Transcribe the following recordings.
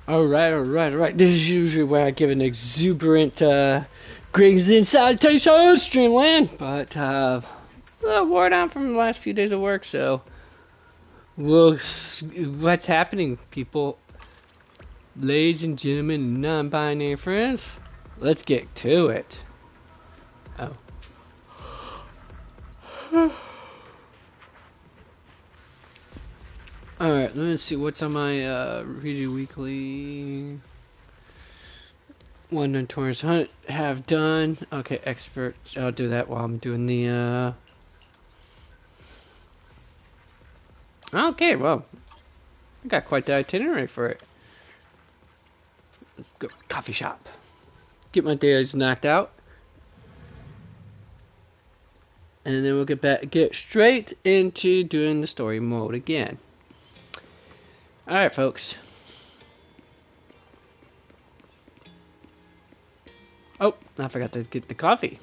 Alright. This is usually where I give an exuberant greetings and salutations, Streamland. But wore down from the last few days of work, so what's happening, people? Ladies and gentlemen, non-binary friends, let's get to it. Oh. Alright, let's see what's on my Reader Weekly. One Notorious Hunt have done. Okay, expert. I'll do that while I'm doing the Okay, well, I got quite the itinerary for it. Let's go coffee shop. Get my dailies knocked out. And then we'll get straight into doing the story mode again. Alright, folks. Oh, I forgot to get the coffee.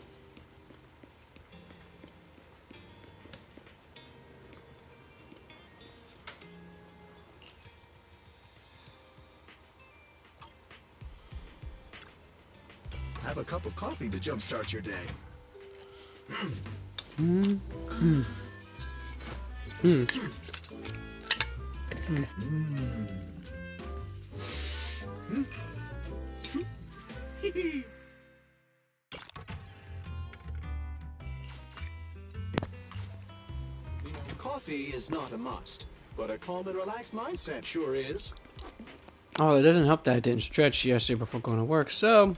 Have a cup of coffee to jumpstart your day. Coffee is not a must, but a calm and relaxed mindset sure is. Oh, it doesn't help that I didn't stretch yesterday before going to work, so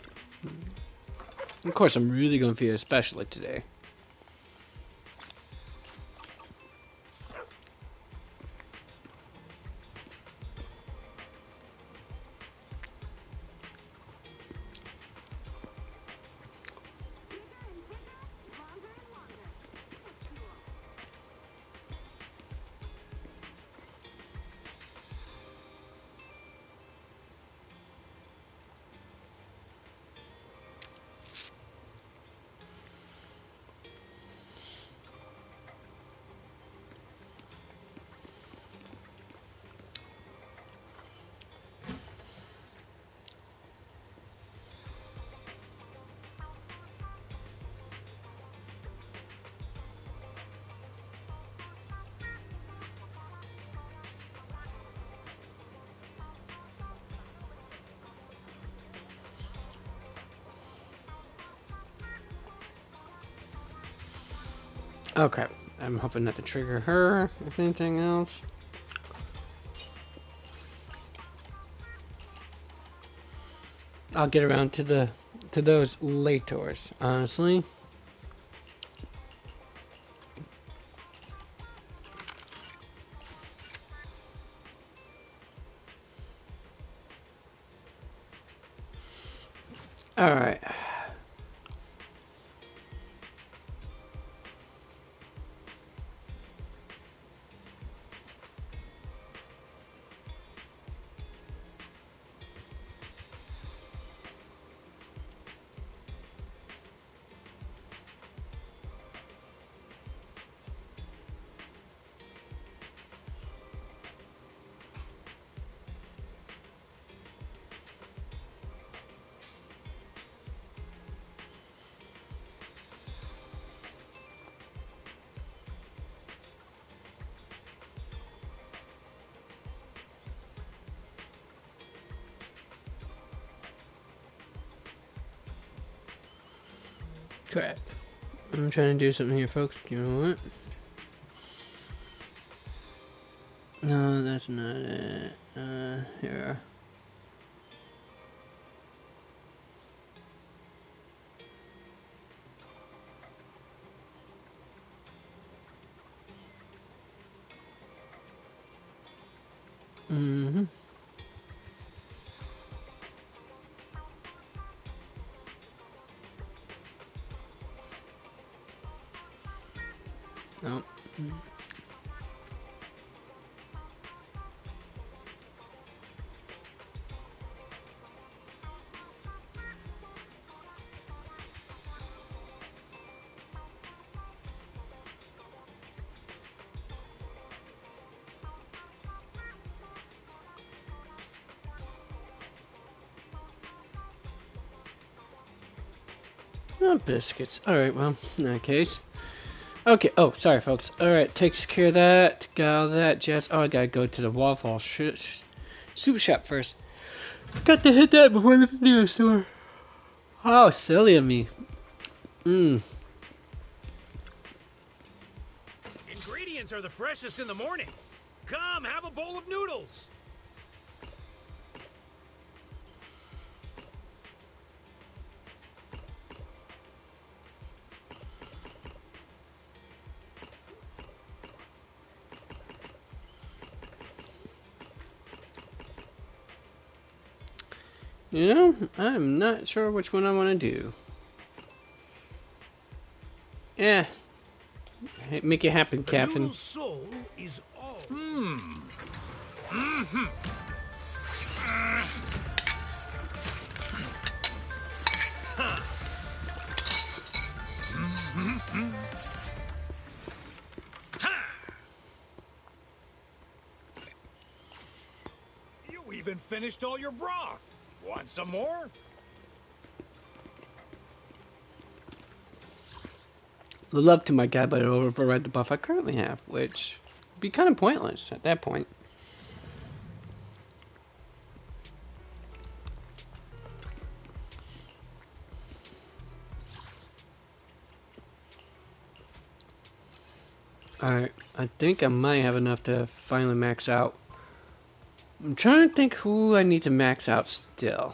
of course I'm really going to feel especially today. Okay, I'm hoping not to trigger her, if anything else. I'll get around to those lators, honestly. All right. Crap. I'm trying to do something here, folks. You know what? No, that's not it. Here. Mm-hmm. Oh. Oh, biscuits. Alright, well, in that case. Okay, oh, sorry, folks. Alright, takes care of that. Got all that jazz. Oh, I gotta go to the Waffle Soup Shop first. Forgot to hit that before the video store. How silly of me. Ingredients are the freshest in the morning. Come, have a bowl of noodles. You know, I'm not sure which one I want to do. Yeah. Hey, make it happen, Captain. Noodle soul is all. You even finished all your broth. Want some more? Love to my guy, but it'll override the buff I currently have, which would be kind of pointless at that point. Alright, I think I might have enough to finally max out. I'm trying to think who I need to max out still.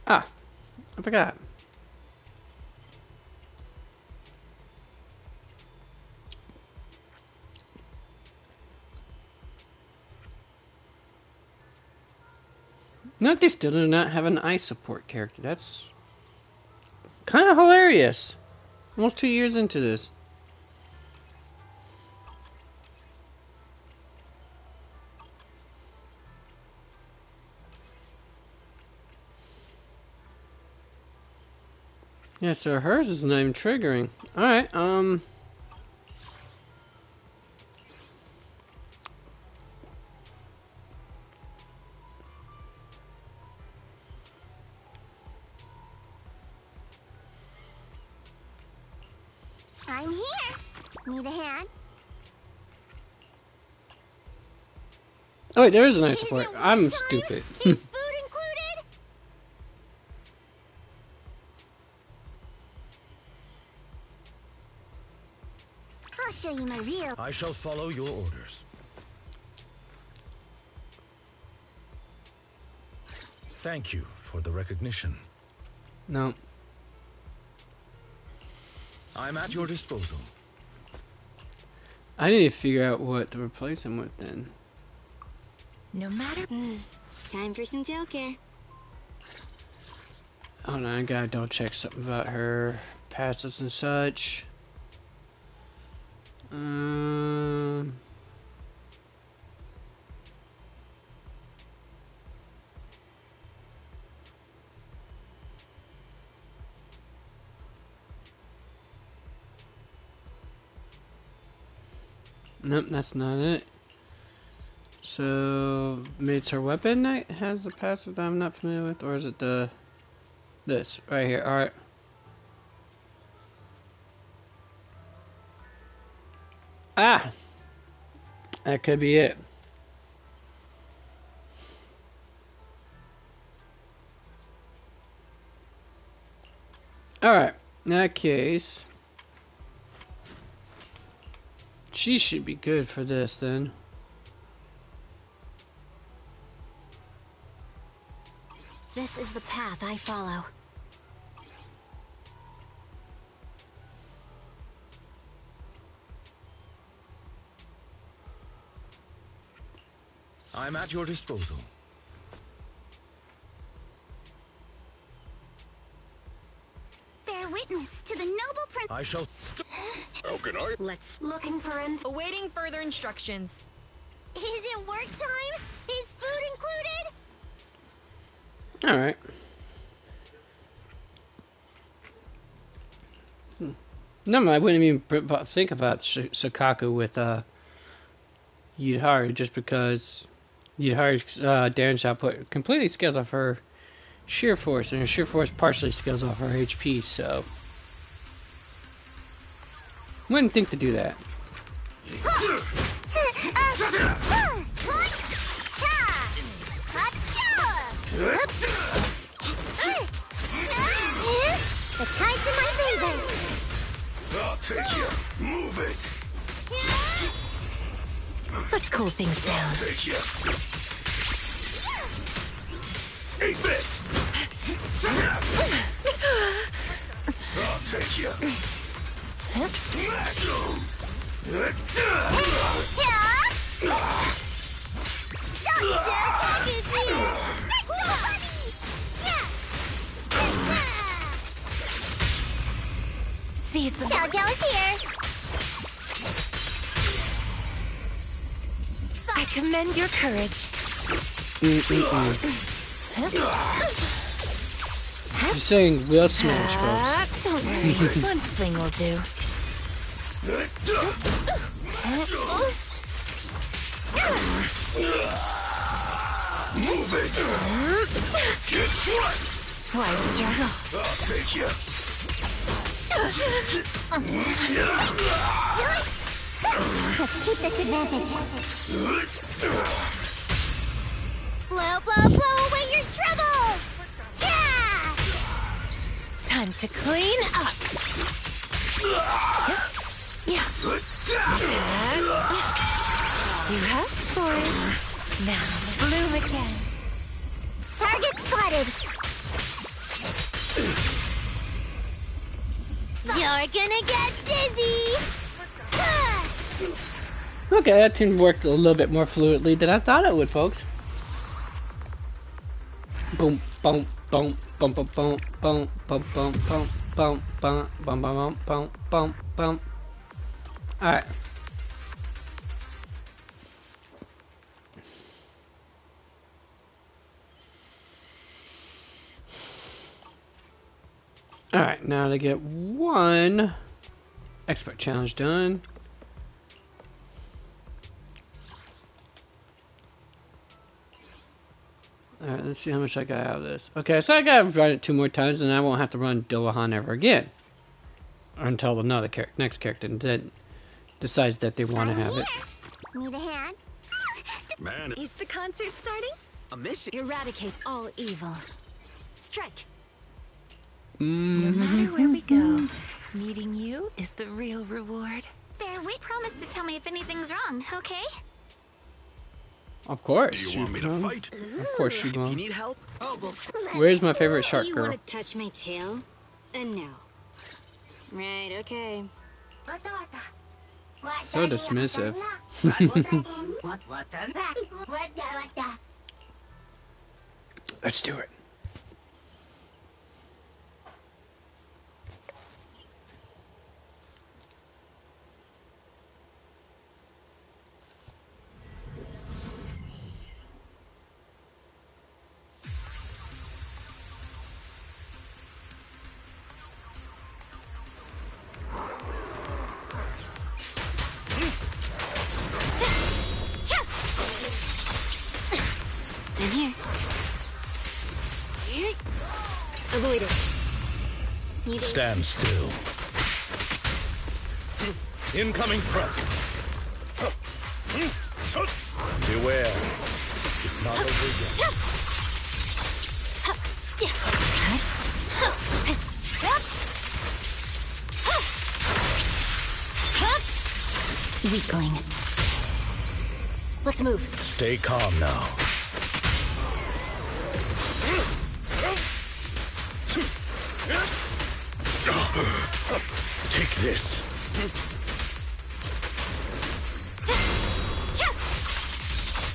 Ah, I forgot. No, they still do not have an eye support character. That's kind of hilarious. Almost 2 years into this. Yeah, so hers is not even triggering. Alright, I'm here. Need a hand? oh wait, there is an eye Is support. it I'm one time? stupid. Is food included? I'll show you my real. I shall follow your orders. Thank you for the recognition. No. I'm at your disposal. I need to figure out what to replace him with then. No matter. Time for some tail care. Hold on, I gotta double check something about her passes and such. Nope, that's not it. So, maybe it's her weapon that has a passive that I'm not familiar with, or is it this right here? Alright. Ah! That could be it. Alright, in that case, she should be good for this then. This is the path I follow. I'm at your disposal. Bear witness to the noble prince. I shall. How can I? Let's looking for him. Awaiting further instructions. Is it work time? Is food included? Alright. No, I wouldn't even think about Sakaku with Yudhari just because Yudhari's damage output completely scales off her sheer force, and her sheer force partially scales off her HP, so wouldn't think to do that. The tide's in my favor. I'll take you. Move it. Let's cool things down. Take you. Eat this. I'll take you. Smash 'em. Seize the Chow Chow is here. I commend your courage. Just saying, we'll smash, folks. Don't worry, one swing will do. Move it. Guess what? Why struggle? I'll take you. Let's keep this advantage. Blow, blow, blow away your troubles! Yeah! Time to clean up. Yeah. You asked for it. Now bloom again. Target spotted. You're gonna get dizzy. Okay, that team worked a little bit more fluidly than I thought it would, folks. Boom, boom, boom, boom, boom, boom, boom, boom, boom, boom, boom, boom, boom, boom, boom, boom, boom. Alright. Alright, now to get one expert challenge done. Alright, let's see how much I got out of this. Okay, so I gotta run it 2 more times and I won't have to run Dillahan ever again. Until another next character decides that they want to have it. Need a hand? Man, Is the concert starting? a mission. Eradicate all evil. Strike. No Mm-hmm. matter where we go, meeting you is the real reward. There, wait, promise to tell me if anything's wrong, okay? Of course. Do you want me to fight? Of course she You will. need help? Oh, well, Where's my favorite shark You girl? want to touch my tail? No. Right, okay. So dismissive. Let's do it. I'm here. Avoid it. Need it. stand still. Incoming threat. Beware. It's not over yet. Weakling. Let's move. Stay calm now. Take this.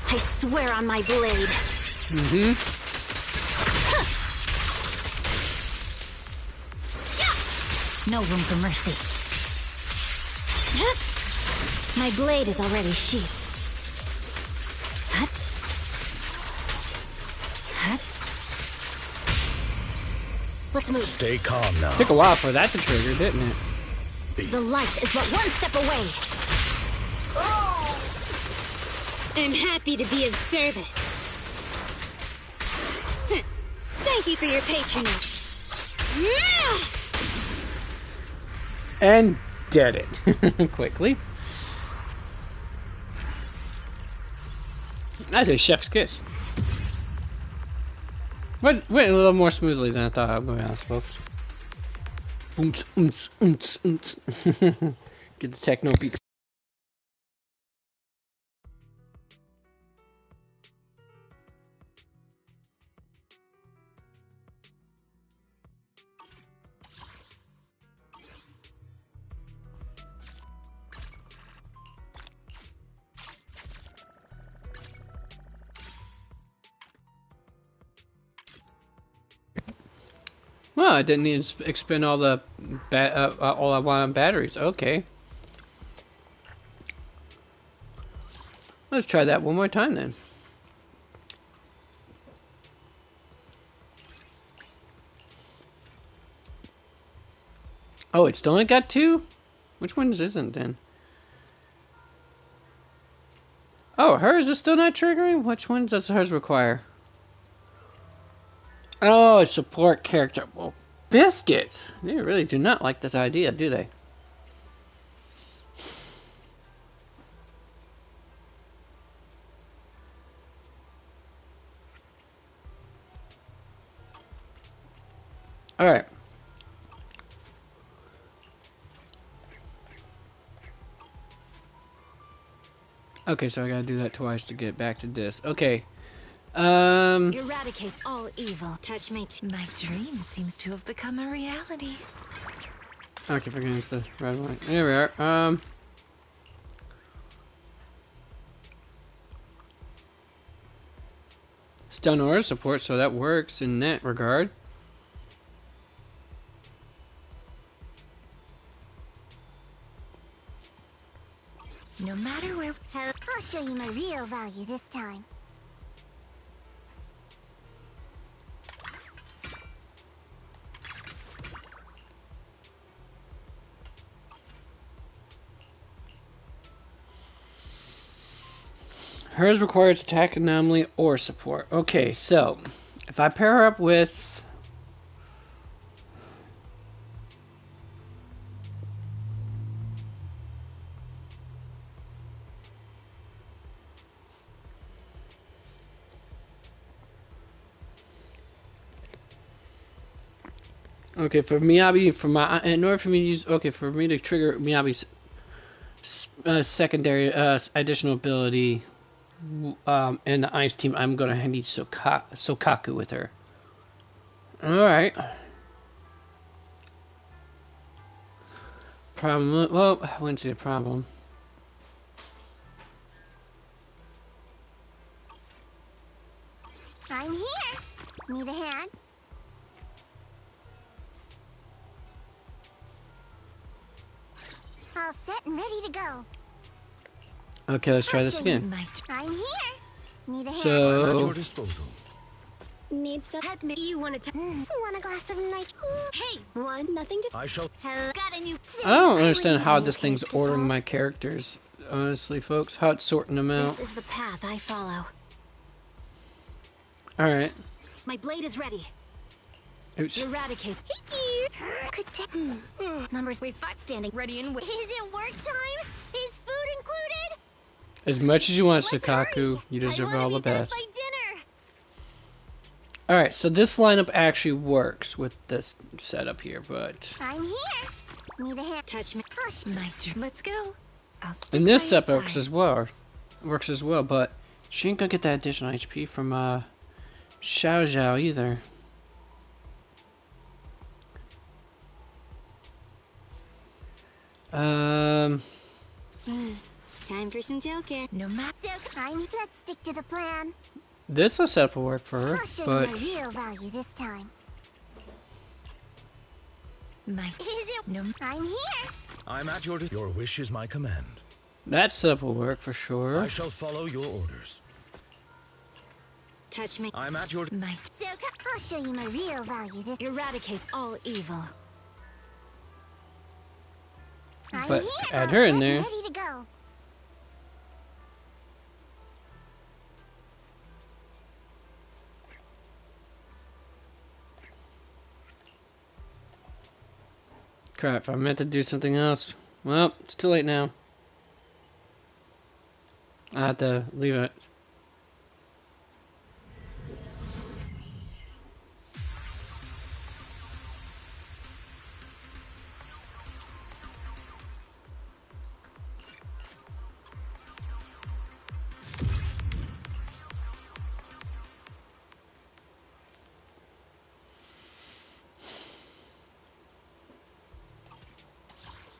I swear on my blade. No room for mercy. My blade is already sheathed. Let's move. Stay calm now. Took a while for that to trigger, didn't it? The light is but one step away. I'm happy to be of service. Thank you for your patronage. And dead it quickly. That's a chef's kiss. Went a little more smoothly than I thought I would, I suppose. Get the techno beats. Well, I didn't need to expend all the all I want on batteries. Okay. Let's try that one more time then. Oh, it's still only got 2? Which ones isn't then? Oh, hers is still not triggering? Which one does hers require? Oh, a support character. Well, biscuits. They really do not like this idea, do they? Alright. Okay, so I gotta do that twice to get back to this. Okay. Eradicate all evil. Touch me. My dream seems to have become a reality. Okay, forgetting it's the red one. There we are. Stun aura support, so that works in that regard. No matter where. I'll show you my real value this time. Hers requires attack anomaly or support. Okay, so if I pair her up with okay, for Miyabi, in order for me to use, for me to trigger Miyabi's secondary additional ability in the ice team, I'm gonna need Sokaku with her. Alright. Problem, well, I wouldn't say a problem. I'm here. Need a hand? All set and ready to go. Okay, let's try this again. I'm here. Need a hand? At So, your disposal. Need some. Admit you want to. Want a glass of night? Hey, one, nothing to. I shall. Hello. Got a new. I don't understand how this thing's ordering my characters, honestly, folks. How it's sorting them out. This is the path I follow. Alright. My blade is ready. Oops. Eradicate. Could Numbers we fought standing ready and wait. Is it work time? Is food included? As much as you want, Let's Sokaku, hurry. you deserve I all wanna the be back best. by dinner. Alright, so this lineup actually works with this setup here, but I'm here. Need a hand? Touch me. My dream. Let's go. I'll stick and this by your setup works side. as well. But she ain't gonna get that additional HP from Xiao Zhao either. Time for some tail care. No matter. So let's stick to the plan. This setup will work for her, I'll show but you my real value this time. My. Is it? No. I'm here. I'm at your. Your wish is my command. that setup will work for I sure. shall follow your orders. Touch me. I'm at your. My. So I'll show you my real value this. Eradicate all evil. I'm But here, add all her in set there. and ready to go. Crap, I meant to do something else. Well, it's too late now. I have to leave it.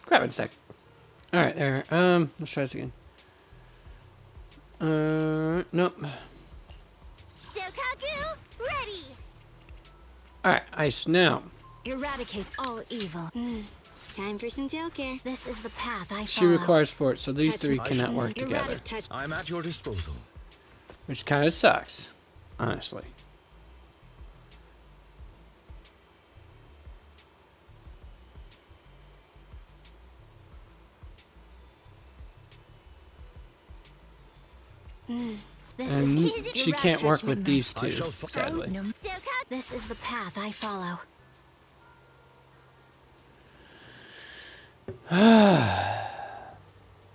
Crap, in a sec. Alright, there. Let's try this again. Nope. Sokaku, ready! Alright, ice now. Eradicate all evil. Time for some tail care. This is the path I She follow. requires support, so these Touch three me. cannot work together. Erratic touch. I'm at your disposal. Which kind of sucks, honestly. This And is she can't work with these I two, shall sadly. No, this is the path I follow.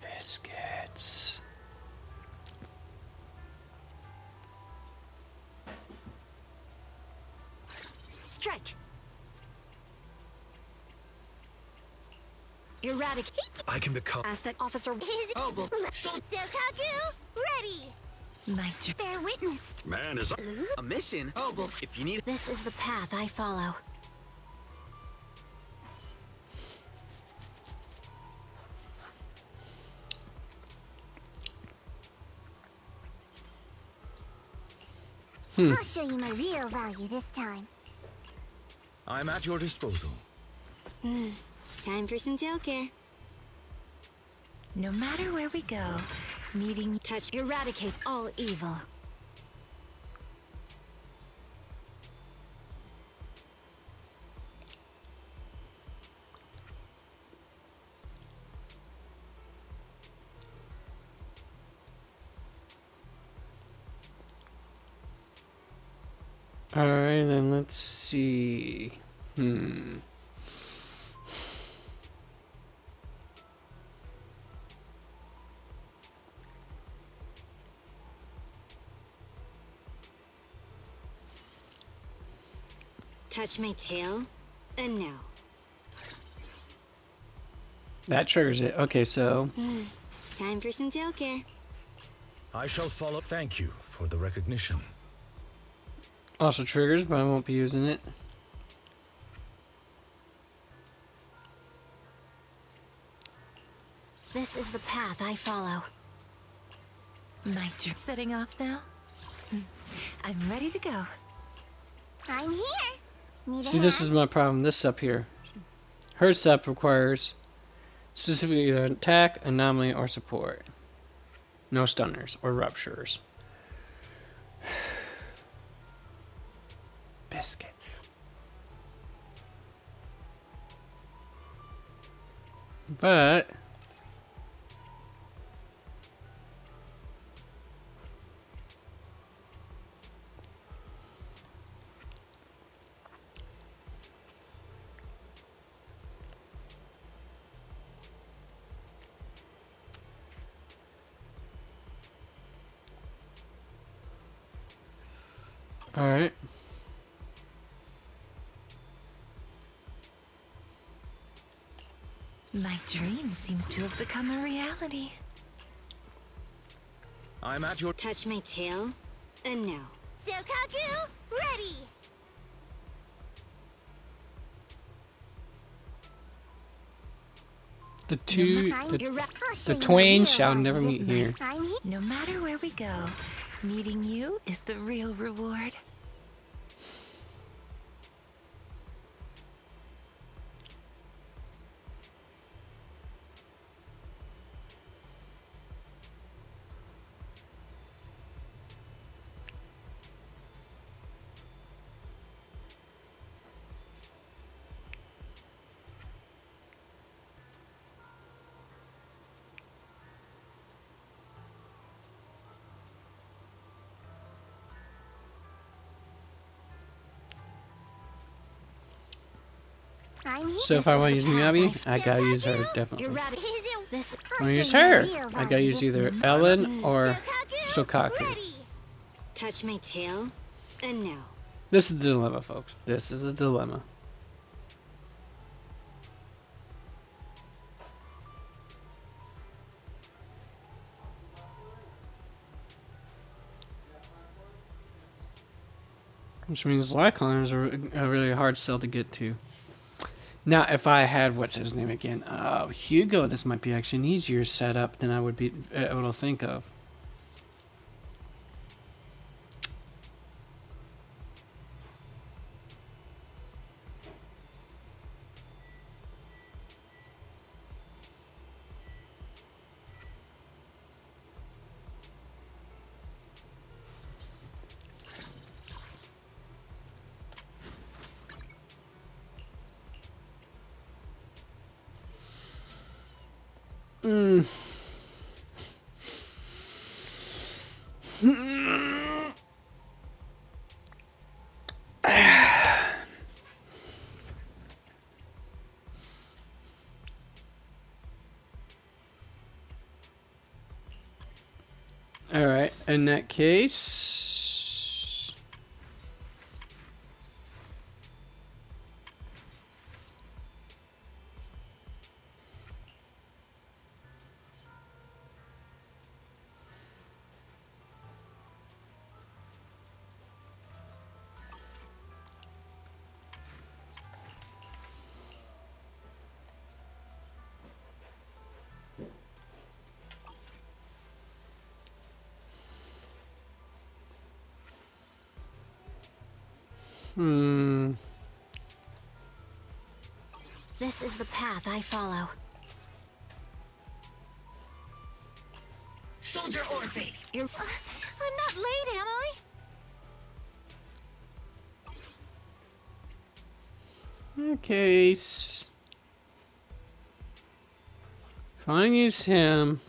Biscuits. Strike. Eradicate. I can become. Asset officer. Sokaku, ready! My Bear witnessed. Man is A mission? If you need. This is the path I follow. I'll show you my real value this time. I'm at your disposal. Time for some tail care. No matter where we go, meeting Touch. eradicate all evil. Alright, then let's see. Touch my tail. And now. That triggers it. Okay, so Time for some tail care. I shall follow. Thank you for the recognition. also triggers, but I won't be using it. This is the path I follow. My setting off now? I'm ready to go. I'm here. Need a See, this hand? is my problem. This up here. Her step requires specifically either attack, anomaly, or support. No stunners or ruptures. Biscuits. But all right. My dream seems to have become a reality. I'm at your. Touch my tail. And now. Sokaku, ready! The two, I'm the I'll show the you my twain real shall value never this meet here. time. I'm here. No matter where we go, meeting you is the real reward. I'm here. So if I This want to is use the path Miyabi, I gotta use her, Sukaku. definitely. Eradicate. This I want to use her. I gotta use either Ellen or Sokaku. Ready. Touch my tail, and now. This is a dilemma, folks. This is a dilemma. Which means Lycon is a really hard cell to get to. Now, if I had, what's his name again? Hugo, this might be actually an easier setup than I would be able to think of. Mm. All right, in that case, This is the path I follow. Soldier Orphe. I'm not late, am I? okay. Fine, use him.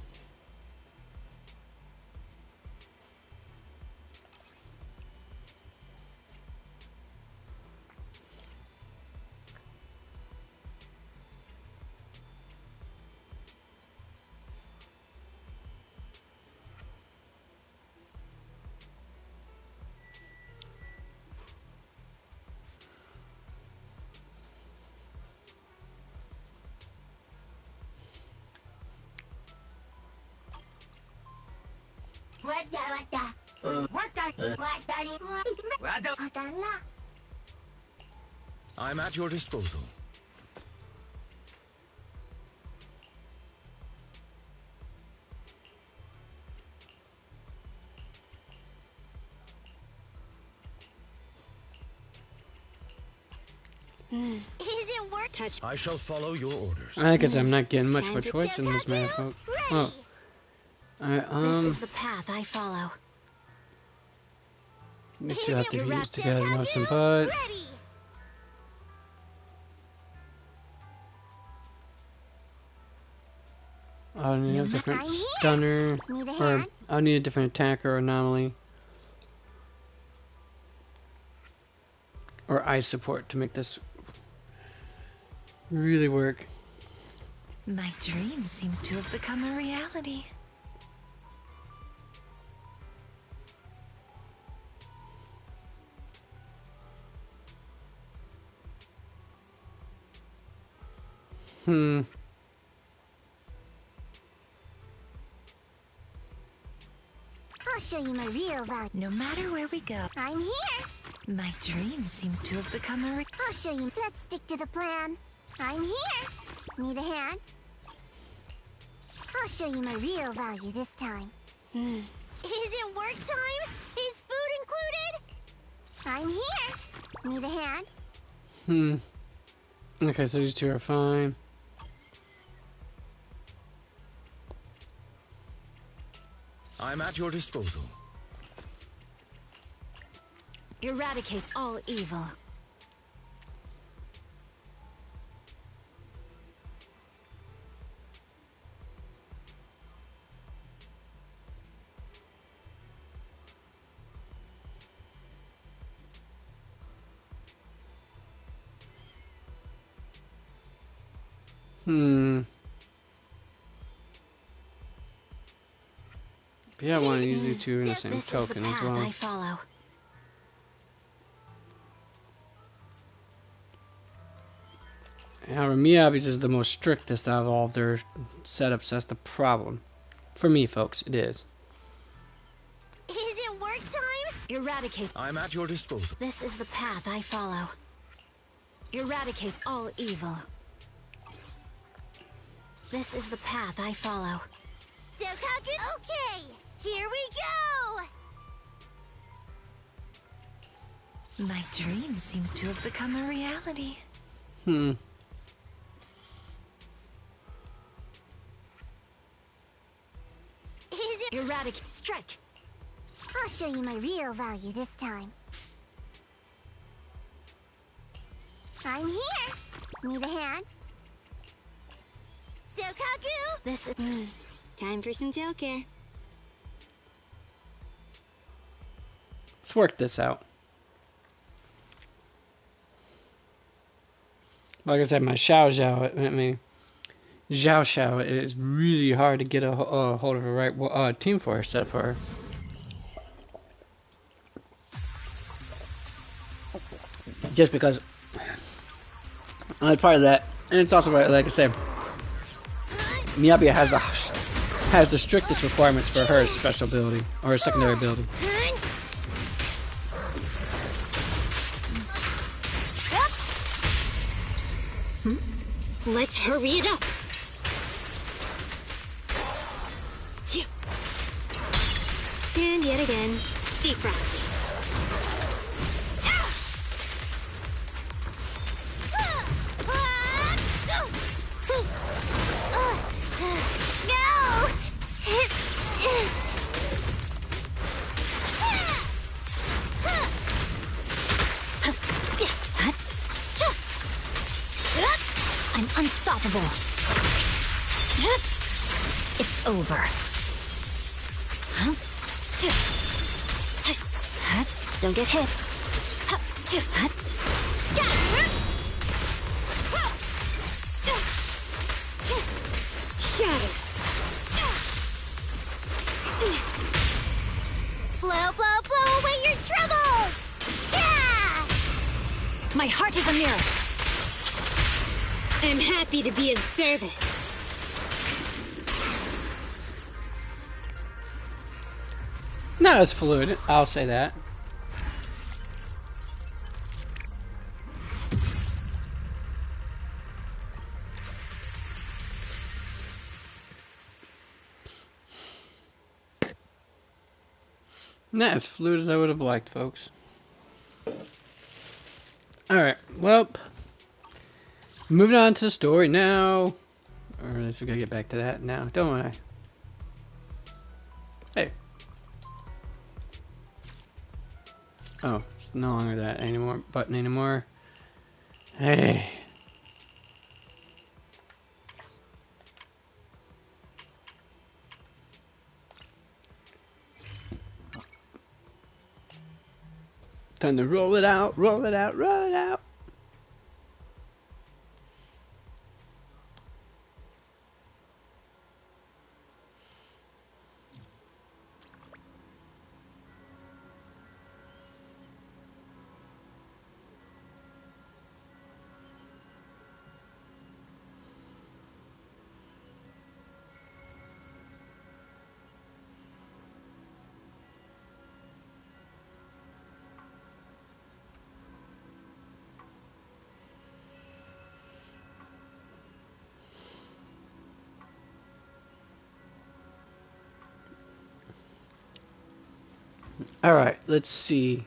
I'm at your disposal. Is it work? Touch. I shall follow your orders. I guess I'm not getting much of a Time choice in this matter, folks. Oh. Alright, This is the path I follow. we still have to get used to getting nuts and buds. Ready. I'll need a different I'm here. stunner, Need a or hand? I'll need a different attacker or anomaly. Or ice support to make this really work. My dream seems to have become a reality. I'll show you my real value. No matter where we go, I'm here. my dream seems to have become a I'll show you. Let's stick to the plan. I'm here. Need a hand? I'll show you my real value this time. Is it work time? Is food included? I'm here. Need a hand? Okay, so these two are fine. I'm at your disposal. eradicate all evil. Yeah, I want to use you two in the same This token is the as path well. I follow. However, Miyabi's is the most strictest out of all of their setups. That's the problem. For me, folks, it is. Is it work time? Eradicate. I'm at your disposal. This is the path I follow. Eradicate all evil. This is the path I follow. Sokaku? Okay, here we go! My dream seems to have become a reality. Is it? Eradicate. Strike. I'll show you my real value this time. I'm here. Need a hand? Sokaku? This is... Time for some tail care. Let's work this out. Like I said, my Xiao Xiao, it is really hard to get a hold of a right team for her, set for her. Just because I'm part of that, and it's also right, like I said, Miyabi has the strictest requirements for her special ability or her secondary ability. Let's hurry it up. Phew. And yet again, stay frosty. I'm unstoppable. It's over. Don't get hit. Shatter. Blow away your troubles! Yeah! My heart is a mirror. I'm happy to be of service. Not as fluid, I'll say that. Not as fluid as I would have liked, folks. Alright, well, moving on to the story now. Or at least we gotta get back to that now, don't I? Hey. Oh, it's no longer that button anymore. Hey. Time to roll it out, roll it out, roll it out. Alright, let's see.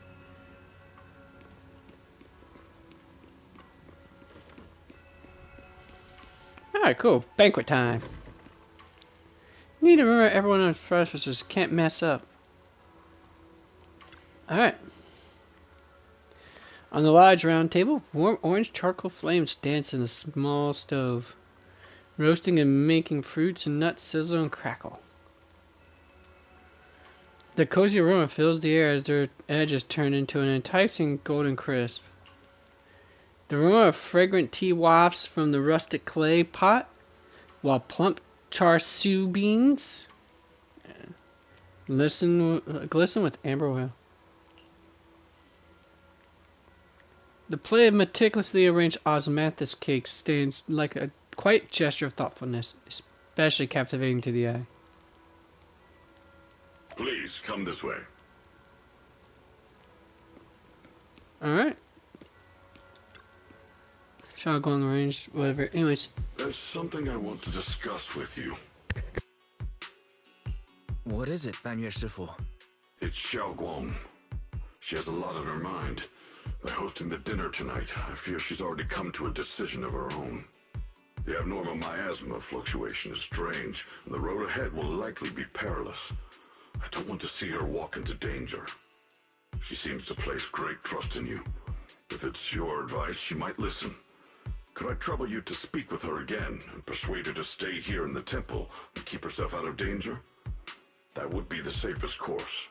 Alright, cool. Banquet time. Need to remember everyone on processes can't mess up. Alright. On the large round table, warm orange charcoal flames dance in a small stove, roasting and making fruits and nuts sizzle and crackle. The cozy aroma fills the air as their edges turn into an enticing golden crisp. The aroma of fragrant tea wafts from the rustic clay pot, while plump char siu beans glisten with amber oil. The plate of meticulously arranged osmanthus cakes stands like a quiet gesture of thoughtfulness, especially captivating to the eye. Please, come this way. Alright. Shotgun range, whatever. Anyways. There's something I want to discuss with you. What is it, Banyue Shifu? It's Xiaoguang. She has a lot on her mind. By hosting the dinner tonight, I fear she's already come to a decision of her own. The abnormal miasma fluctuation is strange, and the road ahead will likely be perilous. I don't want to see her walk into danger. She seems to place great trust in you. If it's your advice, she might listen. Could I trouble you to speak with her again and persuade her to stay here in the temple and keep herself out of danger? That would be the safest course.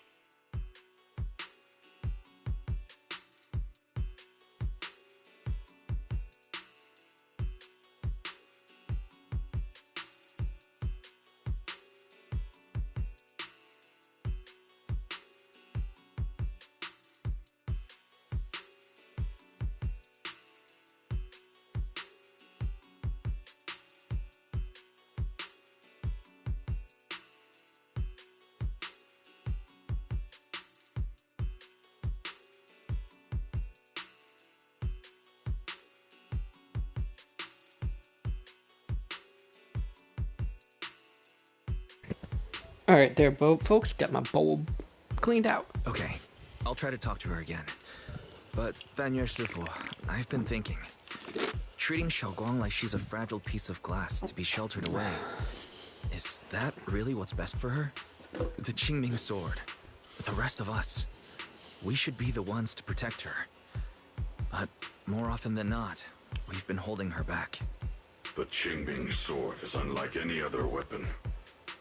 Alright, there, folks. Got my bowl cleaned out. Okay, I'll try to talk to her again. But, Banyue Shifu, I've been thinking. Treating Xiaoguang like she's a fragile piece of glass to be sheltered away. Is that really what's best for her? The Qingming sword. The rest of us. We should be the ones to protect her. But, more often than not, we've been holding her back. The Qingming sword is unlike any other weapon.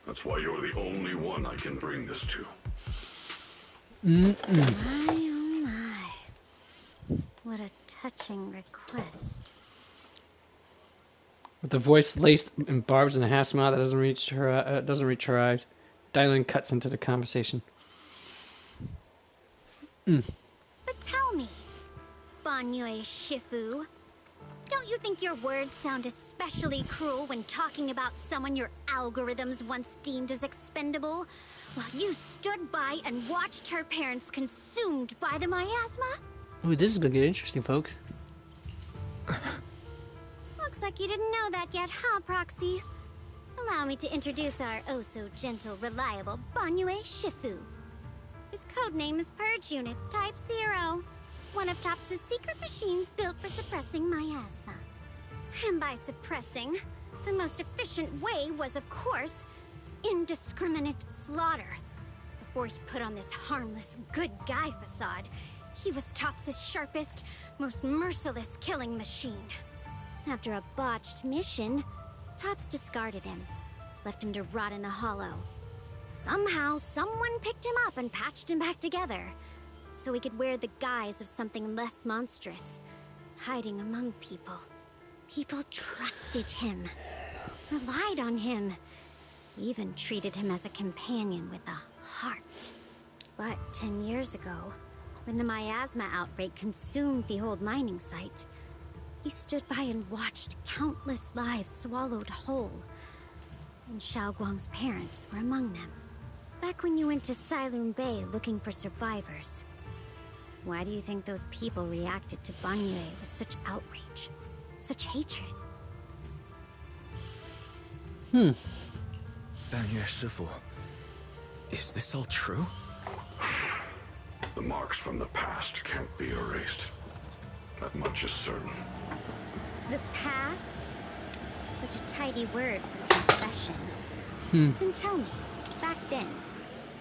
That's why you're the only one I can bring this to. My, oh my. What a touching request. With the voice laced in barbs and a half smile that doesn't reach her eyes, Dylan cuts into the conversation. But tell me, Banyue Shifu, don't you think your words sound especially cruel when talking about someone your algorithms once deemed as expendable, while you stood by and watched her parents consumed by the miasma? Ooh, this is gonna get interesting, folks. Looks like you didn't know that yet, huh, Proxy? Allow me to introduce our oh-so-gentle, reliable Banyue Shifu. His codename is Purge Unit Type 0. One of TOPS' secret machines built for suppressing miasma. And by suppressing, the most efficient way was, of course, indiscriminate slaughter. Before he put on this harmless, good guy facade, he was TOPS' sharpest, most merciless killing machine. After a botched mission, TOPS discarded him, left him to rot in the hollow. Somehow, someone picked him up and patched him back together, so he could wear the guise of something less monstrous, hiding among people. People trusted him, relied on him, even treated him as a companion with a heart. But 10 years ago, when the miasma outbreak consumed the old mining site, he stood by and watched countless lives swallowed whole. And Xiaoguang's parents were among them. Back when you went to Silum Bay looking for survivors, why do you think those people reacted to Banyue with such outrage, such hatred? Banyue Shifu, is this all true? The marks from the past can't be erased. That much is certain. The past? Such a tidy word for confession. Then tell me, back then,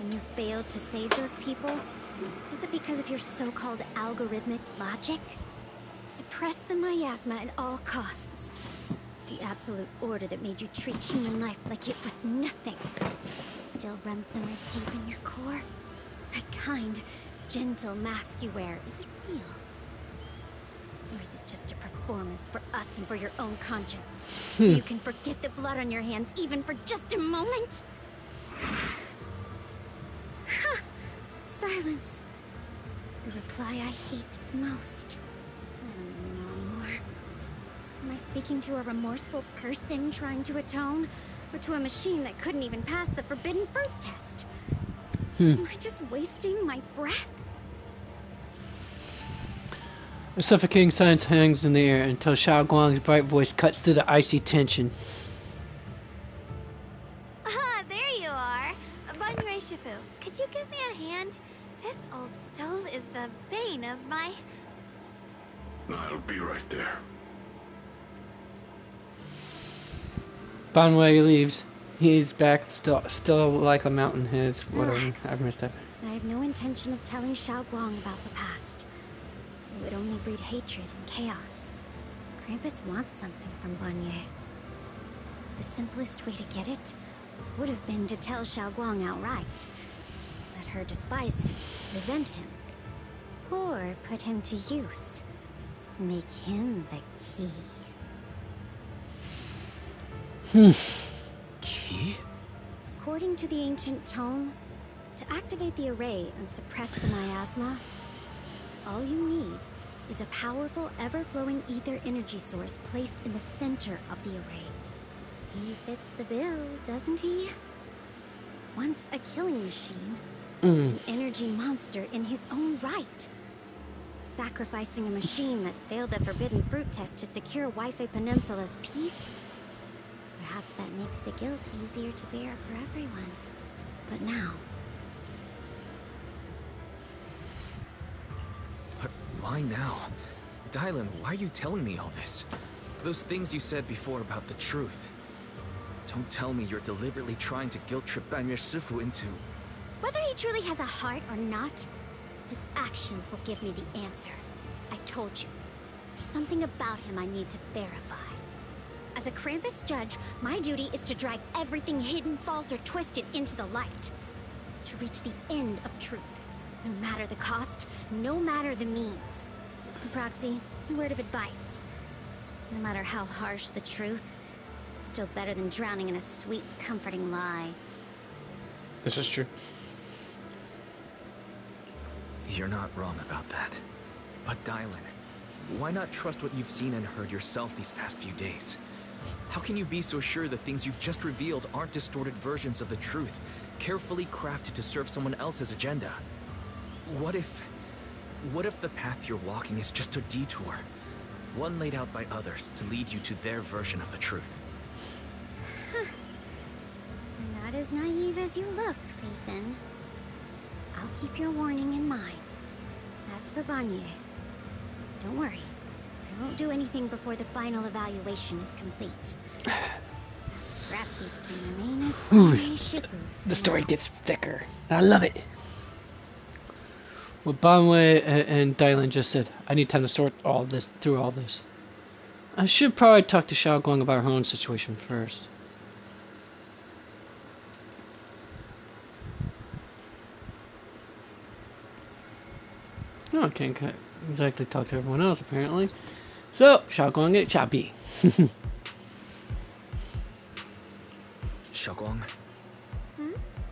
when you failed to save those people, was it because of your so-called algorithmic logic? Suppress the miasma at all costs. The absolute order that made you treat human life like it was nothing. Does it still run somewhere deep in your core? That kind, gentle mask you wear, is it real? Or is it just a performance for us and for your own conscience? So you can forget the blood on your hands even for just a moment? Silence. The reply I hate most. I don't even know anymore. Am I speaking to a remorseful person trying to atone? Or to a machine that couldn't even pass the forbidden fruit test? Am I just wasting my breath? A suffocating silence hangs in the air until Xiao Guang's bright voice cuts through the icy tension. Ah, there you are. Bonjour, Shifu. Could you give me a hand? This old stove is the bane of my... I'll be right there. Banwei leaves. He's back, still like a mountain. His whatever. Relax. I've missed that. I have no intention of telling Xiao Guang about the past. It would only breed hatred and chaos. Krampus wants something from Banwei. The simplest way to get it would have been to tell Xiao Guang outright. Let her despise him, resent him, or put him to use. Make him the key. Key? According to the ancient tome, to activate the array and suppress the miasma, all you need is a powerful, ever-flowing ether energy source placed in the center of the array. He fits the bill, doesn't he? Once a killing machine, an energy monster in his own right. Sacrificing a machine that failed the forbidden fruit test to secure Wi-Fi Peninsula's peace? Perhaps that makes the guilt easier to bear for everyone. But now... Why now? Dylan, why are you telling me all this? Those things you said before about the truth. Don't tell me you're deliberately trying to guilt-trip Banyer Shifu into... Whether he truly has a heart or not, his actions will give me the answer. I told you. There's something about him I need to verify. As a Krampus judge, my duty is to drag everything hidden, false, or twisted into the light. To reach the end of truth. No matter the cost, no matter the means. Proxy, a word of advice. No matter how harsh the truth, it's still better than drowning in a sweet, comforting lie. This is true. You're not wrong about that. But Dylan, why not trust what you've seen and heard yourself these past few days? How can you be so sure the things you've just revealed aren't distorted versions of the truth, carefully crafted to serve someone else's agenda? What if the path you're walking is just a detour? One laid out by others to lead you to their version of the truth. Not as naive as you look, Ethan. I'll keep your warning in mind. As for Banyer, don't worry. I won't do anything before the final evaluation is complete. That scrapheap can remain as Banyer Shifu. The story gets thicker. I love it. What Banwei and Dylan just said. I need time to sort through all this. I should probably talk to Xiao Guang about her own situation first. No, I can't exactly talk to everyone else, apparently. So, Xiao Guang get choppy. Xiao Guang?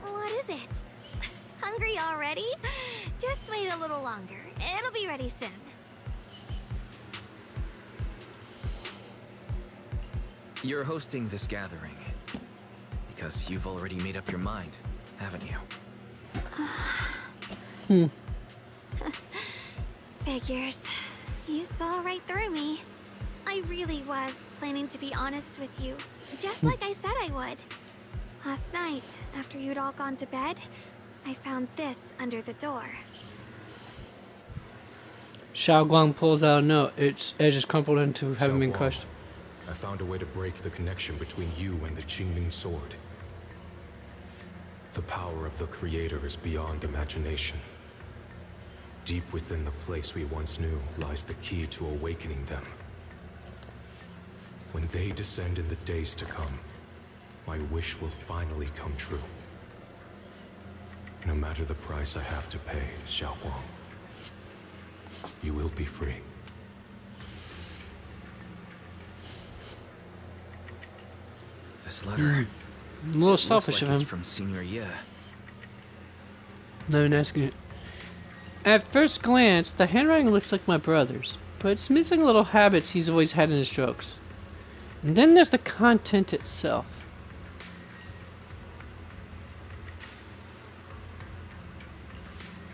What is it? Hungry already? Just wait a little longer. It'll be ready soon. You're hosting this gathering because you've already made up your mind, haven't you? Figures. You saw right through me. I really was planning to be honest with you, just like I said I would. Last night, after you'd all gone to bed, I found this under the door. Xiao Guang pulls out a note. Its edge is crumpled into having been Xiao Guang, crushed. I found a way to break the connection between you and the Qingming sword. The power of the Creator is beyond imagination. Deep within the place we once knew lies the key to awakening them. When they descend in the days to come, my wish will finally come true. No matter the price I have to pay, Xiao Guang, you will be free. This letter. A little selfish looks of like him. it's from Senior Ye. No, that's good. At first glance, the handwriting looks like my brother's, but it's missing little habits he's always had in his strokes. And then there's the content itself.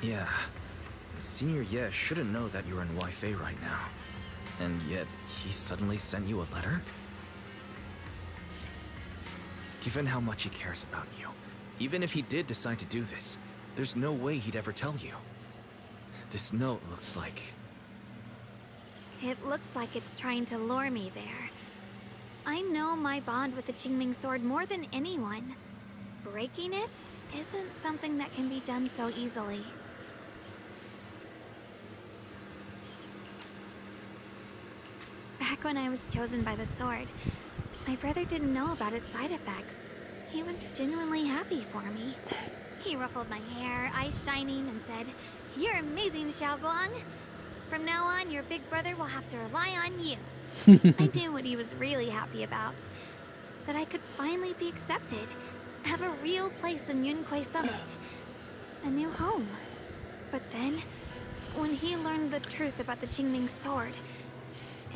Yeah. Senior Ye shouldn't know that you're in Wi-Fi right now. And yet, he suddenly sent you a letter? Given how much he cares about you, even if he did decide to do this, there's no way he'd ever tell you. This note looks like... It looks like it's trying to lure me there. I know my bond with the Qingming sword more than anyone. Breaking it isn't something that can be done so easily. Back when I was chosen by the sword, my brother didn't know about its side effects. He was genuinely happy for me. He ruffled my hair, eyes shining, and said, "You're amazing, Xiaoguang. From now on, your big brother will have to rely on you." I knew what he was really happy about. That I could finally be accepted, have a real place in Yunque Summit, a new home. But then, when he learned the truth about the Qingming sword,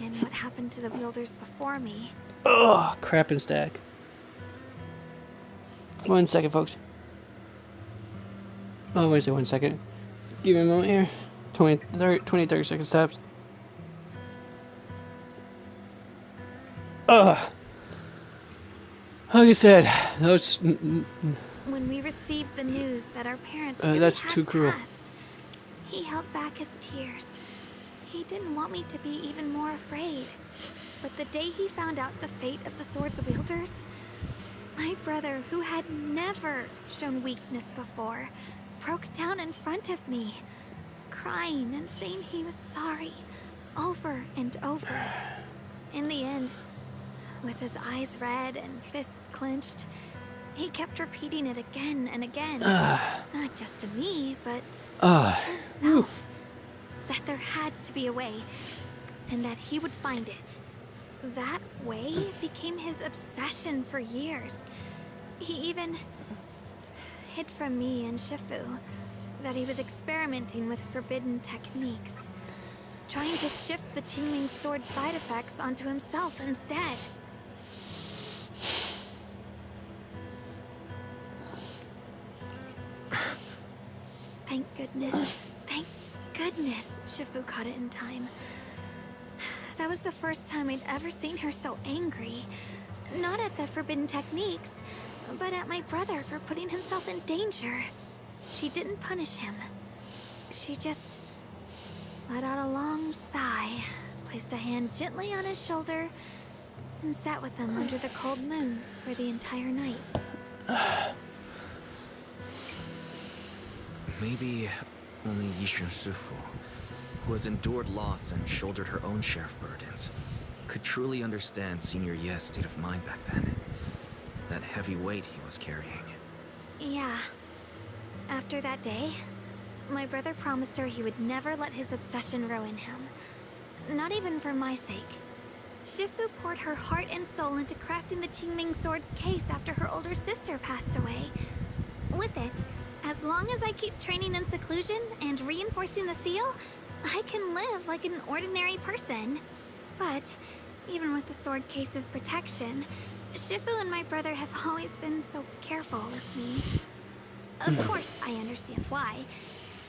and what happened to the wielders before me... Ugh, crap and stack. 1 second, folks. Oh, wait a second, 1 second. Give me a moment here. 30 second steps. Ugh. Like I said, those... When we received the news that our parents really that's had too cruel. passed, he held back his tears. He didn't want me to be even more afraid. But the day he found out the fate of the sword's wielders, my brother, who had never shown weakness before, broke down in front of me, crying and saying he was sorry, over and over. In the end, with his eyes red and fists clenched, he kept repeating it again and again. Not just to me, but to himself. That there had to be a way, and that he would find it. That way became his obsession for years. He even hid from me and Shifu that he was experimenting with forbidden techniques, trying to shift the Qingming sword side effects onto himself instead. Thank goodness Shifu caught it in time. That was the first time I'd ever seen her so angry. Not at the forbidden techniques, but at my brother for putting himself in danger. She didn't punish him. She just let out a long sigh, placed a hand gently on his shoulder, and sat with him under the cold moon for the entire night. Maybe only Yishun Shifu, who has endured loss and shouldered her own share of burdens, could truly understand Senior Ye's state of mind back then. That heavy weight he was carrying. Yeah. After that day, my brother promised her he would never let his obsession ruin him. Not even for my sake. Shifu poured her heart and soul into crafting the Qingming sword's case after her older sister passed away. With it, as long as I keep training in seclusion and reinforcing the seal, I can live like an ordinary person. But, even with the sword case's protection, Shifu and my brother have always been so careful with me. Of course, I understand why.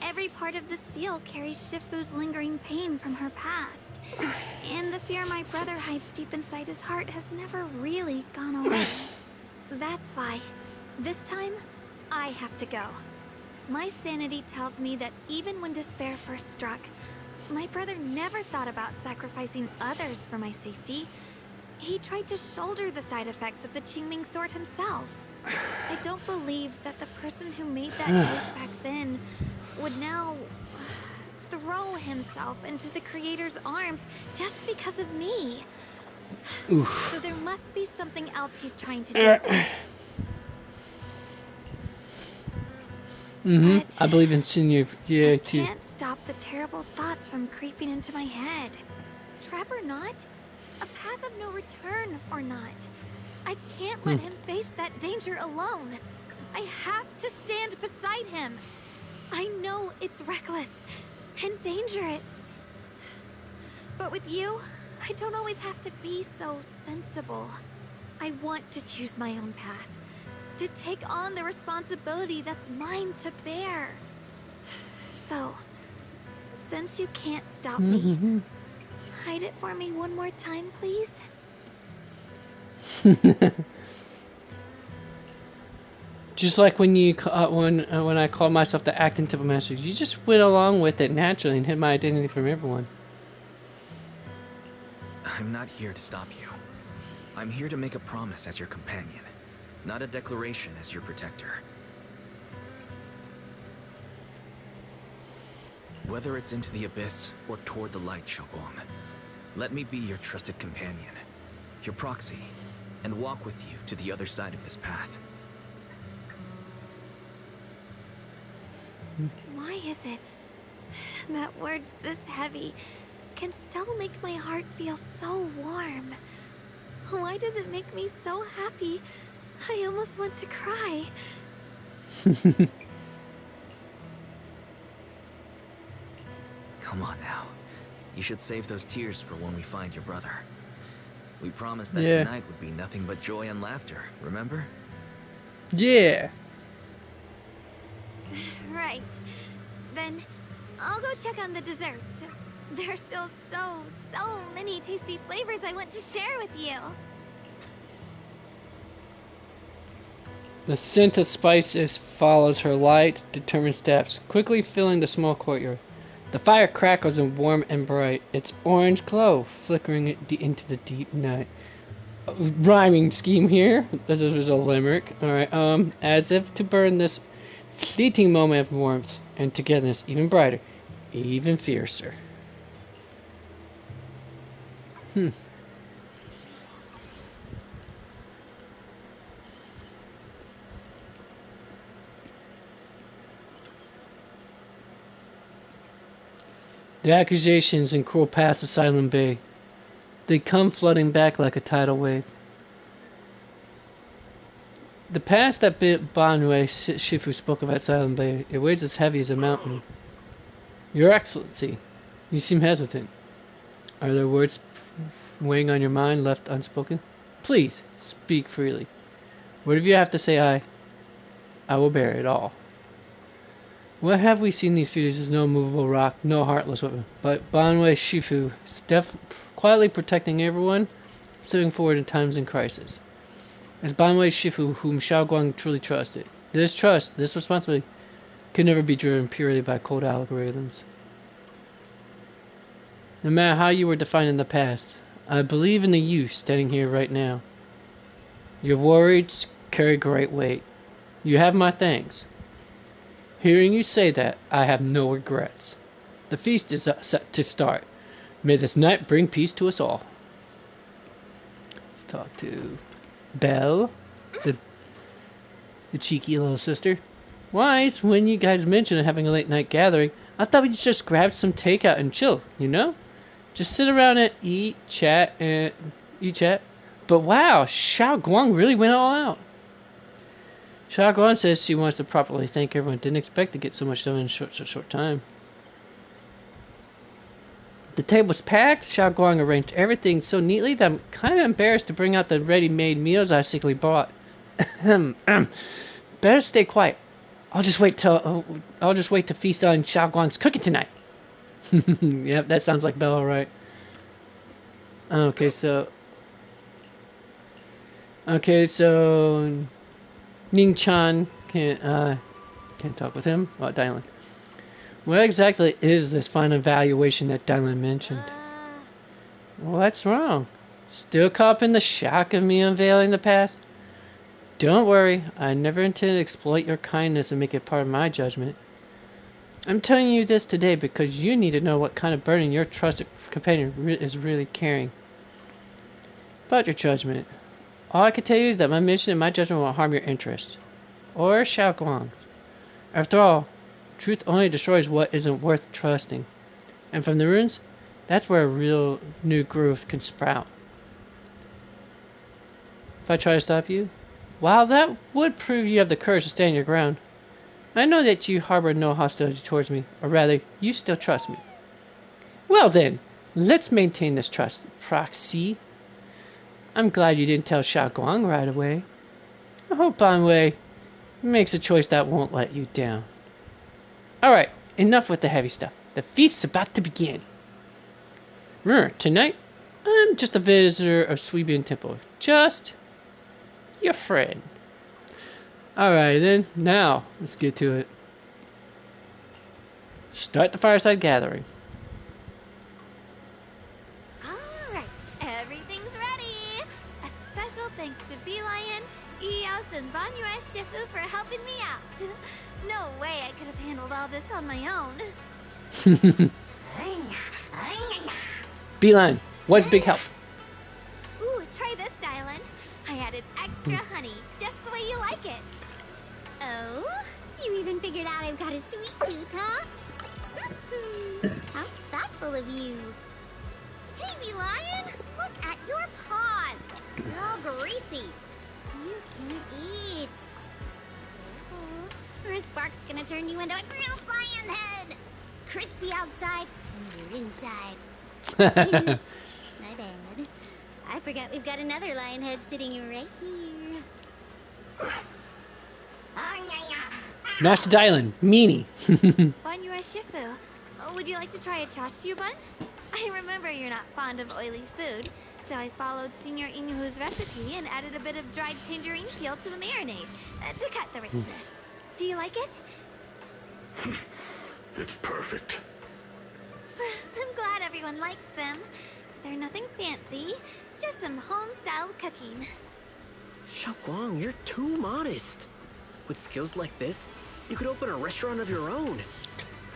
Every part of the seal carries Shifu's lingering pain from her past. And the fear my brother hides deep inside his heart has never really gone away. That's why, this time, I have to go. My sanity tells me that even when despair first struck, my brother never thought about sacrificing others for my safety. He tried to shoulder the side effects of the Qingming sword himself. I don't believe that the person who made that choice back then would now throw himself into the Creator's arms just because of me. So there must be something else he's trying to do. But I believe in Senior Ye I too. can't stop the terrible thoughts from creeping into my head. Trap or not, a path of no return or not, I can't let him face that danger alone. I have to stand beside him. I know it's reckless and dangerous. But with you, I don't always have to be so sensible. I want to choose my own path, to take on the responsibility that's mine to bear. So, since you can't stop me, hide it for me one more time, please. Just like when you when I called myself the acting type of master, you just went along with it naturally and hid my identity from everyone. I'm not here to stop you. I'm here to make a promise as your companion, not a declaration as your protector. Whether it's into the abyss or toward the light, Xiaoguang, let me be your trusted companion, your proxy, and walk with you to the other side of this path. Why is it that words this heavy can still make my heart feel so warm? Why does it make me so happy? I almost want to cry. Come on now. You should save those tears for when we find your brother. We promised that tonight would be nothing but joy and laughter, remember? Yeah. Right. Then I'll go check on the desserts. There's still so many tasty flavors I want to share with you. The scent of spices follows her light, determined steps, quickly filling the small courtyard. The fire crackles and warm and bright, its orange glow flickering into the deep night. Rhyming scheme here. This is a limerick. Alright, as if to burn this fleeting moment of warmth and togetherness even brighter, even fiercer. The accusations and cruel past of Silent Bay, they come flooding back like a tidal wave. The past that Banwei Shifu spoke of at Silent Bay, it weighs as heavy as a mountain. Your Excellency, you seem hesitant. Are there words weighing on your mind left unspoken? Please, speak freely. Whatever you have to say, I will bear it all. What have we seen these few days is no movable rock, no heartless weapon, but Banwei Shifu, quietly protecting everyone, stepping forward in times of crisis. As Banwei Shifu, whom Xiaoguang truly trusted. This trust, this responsibility, could never be driven purely by cold algorithms. No matter how you were defined in the past, I believe in the you standing here right now. Your words carry great weight. You have my thanks. Hearing you say that, I have no regrets. The feast is set to start. May this night bring peace to us all. Let's talk to Belle, the cheeky little sister. Wise, when you guys mentioned having a late night gathering, I thought we'd just grab some takeout and chill, you know? Just sit around and eat, chat. But wow, Xiaoguang really went all out. Xiaoguang says she wants to properly thank everyone. Didn't expect to get so much done in such a short time. The table was packed. Xiaoguang arranged everything so neatly that I'm kind of embarrassed to bring out the ready-made meals I secretly bought. Better stay quiet. I'll just wait to feast on Xiaoguang's cooking tonight. Yep, that sounds like Bella, right? Okay, so Ning Chan can't talk with him. Oh, Dylan. What exactly is this final evaluation that Dylan mentioned? What's wrong? Still caught up in the shock of me unveiling the past? Don't worry, I never intended to exploit your kindness and make it part of my judgment. I'm telling you this today because you need to know what kind of burden your trusted companion is really carrying. About your judgment. All I can tell you is that my mission and my judgment won't harm your interest. Or Xiaoguang's. After all, truth only destroys what isn't worth trusting. And from the ruins, that's where a real new growth can sprout. if I try to stop you? While that would prove you have the courage to stand your ground, I know that you harbor no hostility towards me, or rather, you still trust me. Well then, let's maintain this trust, Proxy. I'm glad you didn't tell Xiaoguang right away. I hope Banwei makes a choice that won't let you down. Alright, enough with the heavy stuff. The feast's about to begin. Remember, tonight, I'm just a visitor of Suibian Temple. Just your friend. Alright then, now, let's get to it. Start the fireside gathering. Alright, everything's ready. A special thanks to Beelion, Eos, and Banyue Shifu for helping me out. No way I could have handled all this on my own. Beeline, what's big help? Ooh, try this, Dylan. I added extra honey, just the way you like it. Oh? You even figured out I've got a sweet tooth, huh? How thoughtful of you. Hey, Beelion, look at your paws. They're all greasy. You can eat. Or a spark's gonna turn you into a grilled lion head. Crispy outside, tender inside. My bad. I forgot we've got another lion head sitting right here. Master Dylan, meanie. Banyue Shifu, would you like to try a chashu bun? I remember you're not fond of oily food, so I followed Senior Inuhu's recipe and added a bit of dried tangerine peel to the marinade to cut the richness. Do you like it? It's perfect. I'm glad everyone likes them. They're nothing fancy, just some home-style cooking. Xiaoguang, you're too modest. With skills like this, you could open a restaurant of your own.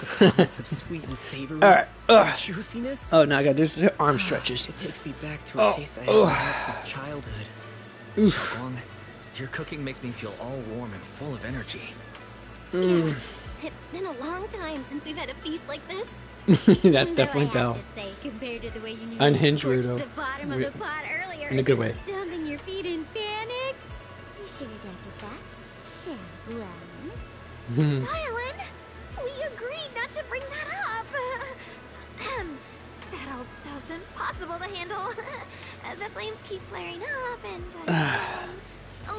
The balance of sweet and savory, Alright, juiciness. Oh, now I got this arm stretches. It takes me back to a taste I haven't had since childhood. Xiaoguang, your cooking makes me feel all warm and full of energy. Yeah, it's been a long time since we've had a feast like this. That's definitely Though I Belle. have to say, compared to the way you nearly Unhinged scorched Rudo. the bottom of the pot earlier, In a good way. stomping your feet in panic. You should have done that. Shall we? Dylan, we agreed not to bring that up. That old stuff's impossible to handle. The flames keep flaring up, and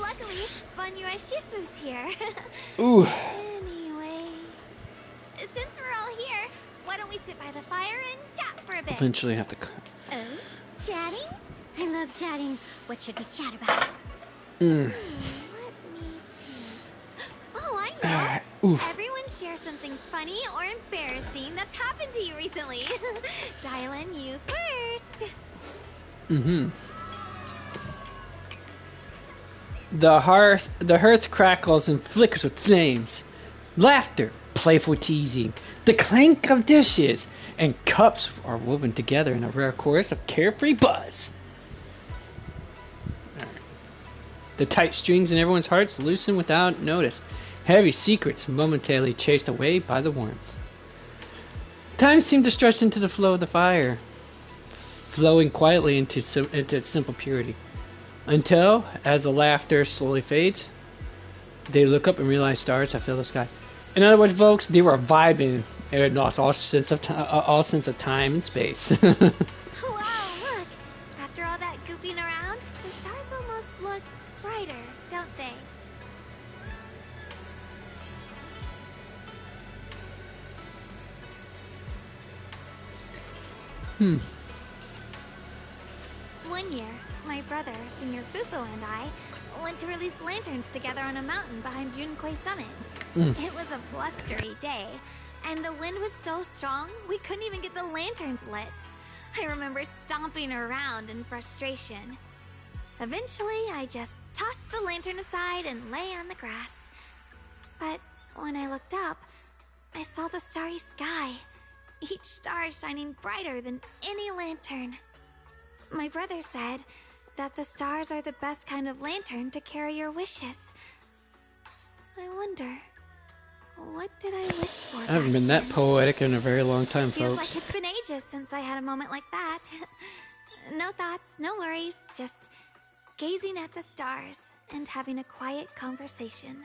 luckily, Banyue Shifu's here. Ooh. Anyway, since we're all here, why don't we sit by the fire and chat for a bit? Eventually have to. Oh, chatting? I love chatting. What should we chat about? Oh, I know. Oof. Everyone share something funny or embarrassing that's happened to you recently. Dylan, you first. The hearth crackles and flickers with flames. Laughter, playful teasing, the clank of dishes, and cups are woven together in a rare chorus of carefree buzz. Alright. The tight strings in everyone's hearts loosen without notice. Heavy secrets momentarily chased away by the warmth. Time seemed to stretch into the flow of the fire, flowing quietly into its simple purity. Until, as the laughter slowly fades, they look up and realize stars have filled the sky. In other words, folks, they were vibing and had lost all sense of time and space. Wow, look. After all that goofing around, the stars almost look brighter, don't they? One year, my brother, Senior Fufu, and I went to release lanterns together on a mountain behind Junkui Summit. It was a blustery day, and the wind was so strong we couldn't even get the lanterns lit. I remember stomping around in frustration. Eventually, I just tossed the lantern aside and lay on the grass. But when I looked up, I saw the starry sky, each star shining brighter than any lantern. My brother said that the stars are the best kind of lantern to carry your wishes. I wonder, what did I wish for? I haven't been that poetic in a very long time, Feels folks. like it's been ages since I had a moment like that. No thoughts, no worries, just gazing at the stars and having a quiet conversation.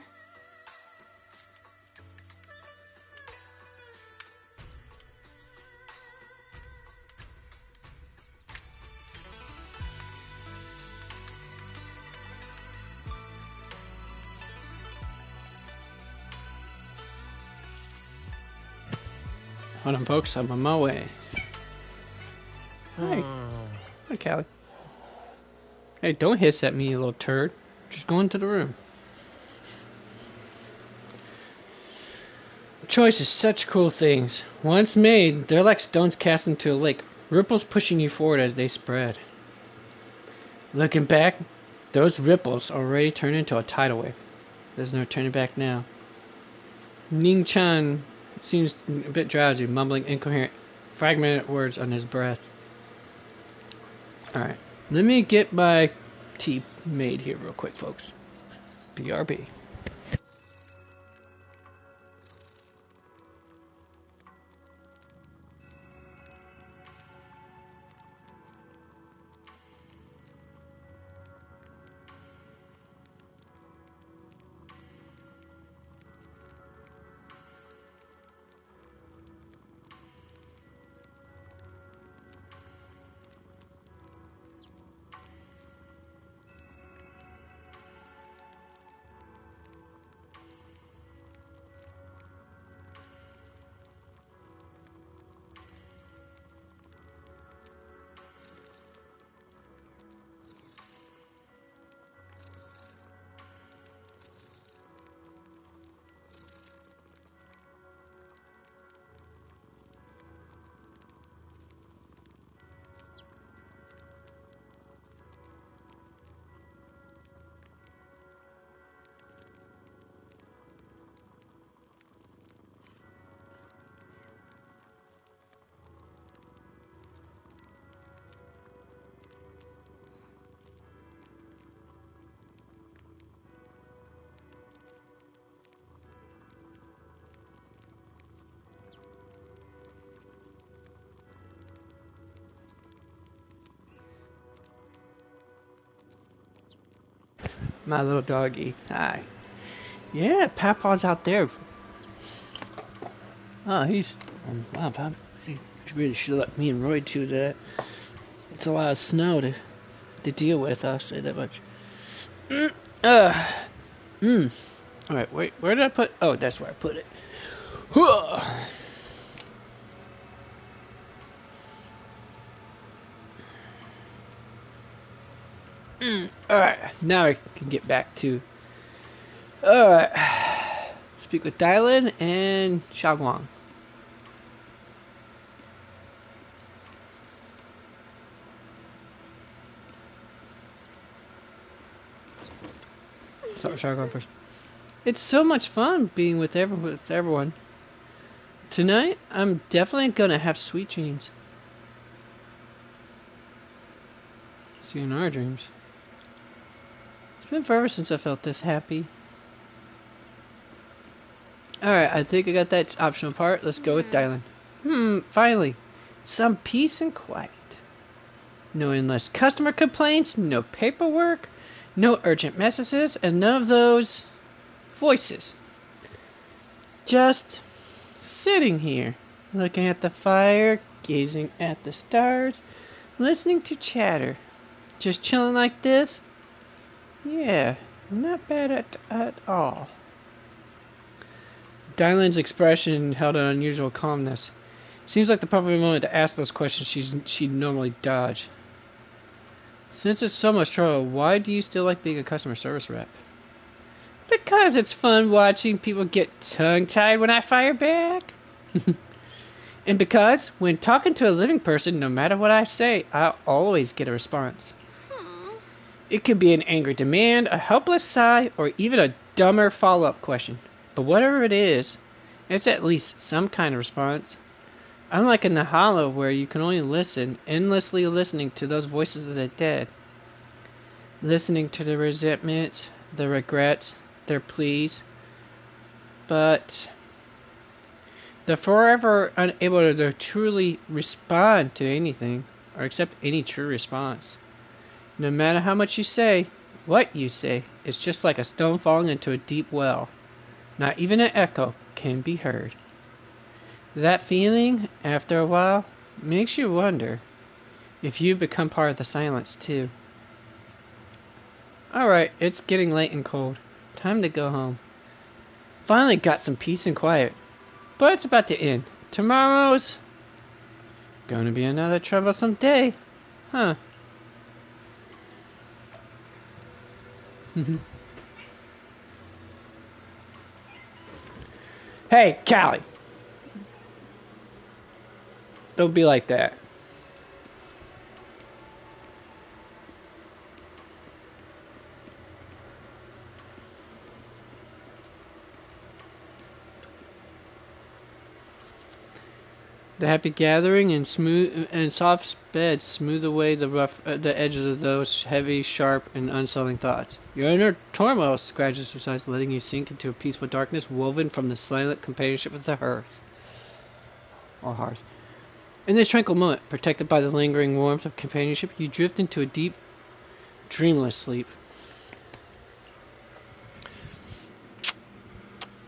Hold on, folks. I'm on my way. Hi. Hi, Callie. Hey, don't hiss at me, you little turd. Just go into the room. Choice is such cool things. Once made, they're like stones cast into a lake. Ripples pushing you forward as they spread. Looking back, those ripples already turned into a tidal wave. There's no turning back now. Ning Chan seems a bit drowsy, mumbling incoherent, fragmented words on his breath. Alright, let me get my tea made here real quick, folks. BRB. My little doggy. Hi. Yeah, Papa's out there. Oh, he's... wow, Papa. You really should let me and Roy do that. It's a lot of snow to deal with, I'll say that much. Alright, wait, where did I put... oh, that's where I put it. Alright, now I can get back to... alright. Speak with Dylan and Xiaoguang. Sorry, Xiaoguang first. It's so much fun being with everyone. Tonight, I'm definitely gonna have sweet dreams. See in our dreams. It's been forever since I felt this happy. Alright, I think I got that optional part. Let's go with Dylan. Finally. Some peace and quiet. No endless customer complaints, no paperwork, no urgent messages, and none of those voices. Just sitting here, looking at the fire, gazing at the stars, listening to chatter. Just chilling like this? Yeah, not bad at all. Dylan's expression held an unusual calmness. Seems like the perfect moment to ask those questions she'd normally dodge. Since it's so much trouble, why do you still like being a customer service rep? Because it's fun watching people get tongue-tied when I fire back. And because when talking to a living person, no matter what I say, I'll always get a response. It could be an angry demand, a helpless sigh, or even a dumber follow-up question. But whatever it is, it's at least some kind of response. Unlike in the hollow where you can only listen, endlessly listening to those voices of the dead. Listening to the resentments, the regrets, their pleas. But they're forever unable to truly respond to anything, or accept any true response. No matter how much you say, what you say, it's just like a stone falling into a deep well. Not even an echo can be heard. That feeling, after a while, makes you wonder if you become part of the silence too. Alright, it's getting late and cold. Time to go home. Finally got some peace and quiet. But it's about to end. Tomorrow's gonna be another troublesome day. Huh. Hey, Callie. Don't be like that. The happy gathering and smooth and soft beds smooth away the edges of those heavy, sharp, and unsettling thoughts. Your inner turmoil scratches subsides, letting you sink into a peaceful darkness woven from the silent companionship of the hearth. Or hearth. In this tranquil moment, protected by the lingering warmth of companionship, you drift into a deep, dreamless sleep.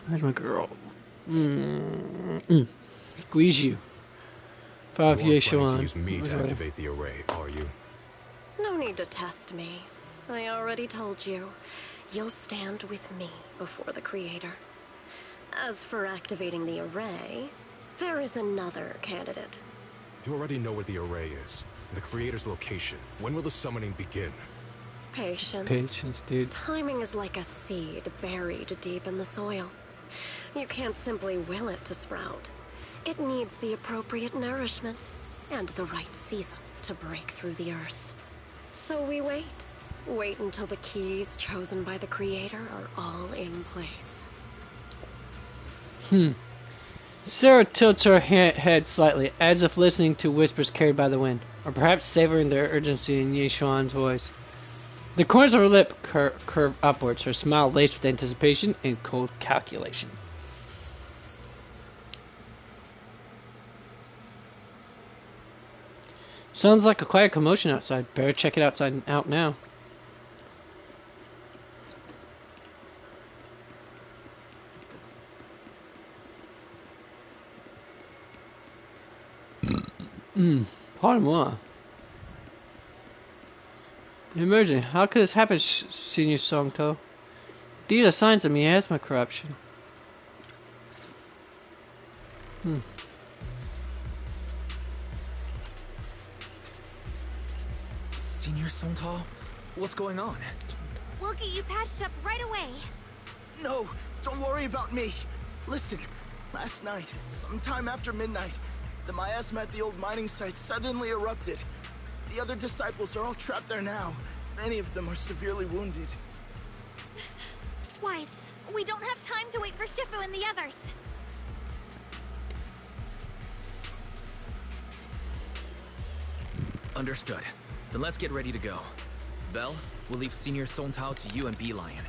Where's my girl? Squeeze you. You aren't planning to use me to activate the array, are you? No need to test me. I already told you. You'll stand with me before the Creator. As for activating the array, there is another candidate. You already know where the array is. The Creator's location. When will the summoning begin? Patience. Patience, dude. Timing is like a seed buried deep in the soil. You can't simply will it to sprout. It needs the appropriate nourishment and the right season to break through the earth. So we wait. Wait until the keys chosen by the Creator are all in place. Sarah tilts her head slightly, as if listening to whispers carried by the wind, or perhaps savoring the urgency in Ye Xuan's voice. The corners of her lip curve upwards, her smile laced with anticipation and cold calculation. Sounds like a quiet commotion outside. Better check it out now. Pardon-moi. Emerging. How could this happen, Senior Songto? These are signs of miasma corruption. Senior Songto? What's going on? We'll get you patched up right away. No, don't worry about me. Listen, last night, sometime after midnight, the miasma at the old mining site suddenly erupted. The other disciples are all trapped there now. Many of them are severely wounded. Wise, we don't have time to wait for Shifu and the others. Understood. Then let's get ready to go. Belle, we'll leave Senior Songtao to you and B-Lion.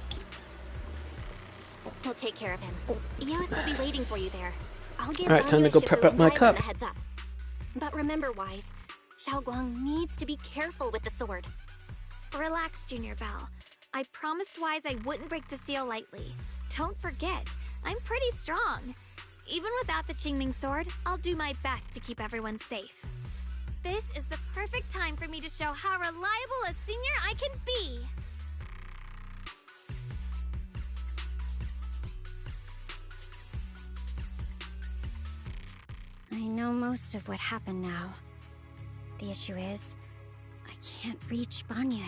We'll take care of him. Eos will be waiting for you there. I'll give Alright, time to go prep up my cup. The heads up. But remember, Wise, Xiaoguang needs to be careful with the sword. Relax, Junior Belle. I promised Wise I wouldn't break the seal lightly. Don't forget, I'm pretty strong. Even without the Qingming sword, I'll do my best to keep everyone safe. This is the perfect time for me to show how reliable a senior I can be. I know most of what happened now. The issue is, I can't reach Banyue.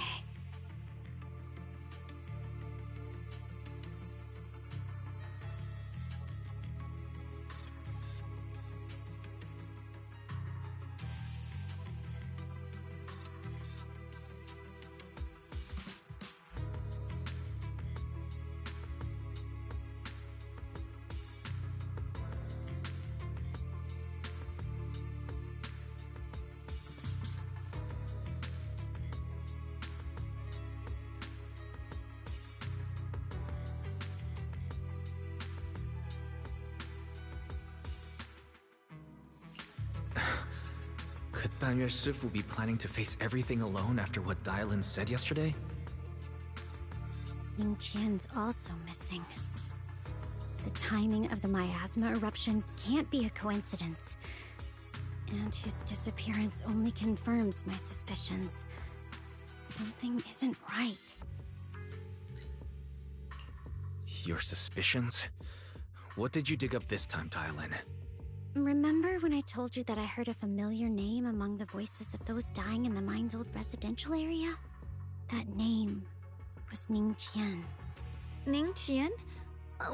Could Banyue Shifu be planning to face everything alone after what Dylan said yesterday? Ning Qian's also missing. The timing of the miasma eruption can't be a coincidence. And his disappearance only confirms my suspicions. Something isn't right. Your suspicions? What did you dig up this time, Dylan? Remember when I told you that I heard a familiar name among the voices of those dying in the mine's old residential area? That name was Ning Qian. Ning Qian?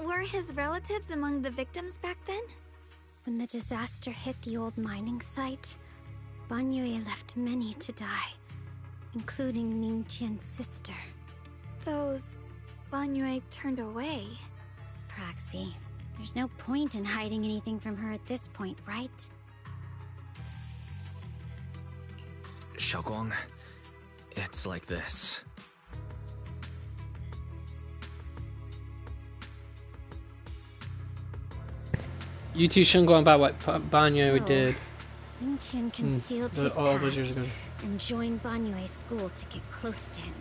Were his relatives among the victims back then? When the disaster hit the old mining site, Banyue left many to die, including Ning Qian's sister. Those Banyue turned away. Praxi, there's no point in hiding anything from her at this point, right? Xiaoguang, it's like this. You two shouldn't go on about what Banyue did. Ning Qian concealed his past and joined Banyue's school to get close to him.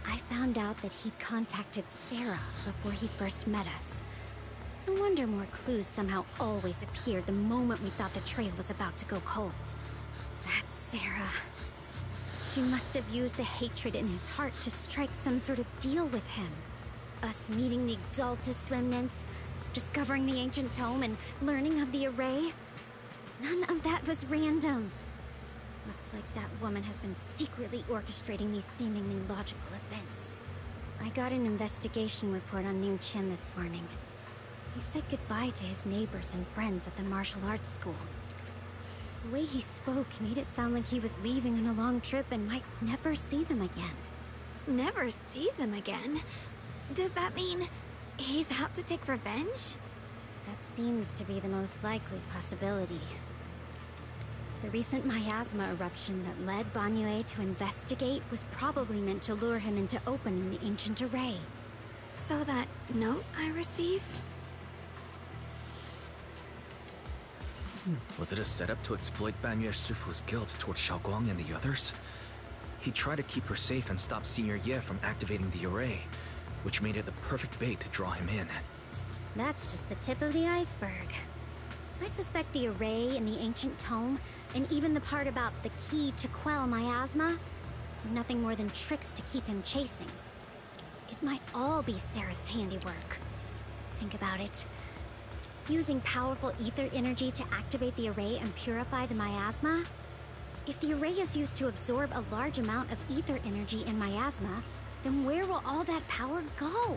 I found out that he'd contacted Sarah before he first met us. No wonder more clues somehow always appeared the moment we thought the trail was about to go cold. That's Sarah. She must have used the hatred in his heart to strike some sort of deal with him. Us meeting the Exaltus remnants, discovering the ancient tome, and learning of the array. None of that was random. Looks like that woman has been secretly orchestrating these seemingly logical events. I got an investigation report on Ning Qian this morning. He said goodbye to his neighbors and friends at the martial arts school. The way he spoke made it sound like he was leaving on a long trip and might never see them again. Never see them again? Does that mean he's out to take revenge? That seems to be the most likely possibility. The recent miasma eruption that led Banyue to investigate was probably meant to lure him into opening the ancient array. So that note I received? Was it a setup to exploit Banyue Shifu's guilt toward Xiaoguang and the others? He tried to keep her safe and stop Senior Ye from activating the array, which made it the perfect bait to draw him in. That's just the tip of the iceberg. I suspect the array and the ancient tome, and even the part about the key to quell miasma, are nothing more than tricks to keep him chasing. It might all be Sarah's handiwork. Think about it. Using powerful ether energy to activate the array and purify the miasma? If the array is used to absorb a large amount of ether energy and miasma, then where will all that power go?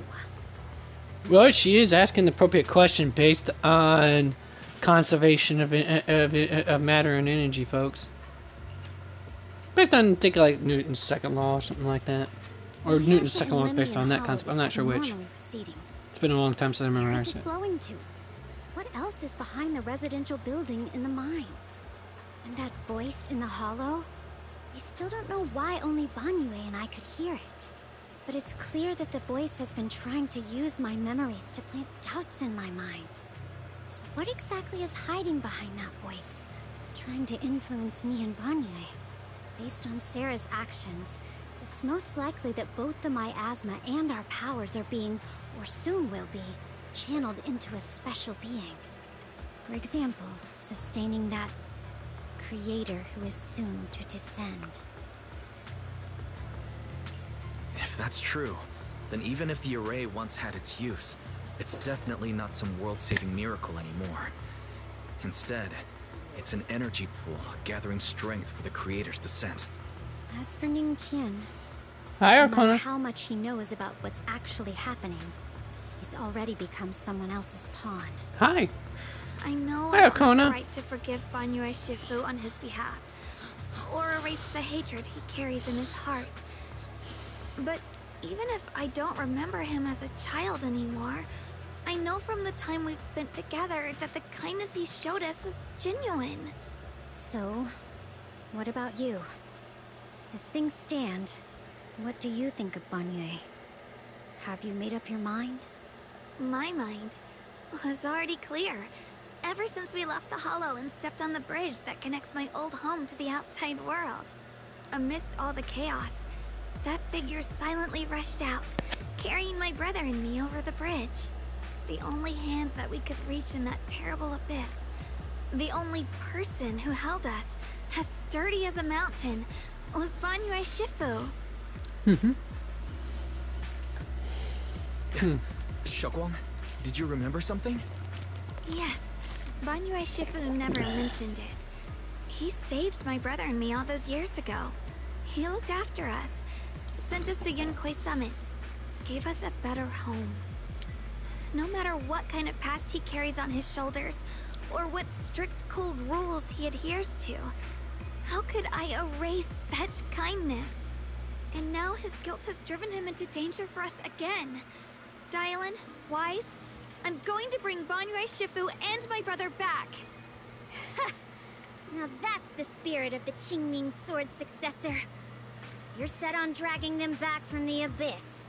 Well, she is asking the appropriate question based on conservation of matter and energy, folks. Based on, think like Newton's second law or something like that. Or Newton's second law is based on that concept. I'm not sure which. It's been a long time since I memorized it. Flowing to? What else is behind the residential building in the mines? And that voice in the hollow? We still don't know why only Banyue and I could hear it. But it's clear that the voice has been trying to use my memories to plant doubts in my mind. So what exactly is hiding behind that voice? Trying to influence me and Banyue? Based on Sarah's actions, it's most likely that both the miasma and our powers are being, or soon will be, channeled into a special being. For example, sustaining that creator who is soon to descend. If that's true, then even if the array once had its use, it's definitely not some world-saving miracle anymore. Instead, it's an energy pool gathering strength for the creator's descent. As for Ning Qian, no matter how much he knows about what's actually happening, he's already become someone else's pawn. Hi. I know Hi, I have the Okona. right to forgive Banyue Shifu on his behalf, or erase the hatred he carries in his heart. But even if I don't remember him as a child anymore, I know from the time we've spent together that the kindness he showed us was genuine. So, what about you? As things stand, what do you think of Banyue? Have you made up your mind? My mind? was already clear. Ever since we left the hollow and stepped on the bridge that connects my old home to the outside world. Amidst all the chaos, that figure silently rushed out, carrying my brother and me over the bridge. The only hands that we could reach in that terrible abyss. The only person who held us, as sturdy as a mountain, was Banyue Shifu. Xiaoguang, did you remember something? Yes, Banyue Shifu never mentioned it. He saved my brother and me all those years ago. He looked after us, sent us to Yunquei Summit, gave us a better home. No matter what kind of past he carries on his shoulders, or what strict cold rules he adheres to, how could I erase such kindness? And now his guilt has driven him into danger for us again. Dylan, Wise, I'm going to bring Banyue Shifu and my brother back. Now that's the spirit of the Qingming Sword's successor. You're set on dragging them back from the abyss.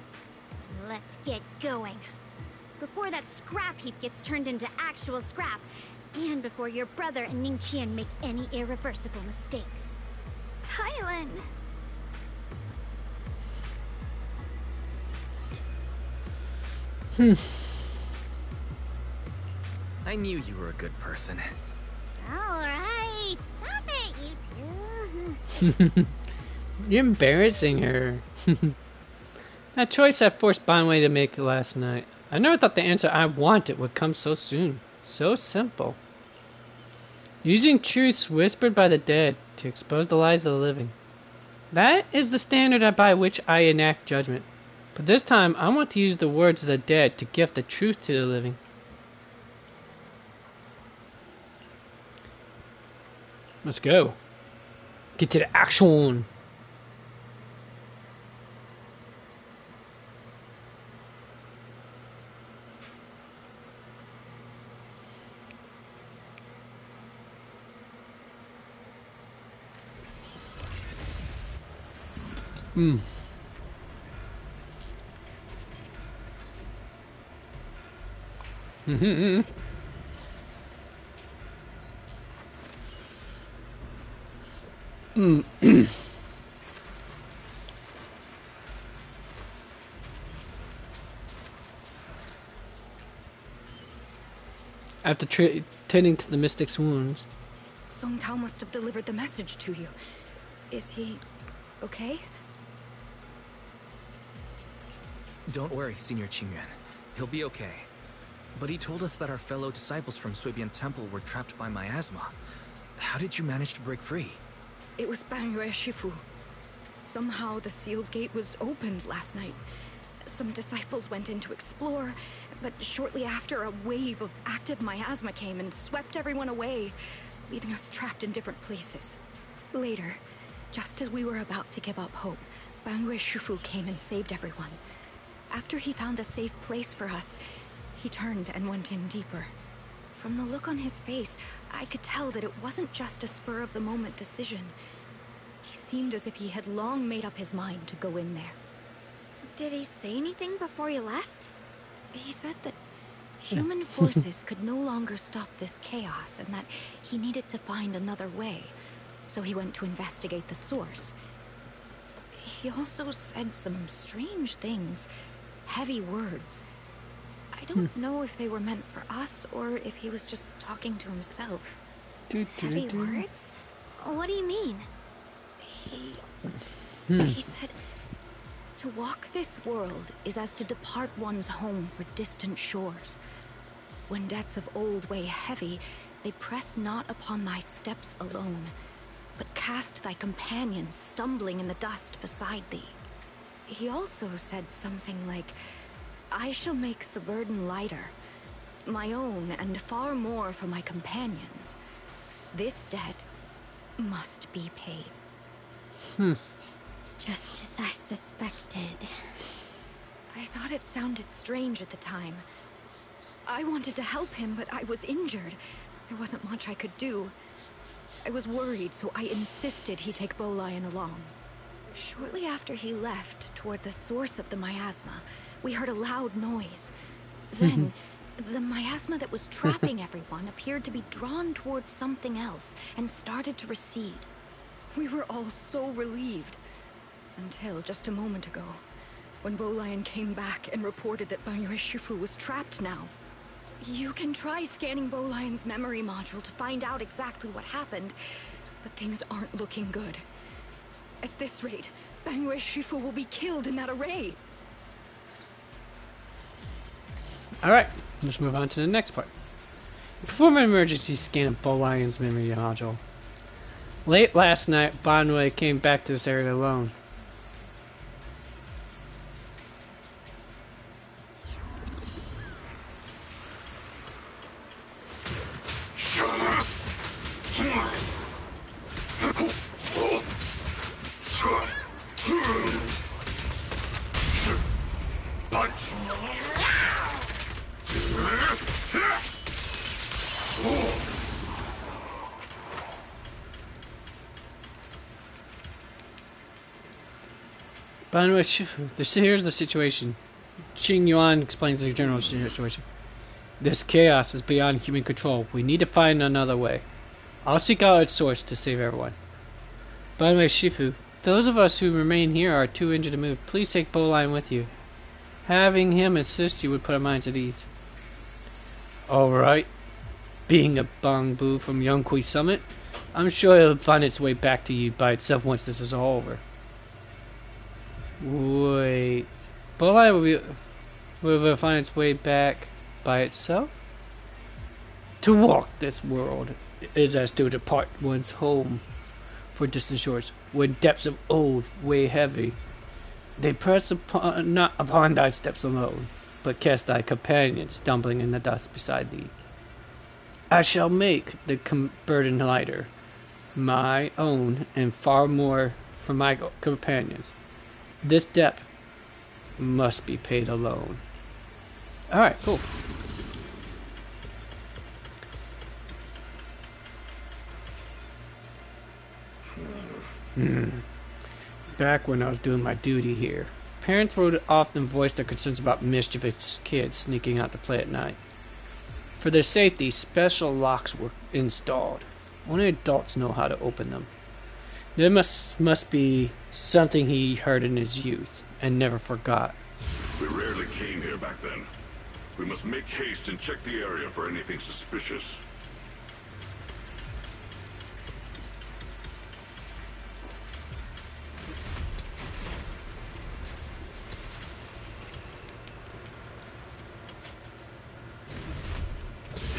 Let's get going. Before that scrap heap gets turned into actual scrap, and before your brother and Ningqian make any irreversible mistakes. Dylan! I knew you were a good person. Alright, stop it, you two. You're embarrassing her. That choice I forced Banwei to make last night. I never thought the answer I wanted would come so soon. So simple. Using truths whispered by the dead to expose the lies of the living. That is the standard by which I enact judgment. But this time, I want to use the words of the dead to gift the truth to the living. Let's go. Get to the action. After tending to the mystic's wounds. Song Tao must have delivered the message to you. Is he okay? Don't worry, Senior Qingyuan. He'll be okay. But he told us that our fellow disciples from Suibian Temple were trapped by miasma. How did you manage to break free? It was Banyue Shifu. Somehow the sealed gate was opened last night. Some disciples went in to explore, but shortly after, a wave of active miasma came and swept everyone away, leaving us trapped in different places. Later, just as we were about to give up hope, Banyue Shifu came and saved everyone. After he found a safe place for us, he turned and went in deeper. From the look on his face, I could tell that it wasn't just a spur-of-the-moment decision. He seemed as if he had long made up his mind to go in there. Did he say anything before he left? He said that human forces could no longer stop this chaos and that he needed to find another way. So he went to investigate the source. He also said some strange things, heavy words. I don't know if they were meant for us or if he was just talking to himself. Heavy words? What do you mean? He said, to walk this world is as to depart one's home for distant shores. When debts of old weigh heavy, they press not upon thy steps alone, but cast thy companions stumbling in the dust beside thee. He also said something like, I shall make the burden lighter, my own and far more for my companions. This debt must be paid. Just as I suspected. I thought it sounded strange at the time. I wanted to help him, but I was injured. There wasn't much I could do. I was worried, so I insisted he take Bolion along. Shortly after he left, toward the source of the miasma, we heard a loud noise. Then, The miasma that was trapping everyone appeared to be drawn towards something else and started to recede. We were all so relieved. Until just a moment ago, when Bolian came back and reported that Banyue Shifu was trapped now. You can try scanning Bolian's memory module to find out exactly what happened, but things aren't looking good. At this rate, Banyue Shifu will be killed in that array. Alright, let's move on to the next part. Perform an emergency scan of Bolion's memory module. Late last night, Banyue came back to this area alone. Banyue Shifu, here's the situation. Xing Yuan explains the general situation. This chaos is beyond human control. We need to find another way. I'll seek out its source to save everyone. Banyue Shifu, those of us who remain here are too injured to move. Please take Bolian with you. Having him assist you would put our minds at ease. Alright. Being a Bangbu from Yongqi Summit, I'm sure it'll find its way back to you by itself once this is all over. Wait. Bolian will find its way back by itself? To walk this world is as to depart one's home for distant shores, when depths of old weigh heavy. They press upon, not upon thy steps alone, but cast thy companion stumbling in the dust beside thee. I shall make the burden lighter, my own, and far more for my companions. This debt must be paid alone. Alright, cool. Back when I was doing my duty here, parents would often voice their concerns about mischievous kids sneaking out to play at night. For their safety, special locks were installed. Only adults know how to open them. There must be something he heard in his youth and never forgot. We rarely came here back then. We must make haste and check the area for anything suspicious.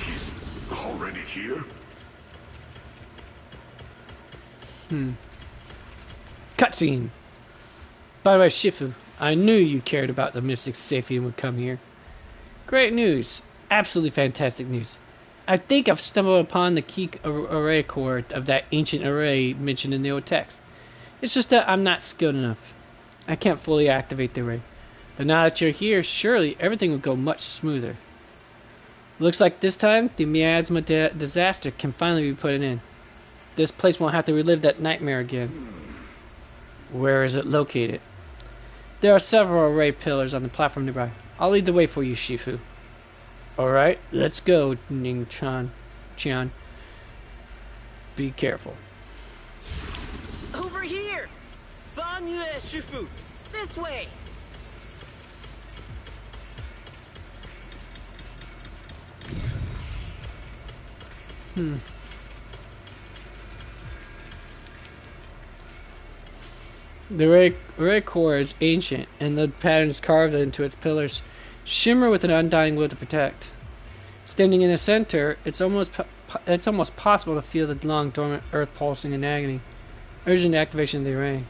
He's already here? Cutscene. By the way, Shifu, I knew you cared about the Mystic's safety and would come here. Great news. Absolutely fantastic news. I think I've stumbled upon the key array core of that ancient array mentioned in the old text. It's just that I'm not skilled enough. I can't fully activate the array. But now that you're here, surely everything will go much smoother. Looks like this time, the miasma disaster can finally be put in. This place won't have to relive that nightmare again. Where is it located? There are several array pillars on the platform nearby. I'll lead the way for you, Shifu. Alright, let's go, Ning-chan. Be careful. Over here! Banyue Shifu! This way! The array core is ancient, and the patterns carved into its pillars shimmer with an undying will to protect. Standing in the center, it's almost possible to feel the long dormant earth pulsing in agony, urging the activation of the array.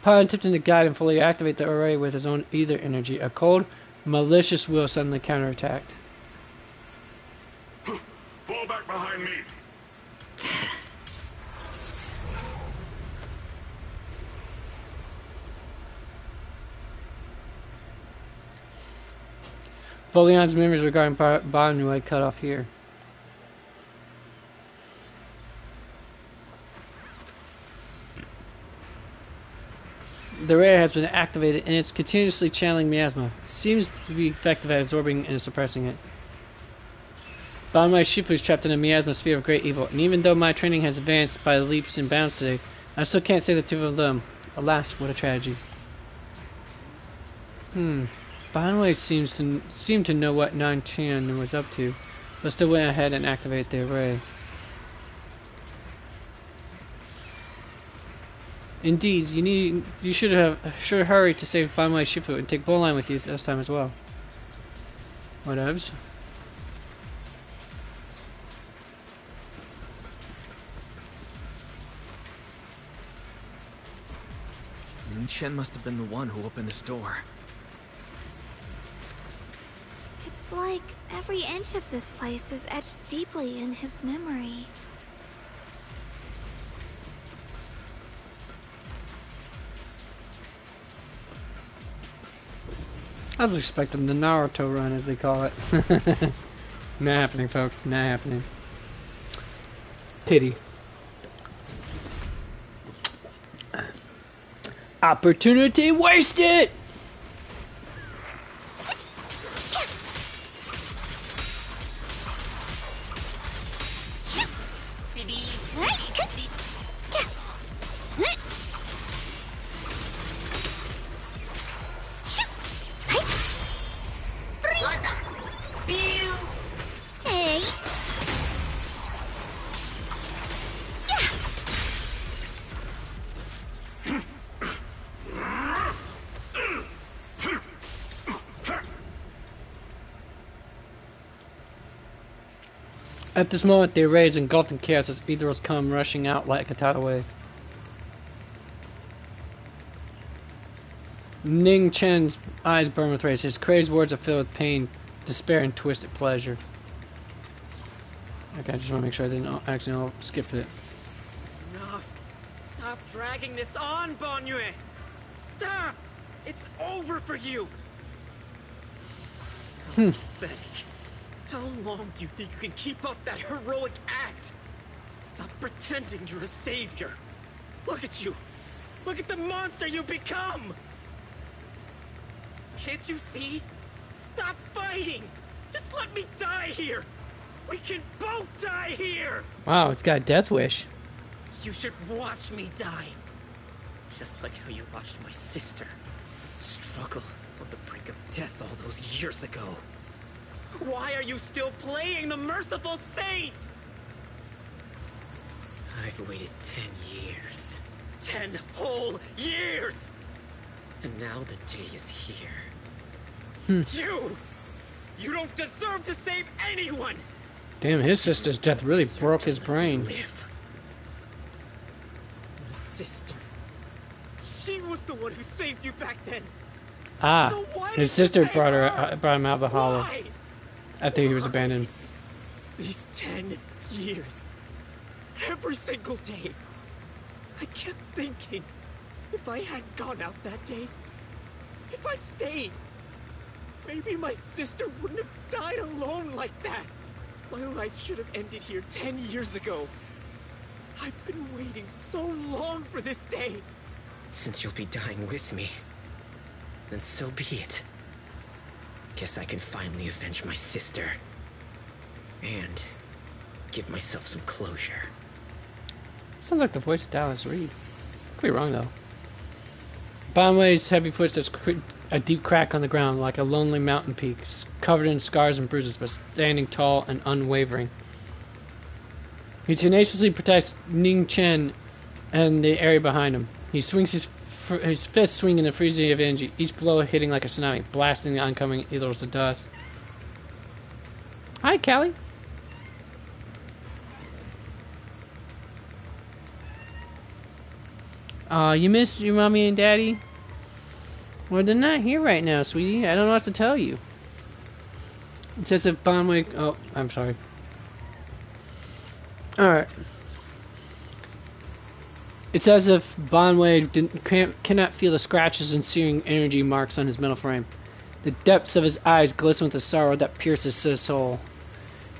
Upon attempting to guide and fully activate the array with his own ether energy, a cold, malicious will suddenly counterattacked. Fall back behind me! Bolion's memories regarding Banyue cut off here. The array has been activated and it's continuously channeling miasma. Seems to be effective at absorbing and suppressing it. Banwei Shifu is trapped in a miasma sphere of great evil, and even though my training has advanced by leaps and bounds today, I still can't say the two of them. Alas, what a tragedy. Banwei seemed to know what Ning Chen was up to, but still went ahead and activated the array. Indeed, you should hurry to save Banwei Shifu and take Bowline with you this time as well. Whatevs. Ning Chen must have been the one who opened this door. It's like every inch of this place is etched deeply in his memory. I was expecting the Naruto run, as they call it. Not happening, folks. Not happening. Pity. Opportunity wasted! At this moment, the array is engulfed in chaos as Ethereals come rushing out like a tidal wave. Ning Chen's eyes burn with rage. His crazed words are filled with pain, despair, and twisted pleasure. Okay, I just want to make sure I didn't accidentally skip it. Enough! Stop dragging this on, Banyue! Stop! It's over for you! Pathetic. How long do you think you can keep up that heroic act? Stop pretending you're a savior. Look at you. Look at the monster you become. Can't you see? Stop fighting. Just let me die here. We can both die here. Wow, it's got a death wish. You should watch me die. Just like how you watched my sister struggle on the brink of death all those years ago. Why are you still playing the merciful saint? I've waited 10 years. 10 whole years! And now the day is here. You don't deserve to save anyone! Damn, his sister's death really broke his brain. Live. My sister. She was the one who saved you back then. Ah, so his sister brought him out of the hollow. Why? After he was abandoned. These 10 years. Every single day. I kept thinking, if I hadn't gone out that day, if I'd stayed, maybe my sister wouldn't have died alone like that. My life should have ended here 10 years ago. I've been waiting so long for this day. Since you'll be dying with me, then so be it. Guess I can finally avenge my sister. And give myself some closure. Sounds like the voice of Dallas Reed. Could be wrong though. Banwei's heavy footsteps create a deep crack on the ground like a lonely mountain peak, covered in scars and bruises, but standing tall and unwavering. He tenaciously protects Ning Chen and the area behind him. He swings his fists swinging a frenzy of energy, each blow hitting like a tsunami, blasting the oncoming Ethereals to dust. Hi, Callie. You missed your mommy and daddy? Well, they're not here right now, sweetie. I don't know what to tell you. It's as if Banwei... Oh, I'm sorry. Alright. It's as if Banwei cannot feel the scratches and searing energy marks on his metal frame. The depths of his eyes glisten with the sorrow that pierces his soul.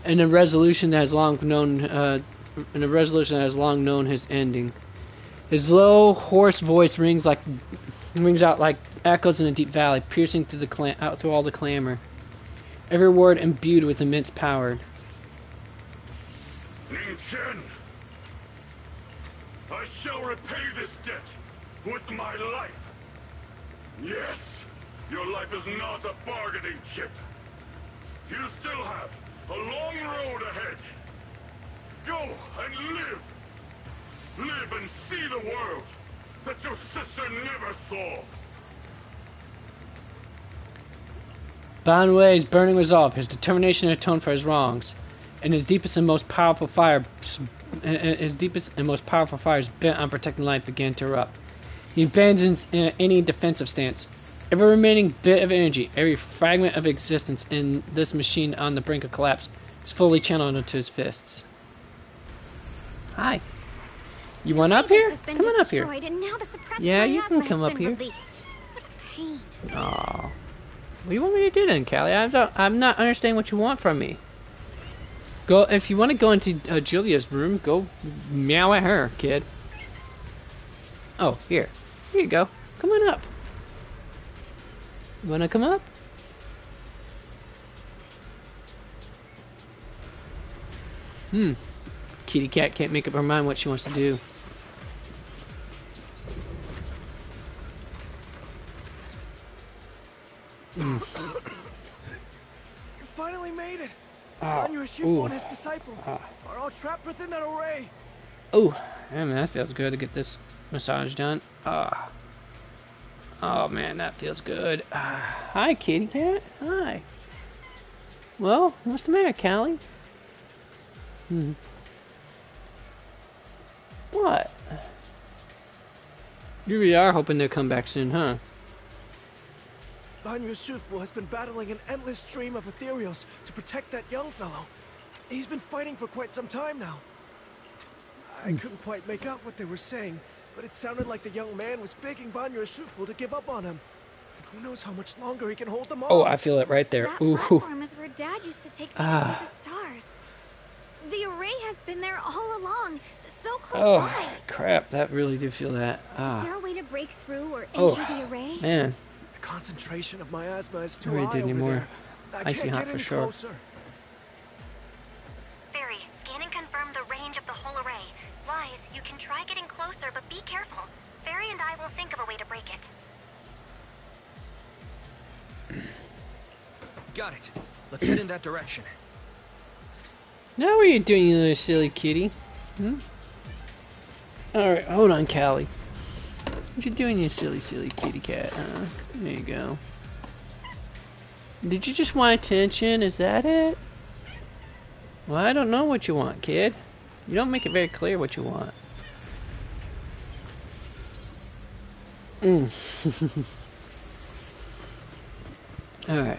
And a resolution that has long known his ending. His low, hoarse voice rings out like echoes in a deep valley, piercing through all the clamor. Every word imbued with immense power. Ning Chen, I shall repay this debt with my life. Yes, your life is not a bargaining chip. You still have a long road ahead. Go and live. Live and see the world that your sister never saw. Ban Wei's burning resolve, his determination to atone for his wrongs, and his deepest and most powerful fires bent on protecting life began to erupt. He abandons any defensive stance. Every remaining bit of energy, every fragment of existence in this machine on the brink of collapse is fully channeled into his fists. Hi. You want up here? Come on up here. Yeah, you can come up here. What a pain. Aww. What do you want me to do then, Callie? I'm not understanding what you want from me. Go if you want to go into Julia's room. Go meow at her, kid. Oh, here you go. Come on up. You wanna come up? Kitty cat can't make up her mind what she wants to do. You finally made it! Banyu Shifu and his disciple are all trapped within that array. Oh, man, that feels good to get this massage done. Oh man, that feels good. Hi, kitty cat. Hi. Well, what's the matter, Callie? What? You really are hoping they'll come back soon, huh? Banyu Shifu has been battling an endless stream of ethereals to protect that young fellow. He's been fighting for quite some time now. I couldn't quite make out what they were saying, but it sounded like the young man was begging Banyu Shifu to give up on him. And who knows how much longer he can hold them off. Oh, I feel it right there. That Ooh. platform is where Dad used to take me to see the stars. The array has been there all along, so close by. Crap, that really did feel that. Is there a way to break through or enter the array? Man. The concentration of miasma is too Really high did over anymore. there. I Icy can't hot get for any sure. closer. Barry, scan and confirm the range of the whole array. Wise, you can try getting closer, but be careful. Barry and I will think of a way to break it. Got it. Let's head in that direction. Now what are you doing, you little silly kitty? Alright, hold on, Callie. What you doing, you silly kitty cat? There you go. Did you just want attention? Is that it? Well, I don't know what you want, kid. You don't make it very clear what you want. Alright.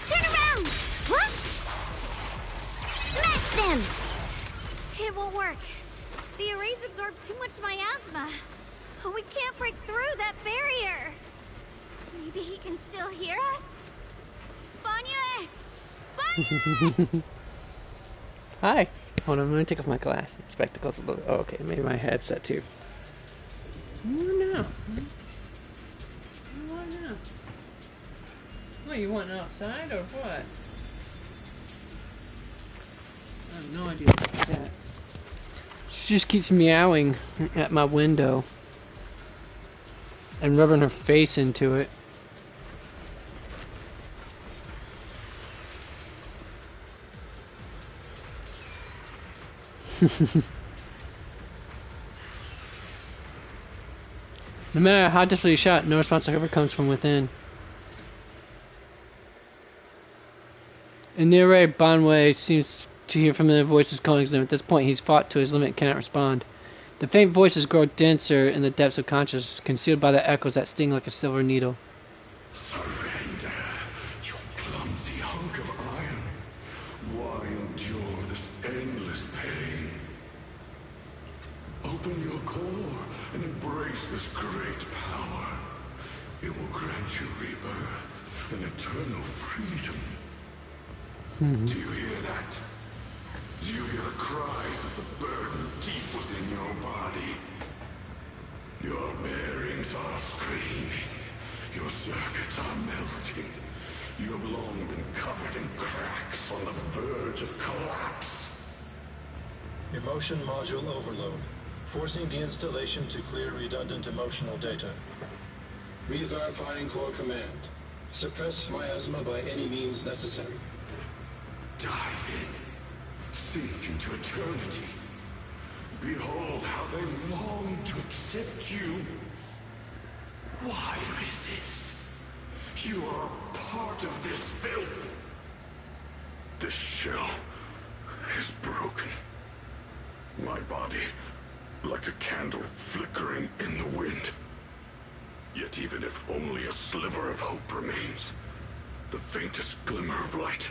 Turn around! What? Smash them! It won't work. The arrays absorb too much miasma. We can't break through that barrier. Maybe he can still hear us? Banyu! Banyu! Hi. Hold on, I'm gonna take off my glasses. Spectacles a little. Oh, okay, maybe my headset too. No. What now? What, you want outside or what? I have no idea what's that. She just keeps meowing at my window and rubbing her face into it. No matter how desperately shot, no response ever comes from within. In the array, Banwei seems to hear familiar voices calling him. At this point, he's fought to his limit and cannot respond. The faint voices grow denser in the depths of consciousness, concealed by the echoes that sting like a silver needle. Surrender, you clumsy hunk of iron. Why endure this endless pain? Open your core and embrace this great power. It will grant you rebirth and eternal freedom. Do you hear that? Do you hear the cries of the burden deep within your body? Your bearings are screaming. Your circuits are melting. You have long been covered in cracks on the verge of collapse. Emotion module overload. Forcing deinstallation to clear redundant emotional data. Re-verifying core command. Suppress miasma by any means necessary. Dive in. Sink into eternity. Behold how they long to accept you. Why resist? You are a part of this filth. This shell is broken. My body, like a candle flickering in the wind. Yet even if only a sliver of hope remains, the faintest glimmer of light,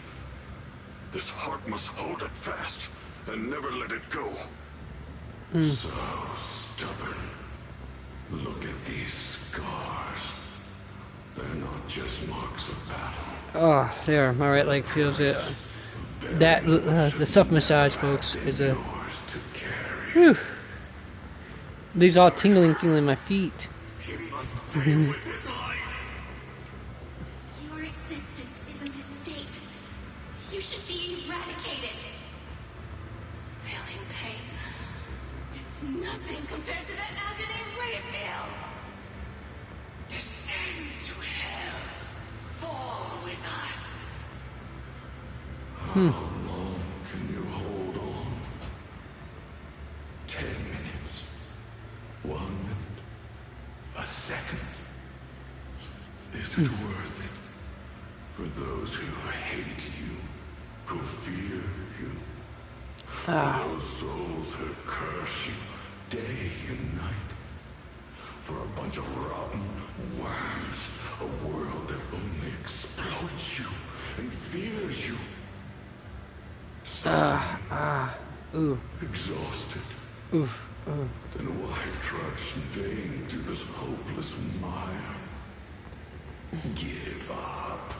this heart must hold it fast and never let it go. So stubborn. Look at these scars. They're not just marks of battle. Oh, there, my right leg feels it. That, the self-massage, folks, is a... Whew. These all tingling, feeling my feet. Your existence is a mistake. You should be eradicated. Feeling pain. It's nothing compared to the agony we feel. Descend to hell. Fall with us. How long can you hold on? 10 minutes. 1 minute. A second. Is it worth it? For those who hate you, who fear you, for those souls who curse you day and night, for a bunch of rotten worms, a world that only exploits you and fears you. Exhausted. Then why trudge in vain through this hopeless mire? Give up.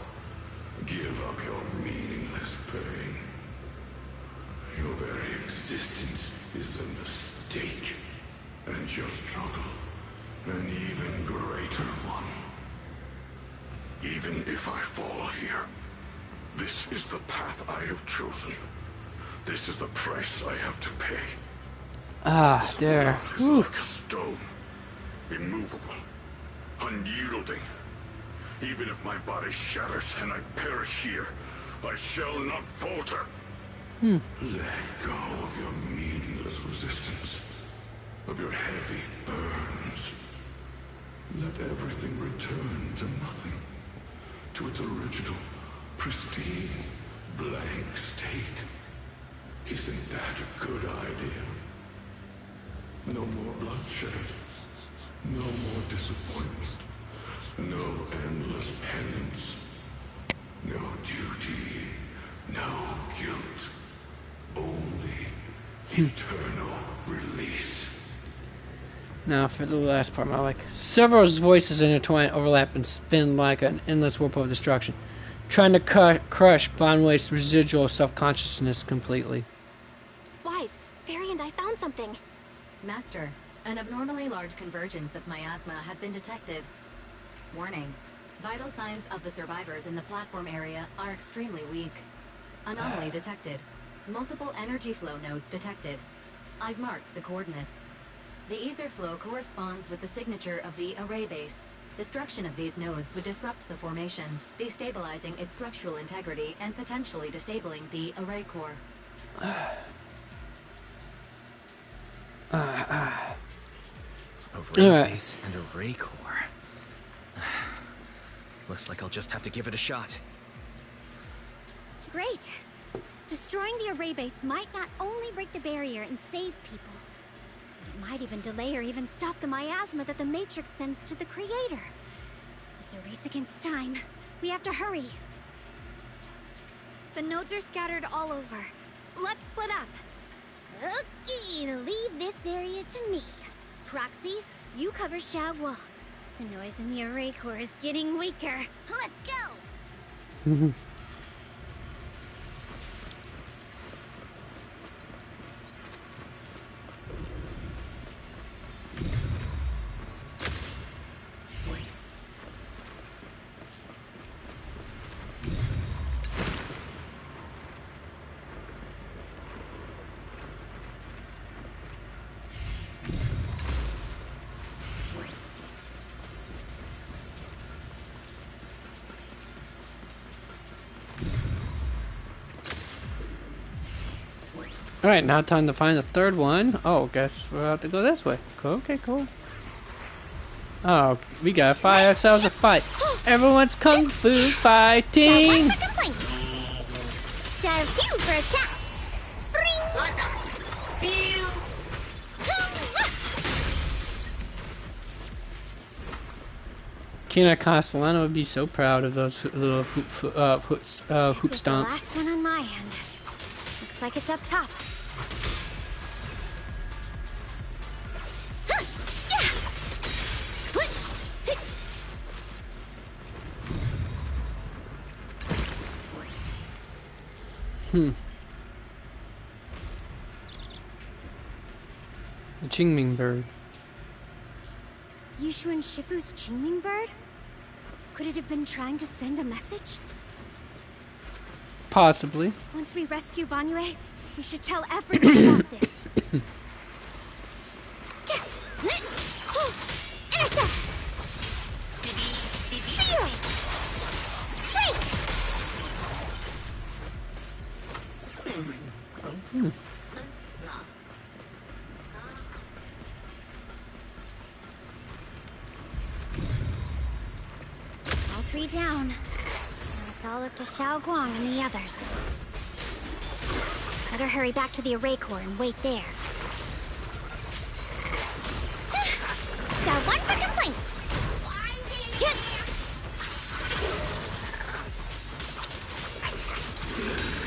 Give up your meaningless pain. Your very existence is a mistake. And your struggle, an even greater one. Even if I fall here, this is the path I have chosen. This is the price I have to pay. There. It's like a stone. Immovable. Unyielding. Even if my body shatters and I perish here, I shall not falter. Let go of your meaningless resistance. Of your heavy burns. Let everything return to nothing. To its original, pristine, blank state. Isn't that a good idea? No more bloodshed. No more disappointment. No endless penance. No duty. No guilt. Only eternal release. Now for the last part, my like several voices intertwine, overlap, and spin like an endless whirlpool of destruction, trying to crush Bonway's residual self-consciousness completely. Wise, Fairy and I found something. Master, an abnormally large convergence of miasma has been detected. Warning, vital signs of the survivors in the platform area are extremely weak. Anomaly detected. Multiple energy flow nodes detected. I've marked the coordinates. The ether flow corresponds with the signature of the array base. Destruction of these nodes would disrupt the formation, destabilizing its structural integrity and potentially disabling the array core. Array base and array core. Looks like I'll just have to give it a shot. Great. Destroying the array base might not only break the barrier and save people, it might even delay or even stop the miasma that the Matrix sends to the Creator. It's a race against time. We have to hurry. The nodes are scattered all over. Let's split up. Okay, leave this area to me. Proxy, you cover Xiaoguang. The noise in the array core is getting weaker. Let's go! Alright, now time to find the third one. Oh, guess we'll have to go this way. Cool, okay, cool. Oh, we gotta fight ourselves a fight. Everyone's kung fu fighting! Dial 2 for a chat. Kina Castellano would be so proud of those little hoop This is the stomps. last one on my end. Looks like it's up top. The Qingming bird. Yushu and Shifu's Qingming bird? Could it have been trying to send a message? Possibly. Once we rescue Banyue, we should tell everyone about this. Intercept! Seal! Break! All three down. Now it's all up to Xiao Guang and the others. Better hurry back to the array core and wait there. Dial 1 for complaints.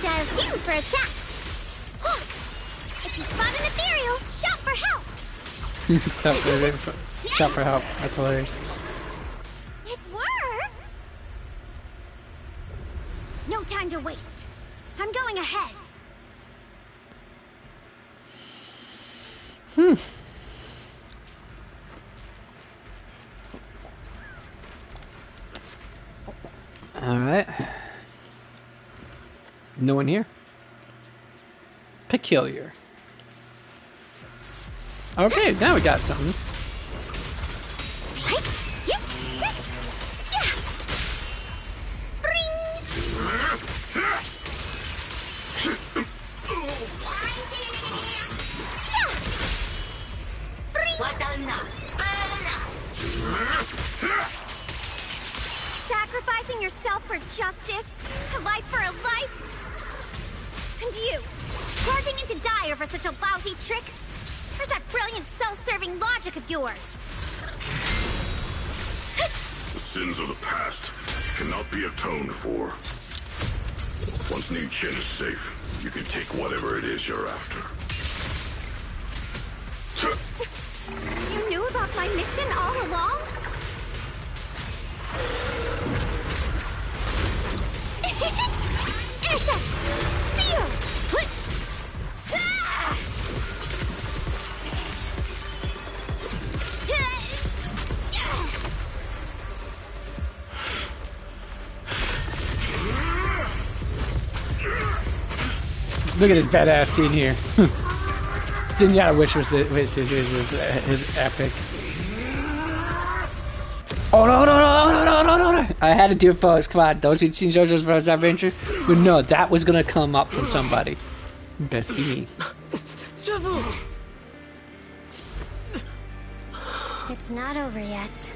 Dial 2 for a chat. If you spot an ethereal, shout for help. Shout for help. That's hilarious. It worked. No time to waste. I'm going ahead. Alright. No one here. Peculiar. Okay, now we got something. Sacrificing yourself for justice? A life for a life? And you, charging in to die over such a lousy trick? Where's that brilliant self-serving logic of yours? The sins of the past cannot be atoned for. Once Ning Chen is safe, you can take whatever it is you're after. You knew about my mission all along? Intercept! Seal! Look at this badass scene here. Zenyatta Wish was his epic. Oh no! I had to do it, folks. Come on, those who've seen JoJo's Bizarre Adventure would know that was gonna come up from somebody. Best be me. It's not over yet.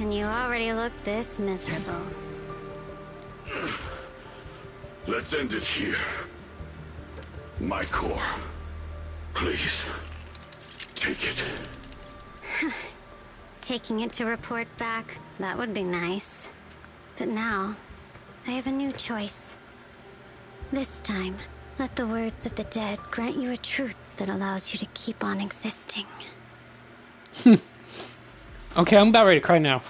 And you already look this miserable. Let's end it here. My core. Please. Take it. Taking it to report back, that would be nice. But now, I have a new choice. This time, let the words of the dead grant you a truth that allows you to keep on existing. Okay, I'm about ready to cry now.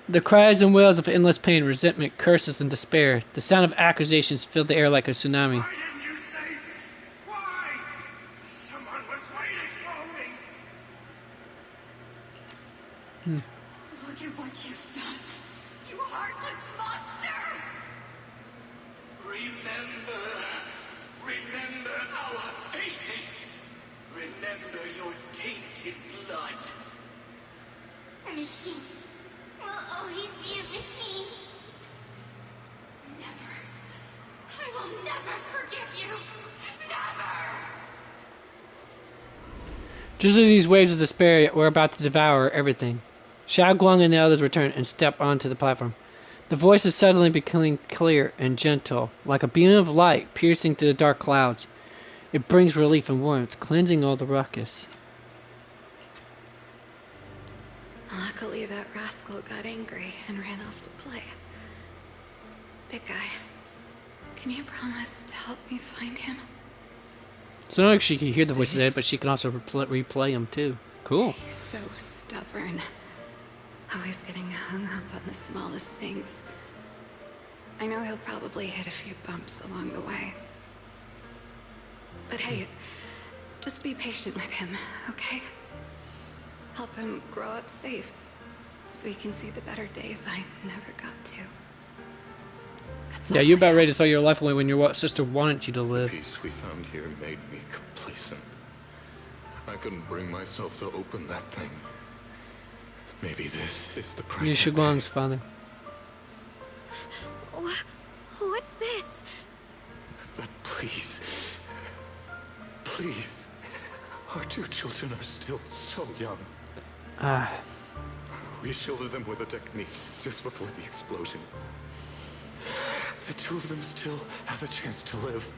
The cries and wails of endless pain, resentment, curses, and despair. The sound of accusations filled the air like a tsunami. Look at what you've done, you heartless monster! Remember our faces. Remember your tainted blood. A machine will always be a machine. Never. I will never forgive you! Never! Just as these waves of despair were about to devour everything, Xiao Guang and the others returned and stepped onto the platform. The voices suddenly became clear and gentle, like a beam of light piercing through the dark clouds. It brings relief and warmth, cleansing all the ruckus. Luckily, that rascal got angry and ran off to play. Big guy, can you promise to help me find him? It's not like she can hear the voices, but she can also replay them too. Cool. He's so stubborn. Always getting hung up on the smallest things. I know he'll probably hit a few bumps along the way. But hey, just be patient with him, okay? Help him grow up safe, so he can see the better days I never got to. Yeah, you're about ready to throw your life away when your sister wanted you to live. The peace we found here made me complacent. I couldn't bring myself to open that thing. Maybe this is the price. You're Shuguang's father. What's this? But please, please, our two children are still so young. We shielded them with a technique just before the explosion. The two of them still have a chance to live.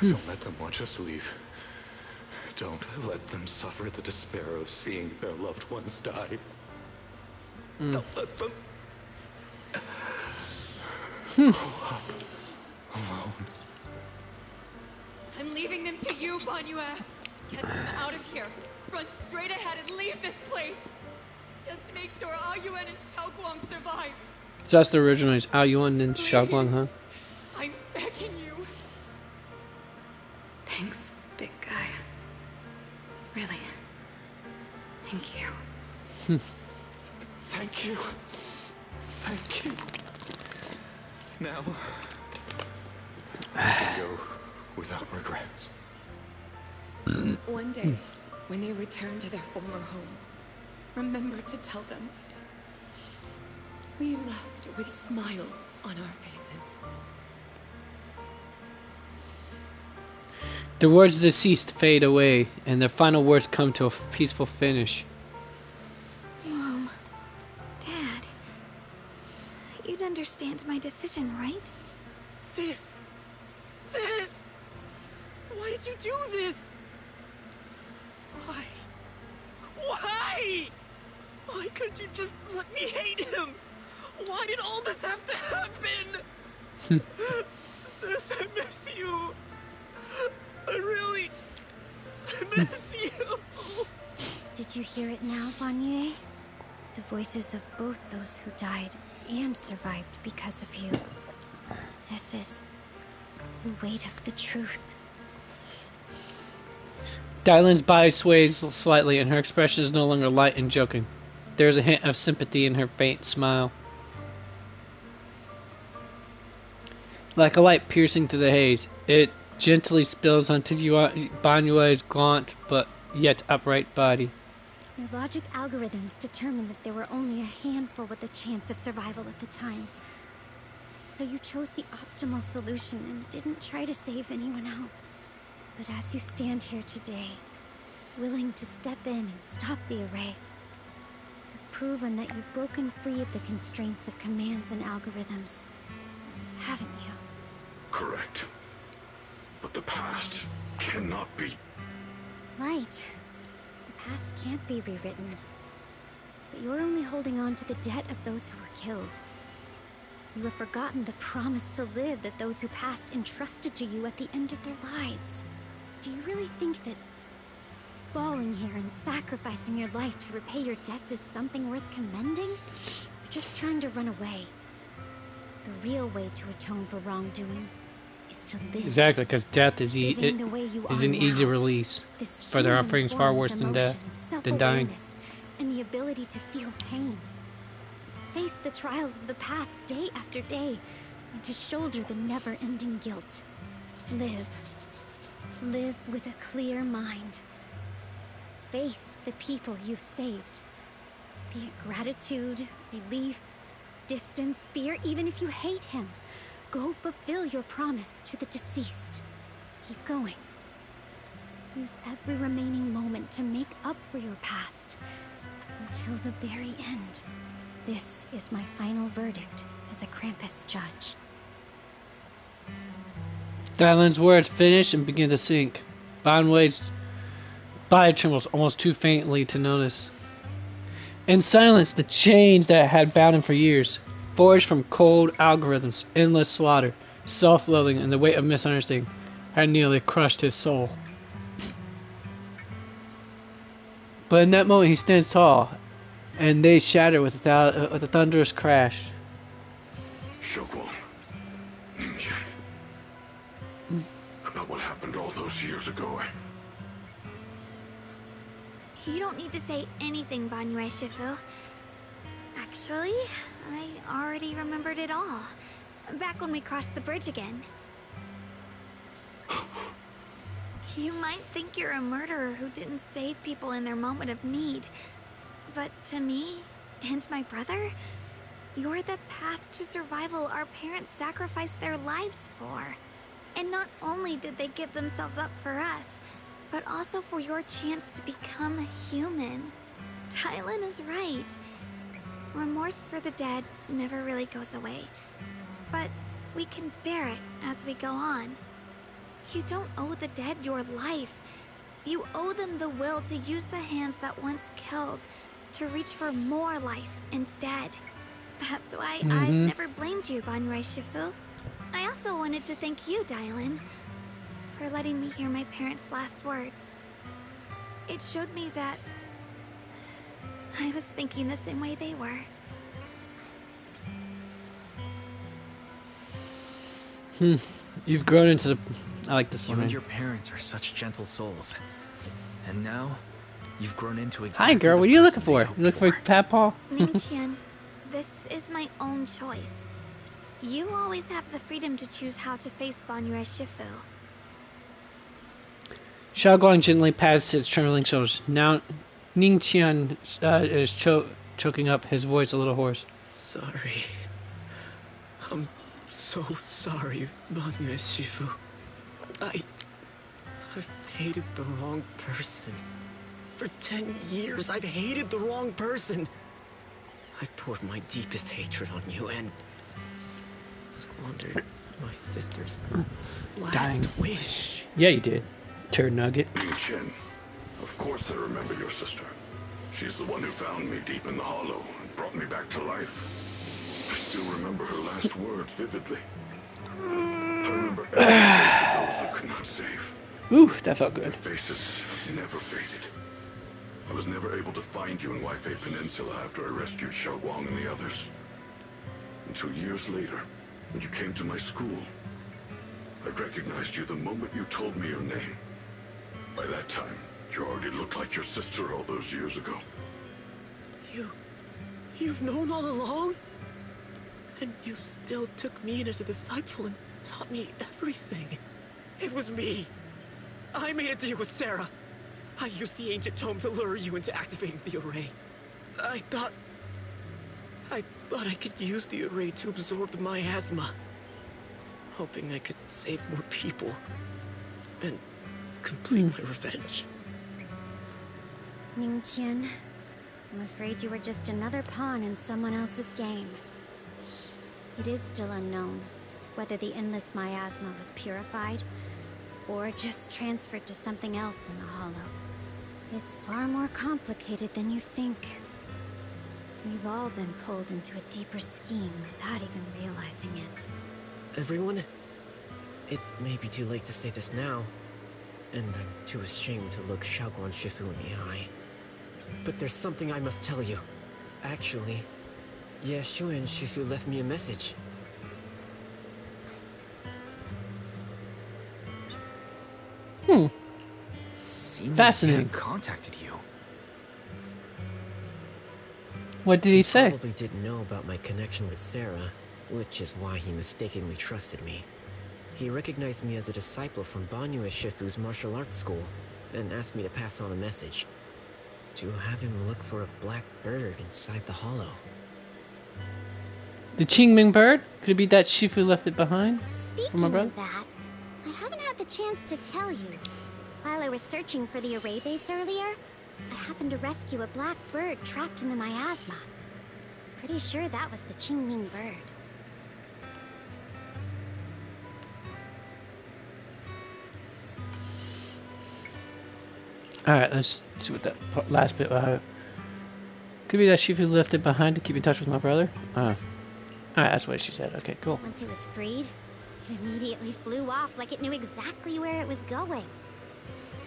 Don't let them watch us leave. Don't let them suffer the despair of seeing their loved ones die. Don't let them grow up alone. I'm leaving them to you, Banyue. Get them out of here. Run straight ahead and leave this place. Just make sure Aoyuan and Xiaoguang survive. So that's the original, is Aoyuan and Xiaoguang, huh? I'm begging you. Thanks, big guy. Really. Thank you. Thank you. Thank you. Now, I can go without regrets. One day, when they return to their former home, remember to tell them we left with smiles on our faces. The words of the deceased fade away, and their final words come to a peaceful finish. Mom, Dad, you'd understand my decision, right? Sis! Sis! Why did you do this? Why? Why? Why couldn't you just let me hate him? Why did all this have to happen? Sis, I miss you. I really miss you. Did you hear it now, Banyue? The voices of both those who died and survived because of you. This is the weight of the truth. Dylan's body sways slightly, and her expression is no longer light and joking. There's a hint of sympathy in her faint smile. Like a light piercing through the haze, it gently spills onto Banyue's gaunt but yet upright body. Your logic algorithms determined that there were only a handful with a chance of survival at the time. So you chose the optimal solution and didn't try to save anyone else. But as you stand here today, willing to step in and stop the array, you've proven that you've broken free of the constraints of commands and algorithms, haven't you? Correct. But the past cannot be. Right. The past can't be rewritten. But you're only holding on to the debt of those who were killed. You have forgotten the promise to live that those who passed entrusted to you at the end of their lives. Do you really think that falling here and sacrificing your life to repay your debts is something worth commending? You're just trying to run away. The real way to atone for wrongdoing is to live. Exactly, because death is Living the way you is are an easy now. release. This For their human offerings form far with worse than death, emotions, than dying. self-awareness, and the ability to feel pain. To face the trials of the past day after day, and to shoulder the never-ending guilt. Live. Live with a clear mind. Face the people you've saved. Be it gratitude, relief, distance, fear, even if you hate him. Go fulfill your promise to the deceased. Keep going. Use every remaining moment to make up for your past. Until the very end. This is my final verdict as a Krampus judge. Dylan's words finish and begin to sink. Bonway's body trembles almost too faintly to notice. In silence, the chains that had bound him for years, forged from cold algorithms, endless slaughter, self-loathing, and the weight of misunderstanding, had nearly crushed his soul. But in that moment, he stands tall, and they shatter with a thunderous crash. Shogun, Ninja. About what happened all those years ago. You don't need to say anything, Banyue Shifu. Actually, I already remembered it all. Back when we crossed the bridge again. You might think you're a murderer who didn't save people in their moment of need. But to me, and my brother, you're the path to survival our parents sacrificed their lives for. And not only did they give themselves up for us, but also for your chance to become a human. Tylan is right. Remorse for the dead never really goes away. But we can bear it as we go on. You don't owe the dead your life. You owe them the will to use the hands that once killed to reach for more life instead. That's why I've never blamed you, Banyue Shifu. I also wanted to thank you, Dylan, for letting me hear my parents' last words. It showed me that I was thinking the same way they were. You've grown into the... I like this one. You and your parents are such gentle souls. And now, you've grown into exactly... Hi, girl. What are you looking for? You looking for Pat Paul? Ningqian, this is my own choice. You always have the freedom to choose how to face Banyue Shifu. Xiaoguang gently pats his trembling shoulders. Now, Ningqian is choking up, his voice a little hoarse. Sorry. I'm so sorry, Banyue Shifu. I've hated the wrong person. For 10 years, I've hated the wrong person. I've poured my deepest hatred on you and squandered my sister's last wish. Yeah, you did. Turd nugget. Chen, of course I remember your sister. She's the one who found me deep in the hollow and brought me back to life. I still remember her last words vividly. I remember every face of those I could not save. Ooh, that felt good. Their faces have never faded. I was never able to find you in Waifei Peninsula after I rescued Xiaoguang and the others. Until years later, when you came to my school, I recognized you the moment you told me your name. By that time, you already looked like your sister all those years ago. You've known all along? And you still took me in as a disciple and taught me everything. It was me. I made a deal with Sarah. I used the ancient tome to lure you into activating the array. I thought I could use the array to absorb the miasma. Hoping I could save more people. And complete my revenge. Ningqian, I'm afraid you were just another pawn in someone else's game. It is still unknown whether the endless miasma was purified or just transferred to something else in the hollow. It's far more complicated than you think. We've all been pulled into a deeper scheme without even realizing it. Everyone, it may be too late to say this now, and I'm too ashamed to look Xiaoguang Shifu in the eye. But there's something I must tell you. Actually, Yeshu and Shifu left me a message. Fascinating. Contacted you. What did he say? He probably didn't know about my connection with Sarah, which is why he mistakenly trusted me. He recognized me as a disciple from Banyue Shifu's martial arts school, and asked me to pass on a message. To have him look for a black bird inside the hollow. The Qingming bird? Could it be that Shifu left it behind? For my Speaking brother? of that, I haven't had the chance to tell you. While I was searching for the array base earlier, I happened to rescue a black bird trapped in the miasma. Pretty sure that was the Qingming bird. Alright, let's see what that last bit was. Could be that Shifu left it behind to keep in touch with my brother? Alright, that's what she said. Okay, cool. Once it was freed, it immediately flew off like it knew exactly where it was going.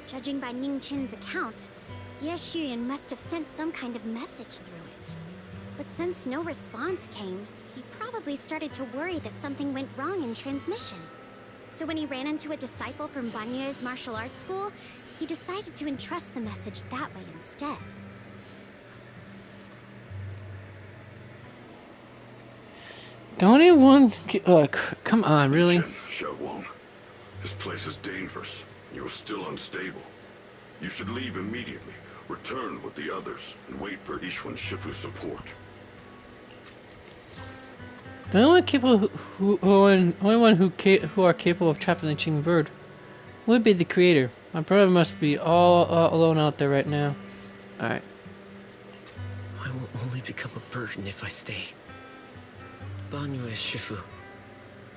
Judging by Ning Chin's account, Ye Xuyan must have sent some kind of message through it. But since no response came, he probably started to worry that something went wrong in transmission. So when he ran into a disciple from Banyue's martial arts school, he decided to entrust the message that way instead. Don't anyone... come on, really? Xiaowang, this place is dangerous. You are still unstable. You should leave immediately. Return with the others and wait for Ishwan Shifu's support. The only people only one who are capable of trapping the Qing bird would be the creator. My brother must be all alone out there right now. Alright. I will only become a burden if I stay. Banyue Shifu.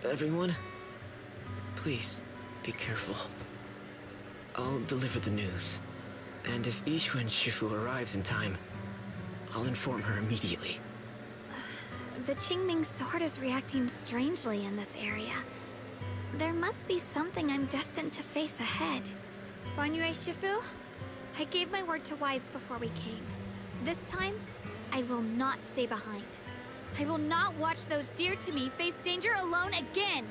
Everyone, please be careful. I'll deliver the news. And if Ishwan Shifu arrives in time, I'll inform her immediately. The Qingming sword is reacting strangely in this area. There must be something I'm destined to face ahead. Banyue Shifu, I gave my word to Wise before we came. This time, I will not stay behind. I will not watch those dear to me face danger alone again.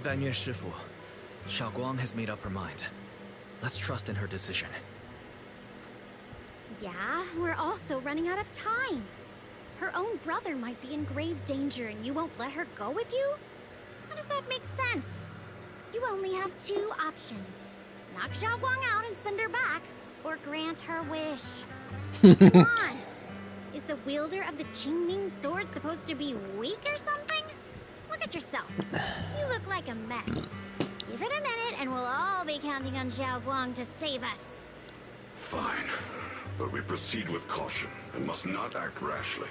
Banyue Shifu, Xiaoguang has made up her mind. Let's trust in her decision. Yeah, we're also running out of time. Her own brother might be in grave danger and you won't let her go with you? How does that make sense? You only have two options. Knock Xiaoguang out and send her back, or grant her wish. Come on! Is the wielder of the Qingming sword supposed to be weak or something? Look at yourself. You look like a mess. Give it a minute and we'll all be counting on Xiaoguang to save us. Fine, but we proceed with caution and must not act rashly.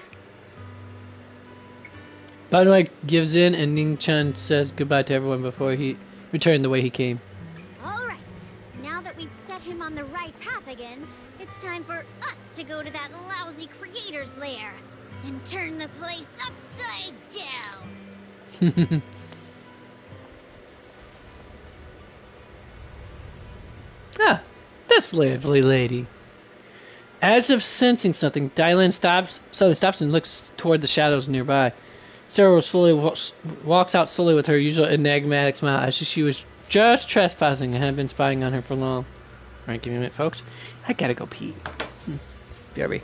Banwei gives in and Ning Chan says goodbye to everyone before he returned the way he came. Alright, now that we've set him on the right path again, it's time for us to go to that lousy creator's lair and turn the place upside down. Ah, this lovely lady. As if sensing something, Dylan stops and looks toward the shadows nearby. Sarah slowly walks out slowly with her usual enigmatic smile as she was just trespassing and had been spying on her for long. Alright, give me a minute, folks. I gotta go pee. BRB.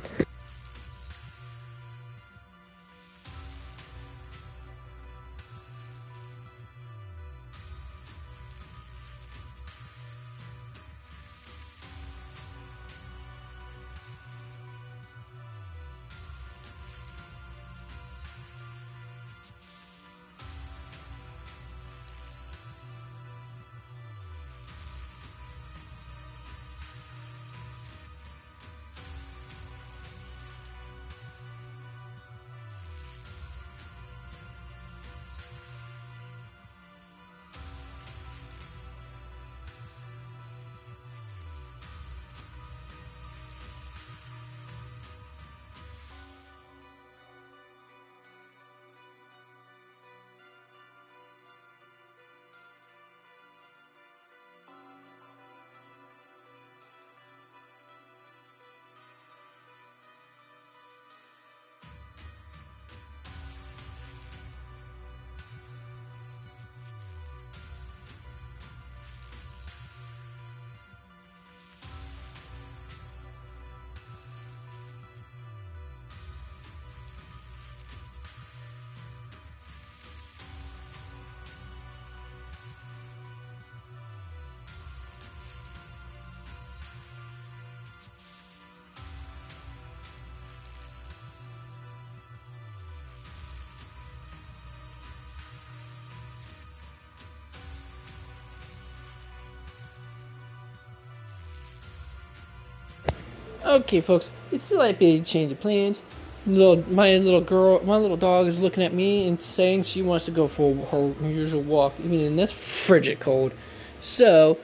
Okay, folks, it's the light big change of plans. My little dog is looking at me and saying she wants to go for her usual walk, even in this frigid cold. So,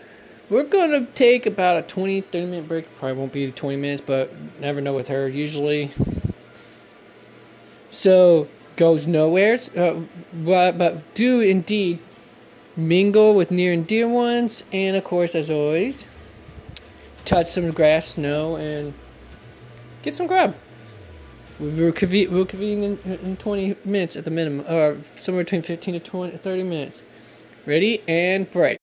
we're gonna take about a 20-30 minute break. Probably won't be 20 minutes, but never know with her usually. So, goes nowheres. But do indeed mingle with near and dear ones, and of course, as always, touch some grass, snow, and get some grub. We'll convene in 20 minutes at the minimum, or somewhere between 15 to 30 minutes. Ready and break.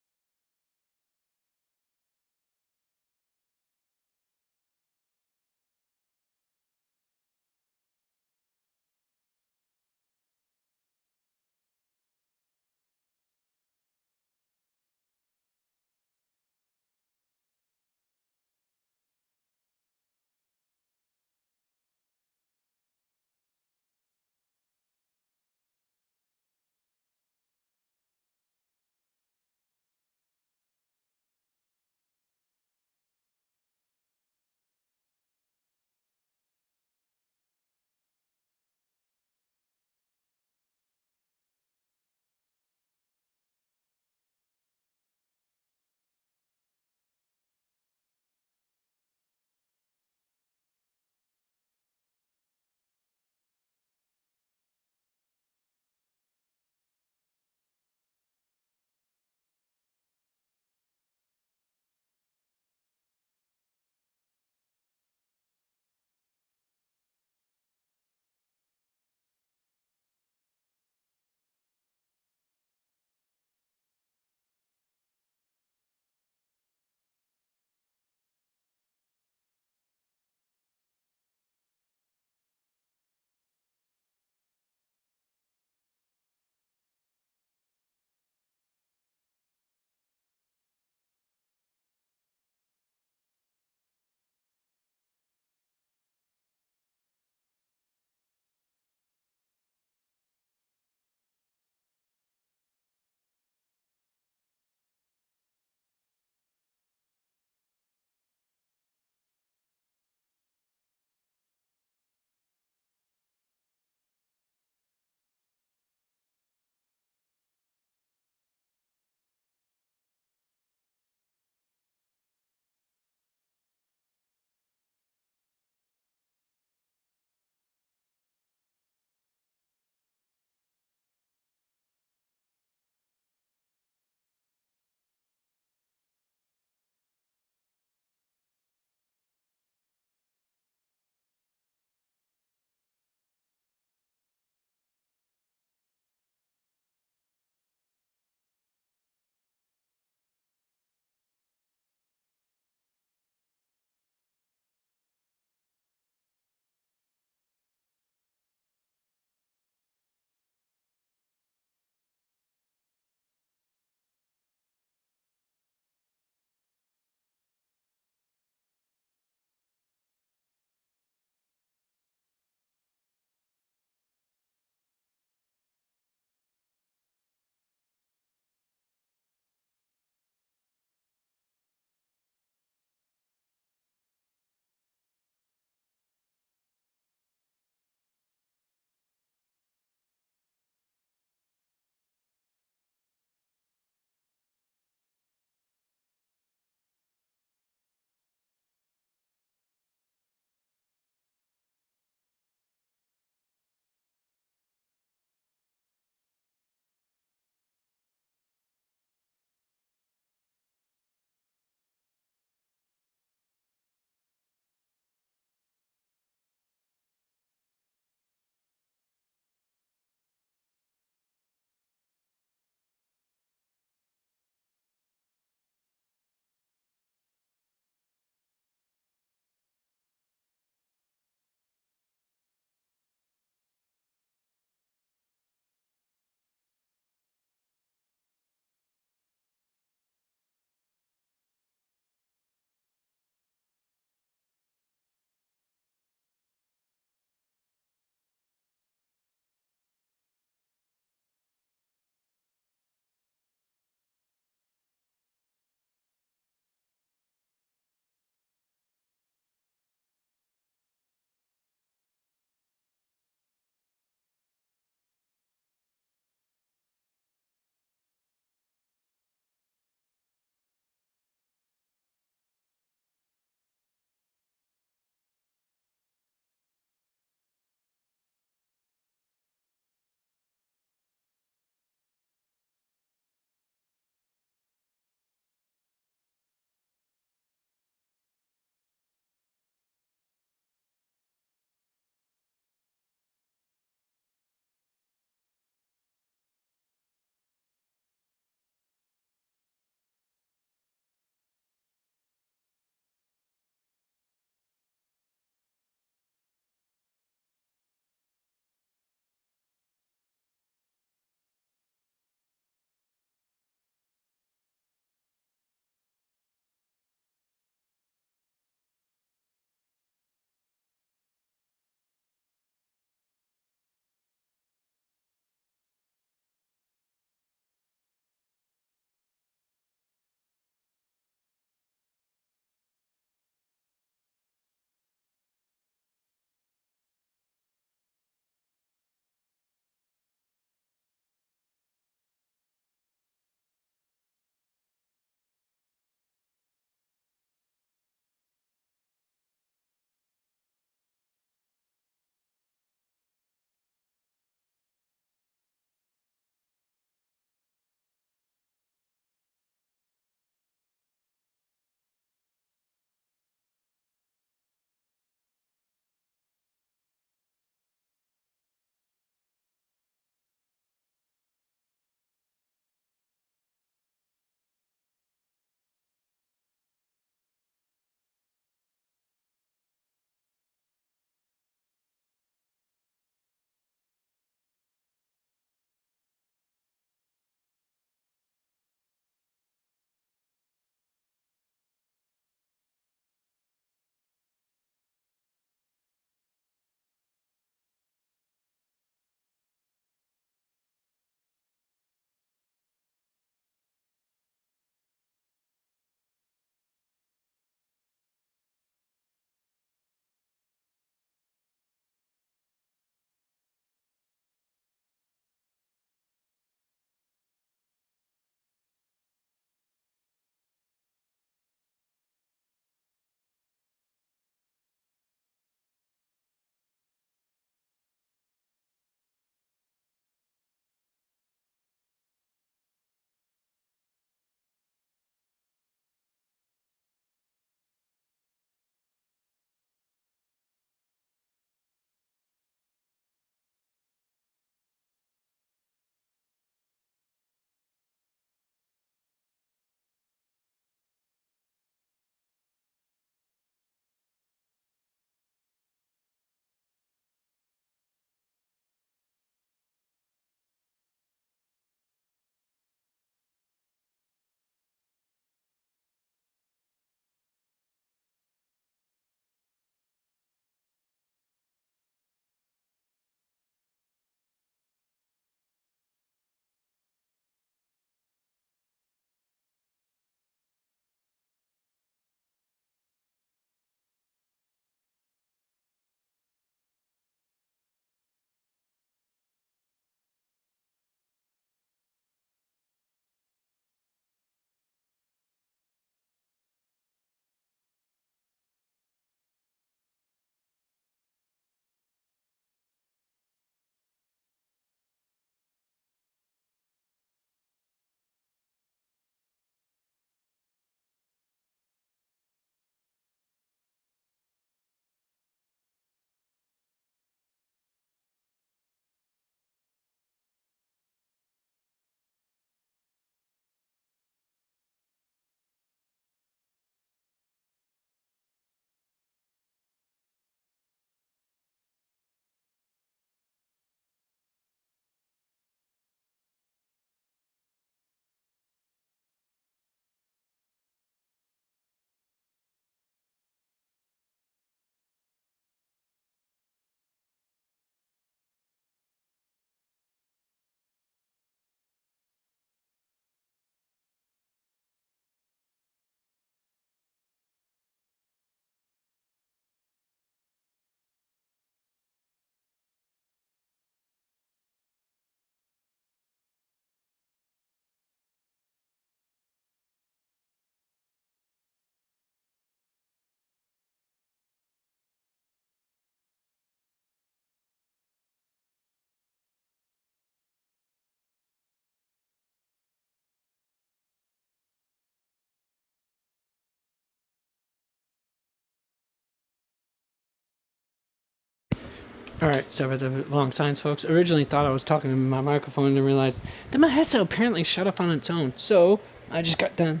Alright, sorry about the long signs, folks. Originally thought I was talking to my microphone and then realized that my headset apparently shut off on its own. So, I just got done.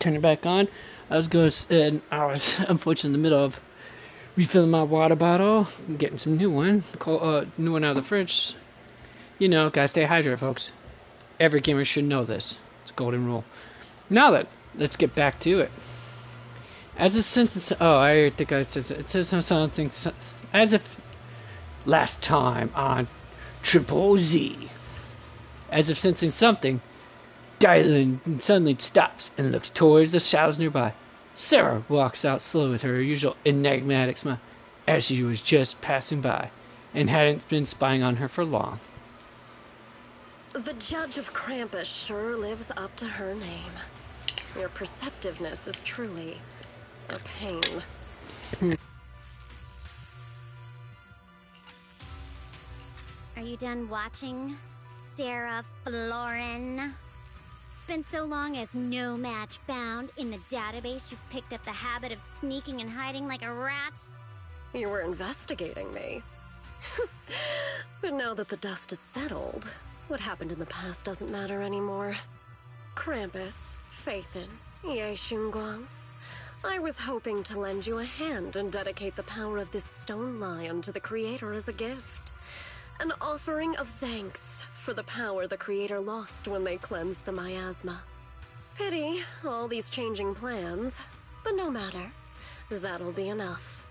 Turned it back on. I was unfortunately in the middle of refilling my water bottle, getting some new one out of the fridge. You know, gotta stay hydrated, folks. Every gamer should know this. It's a golden rule. Now then, let's get back to it. As a sentence, I think I said it says something as if last time on Triple Z. As if sensing something, Dylan suddenly stops and looks towards the shadows nearby. Sarah walks out slowly with her usual enigmatic smile, as she was just passing by and hadn't been spying on her for long. The Judge of Krampus sure lives up to her name. Your perceptiveness is truly a pain. Are you done watching, Sarah Florin? Spent so long as no match found in the database, you picked up the habit of sneaking and hiding like a rat? You were investigating me. But now that the dust is settled, what happened in the past doesn't matter anymore. Krampus, Faithin, Ye Shunguang. I was hoping to lend you a hand and dedicate the power of this stone lion to the Creator as a gift. An offering of thanks for the power the Creator lost when they cleansed the miasma. Pity, all these changing plans, but no matter. That'll be enough.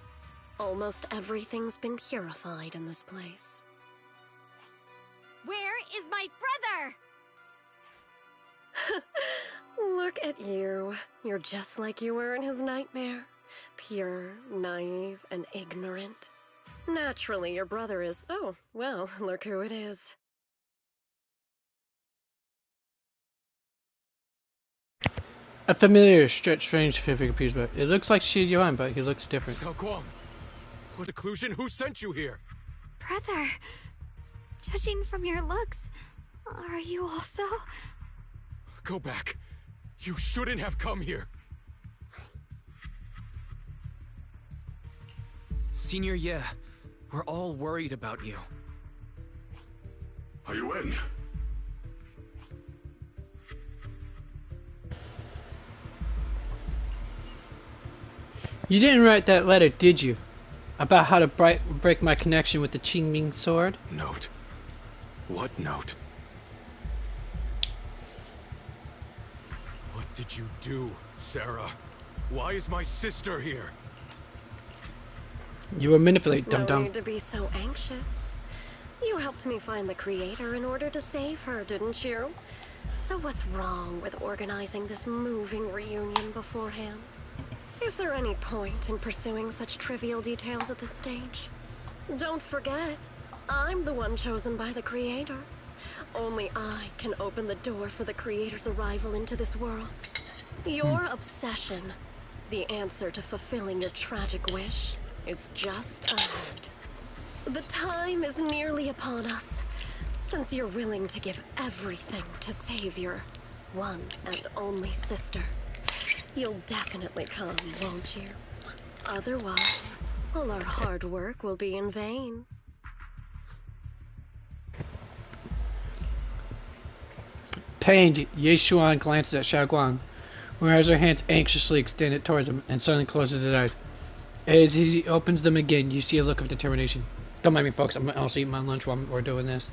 Almost everything's been purified in this place. Where is my brother? Look at you. You're just like you were in his nightmare. Pure, naive, and ignorant. Naturally, your brother is... Oh, well, look who it is. A familiar, strange figure appears, but it looks like Shi Yuan, but he looks different. Xiaoguang, what occlusion? Who sent you here? Brother, judging from your looks, are you also? Go back. You shouldn't have come here. Senior Ye, we're all worried about you. Are you in? You didn't write that letter, did you? About how to break my connection with the Qingming sword? Note? What note? What did you do, Sarah? Why is my sister here? You were manipulated, dum-dum. No need to be so anxious. You helped me find the Creator in order to save her, didn't you? So what's wrong with organizing this moving reunion beforehand? Is there any point in pursuing such trivial details at this stage? Don't forget, I'm the one chosen by the Creator. Only I can open the door for the Creator's arrival into this world. Your obsession, the answer to fulfilling your tragic wish, is just ahead. The time is nearly upon us, since you're willing to give everything to save your one and only sister. You'll definitely come, won't you? Otherwise, all our hard work will be in vain. Pained, Ye Xuan glances at Xiaoguang, who has her hands anxiously extended towards him, and suddenly closes his eyes. As he opens them again, you see a look of determination. Don't mind me, folks. I'm also eating my lunch while we're doing this.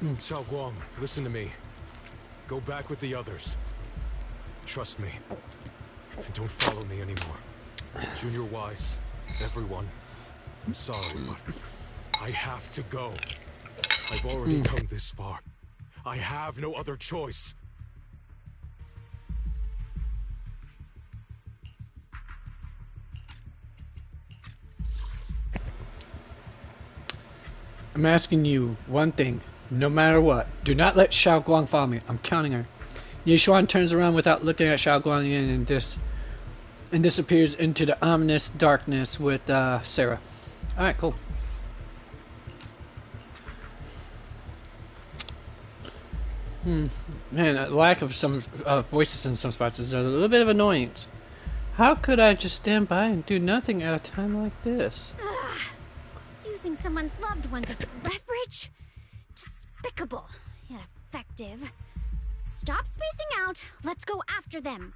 Xiaoguang, listen to me. Go back with the others. Trust me. And don't follow me anymore. Junior Wise, everyone. I'm sorry, but I have to go. I've already come this far. I have no other choice. I'm asking you one thing. No matter what, do not let Xiaoguang follow me. I'm counting her. Ye Xuan turns around without looking at Xiaoguang again and disappears into the ominous darkness with Sarah. Alright, cool. Man, a lack of some voices in some spots is a little bit of annoyance. How could I just stand by and do nothing at a time like this? Ugh. Using someone's loved ones as leverage? Despicable, yet effective. Stop spacing out. Let's go after them.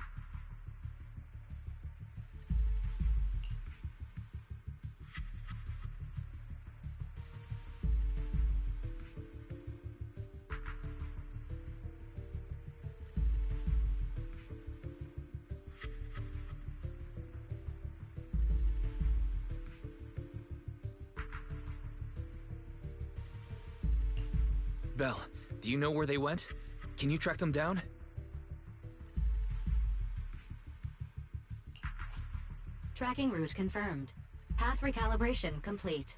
Belle, do you know where they went? Can you track them down? Tracking route confirmed. Path recalibration complete.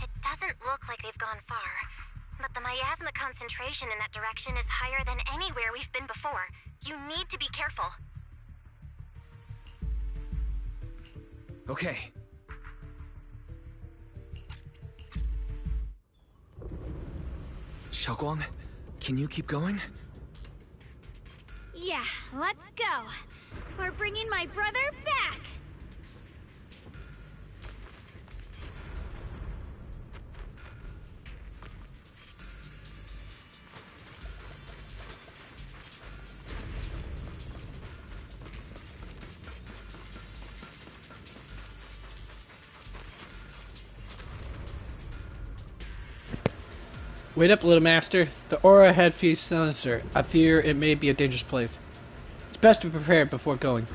It doesn't look like they've gone far, but the miasma concentration in that direction is higher than anywhere we've been before. You need to be careful. Okay. Xiaoguang, can you keep going? Yeah, let's go. We're bringing my brother back. Wait up, little master. The aura ahead feels sinister. I fear it may be a dangerous place. It's best to be prepared before going.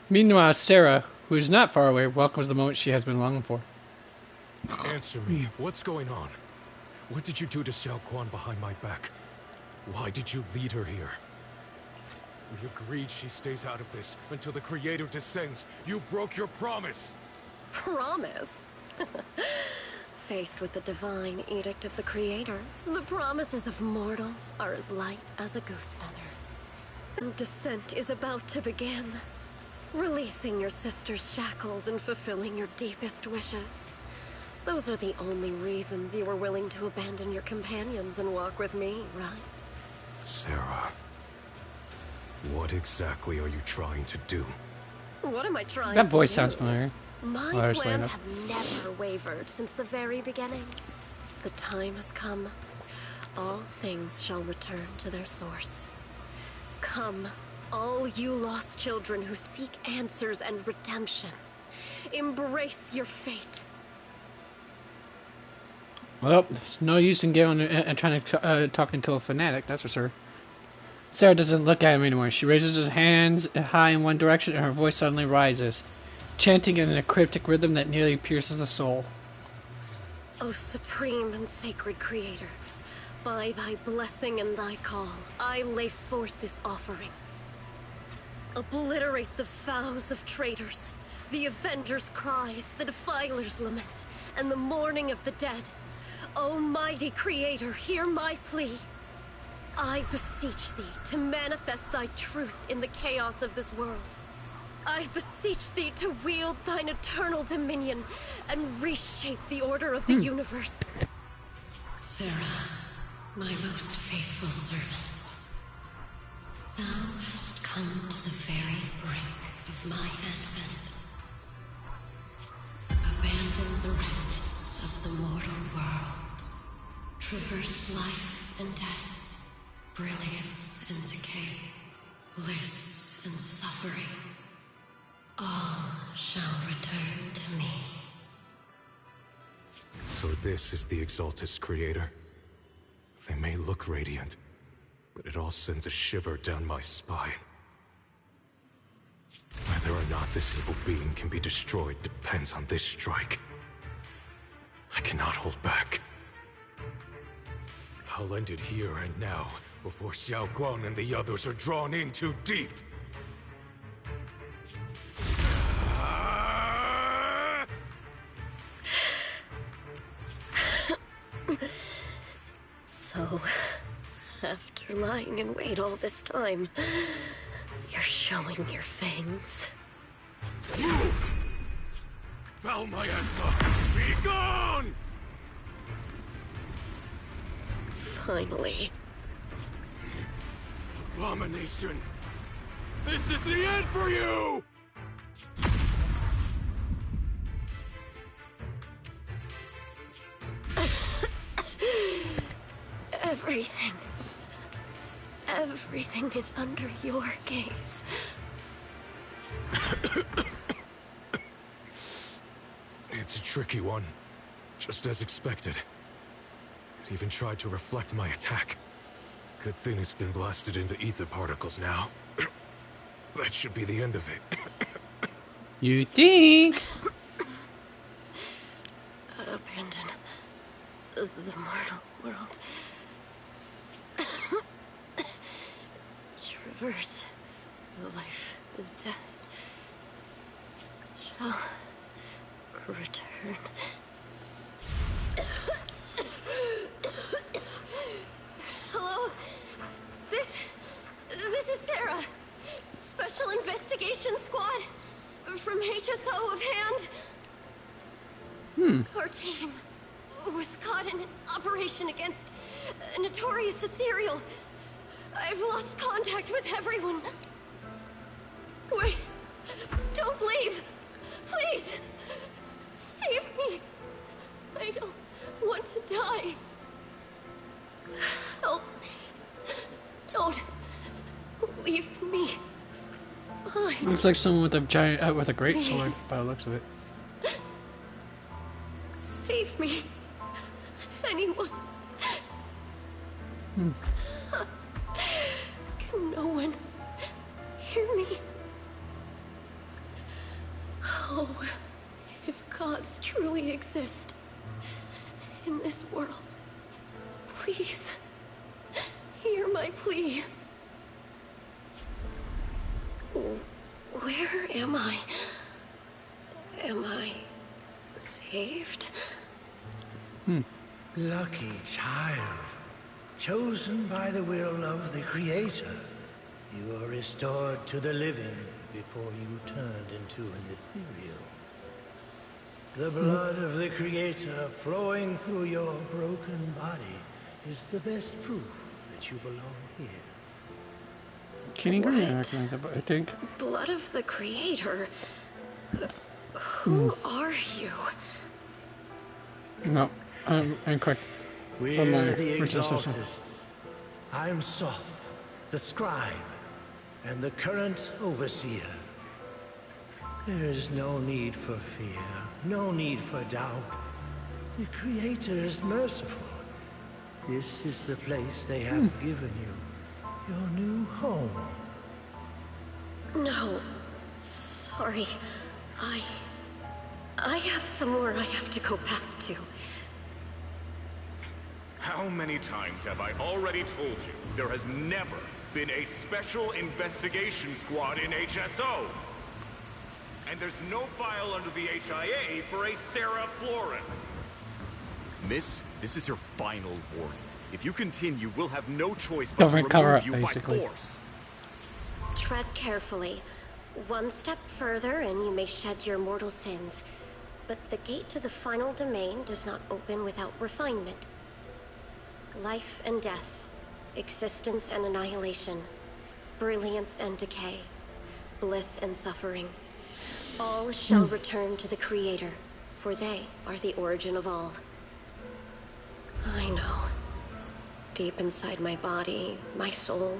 Meanwhile, Sarah, who is not far away, welcomes the moment she has been longing for. Answer me. What's going on? What did you do to Xiao Quan behind my back? Why did you lead her here? We agreed she stays out of this until the Creator descends. You broke your promise! Promise? Faced with the divine edict of the Creator, the promises of mortals are as light as a goose feather. The descent is about to begin. Releasing your sister's shackles and fulfilling your deepest wishes. Those are the only reasons you were willing to abandon your companions and walk with me, right? Sarah, what exactly are you trying to do? What am I trying to do? That voice sounds familiar. My plans have never wavered since the very beginning. The time has come. All things shall return to their source. Come, all you lost children who seek answers and redemption. Embrace your fate. Well, there's no use in going and trying to talking to a fanatic, that's for sure. Sarah doesn't look at him anymore. She raises her hands high in one direction and her voice suddenly rises, chanting in a cryptic rhythm that nearly pierces the soul. O supreme and sacred Creator, by thy blessing and thy call, I lay forth this offering. Obliterate the vows of traitors, the avengers' cries, the defilers' lament, and the mourning of the dead. Almighty Creator, hear my plea. I beseech thee to manifest thy truth in the chaos of this world. I beseech thee to wield thine eternal dominion and reshape the order of the universe. Sarah, my most faithful servant, thou hast come to the very brink of my advent. Abandon the remnants of the mortal world. Traverse life and death, brilliance and decay, bliss and suffering. All shall return to me. So this is the Exaltus Creator. They may look radiant, but it all sends a shiver down my spine. Whether or not this evil being can be destroyed depends on this strike. I cannot hold back. I'll end it here and now, before Xiao Guang and the others are drawn in too deep. After lying in wait all this time, you're showing your fangs. Move! Foul miasma! Be gone! Finally. Abomination! This is the end for you! Everything is under your gaze. It's a tricky one. Just as expected. It even tried to reflect my attack. Good thing it's been blasted into ether particles now. That should be the end of it. You think? Abandon the mortal world. Traverse life and death. Shall return. Hello? This is Sarah. Special Investigation Squad from HSO of Hand. Our team was caught in an operation against a notorious ethereal. I've lost contact with everyone. Wait, don't leave. Please, save me. I don't want to die. Help me. Don't leave me behind. Looks like someone with a giant, with a great sword by the looks of it. Save me. Anyone. Can no one hear me? Oh, if gods truly exist in this world, please hear my plea. Where am I? Am I saved? Lucky child, chosen by the will of the Creator. You are restored to the living before you turned into an ethereal. The blood of the Creator flowing through your broken body is the best proof that you belong here. Can you react like that? I think. Blood of the Creator? Who are you? No, I'm incorrect. We're the Exaltists. I'm Soth, the Scribe, and the current Overseer. There is no need for fear, no need for doubt. The Creator is merciful. This is the place they have given you, your new home. No, sorry. I have somewhere I have to go back to. How many times have I already told you there has never been a special investigation squad in HSO? And there's no file under the HIA for a Sarah Florin. Miss, this is your final warning. If you continue, we'll have no choice but Government to cover remove up, you basically. by force. Tread carefully. One step further and you may shed your mortal sins. But the gate to the final domain does not open without refinement. Life and death, existence and annihilation, brilliance and decay, bliss and suffering. All shall return to the Creator, for they are the origin of all. I know. Deep inside my body, my soul,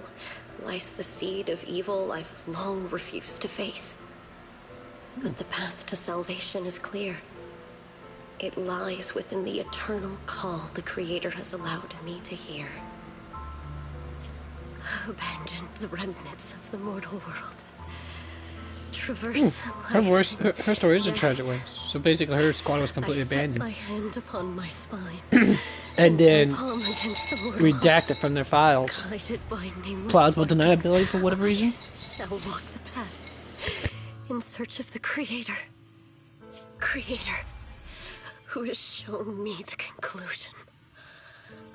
lies the seed of evil I've long refused to face. But the path to salvation is clear. It lies within the eternal call the Creator has allowed me to hear. Abandon the remnants of the mortal world. Traverse Her story is a tragic one. So basically her squad was completely I set abandoned. my hand upon my spine. And then my palm against the mortal redacted from their files. guided by nameless Plausible vortex, deniability for whatever reason. shall walk the path in search of the Creator. Creator, who has shown me the conclusion.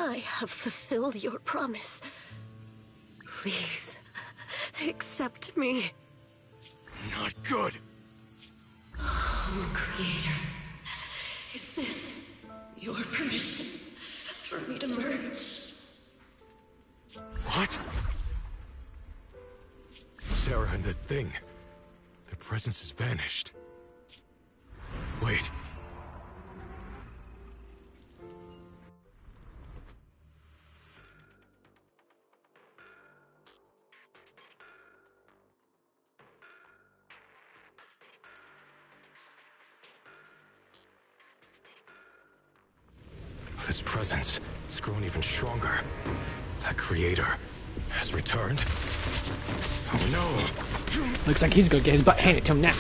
I have fulfilled your promise. Please, accept me. Not good. Oh, Creator. Is this your permission for me to merge? What? Sarah and the thing. Their presence has vanished. Wait. This presence, it's grown even stronger. That creator has returned. Oh no! Looks like he's gonna get his butt handed to him now.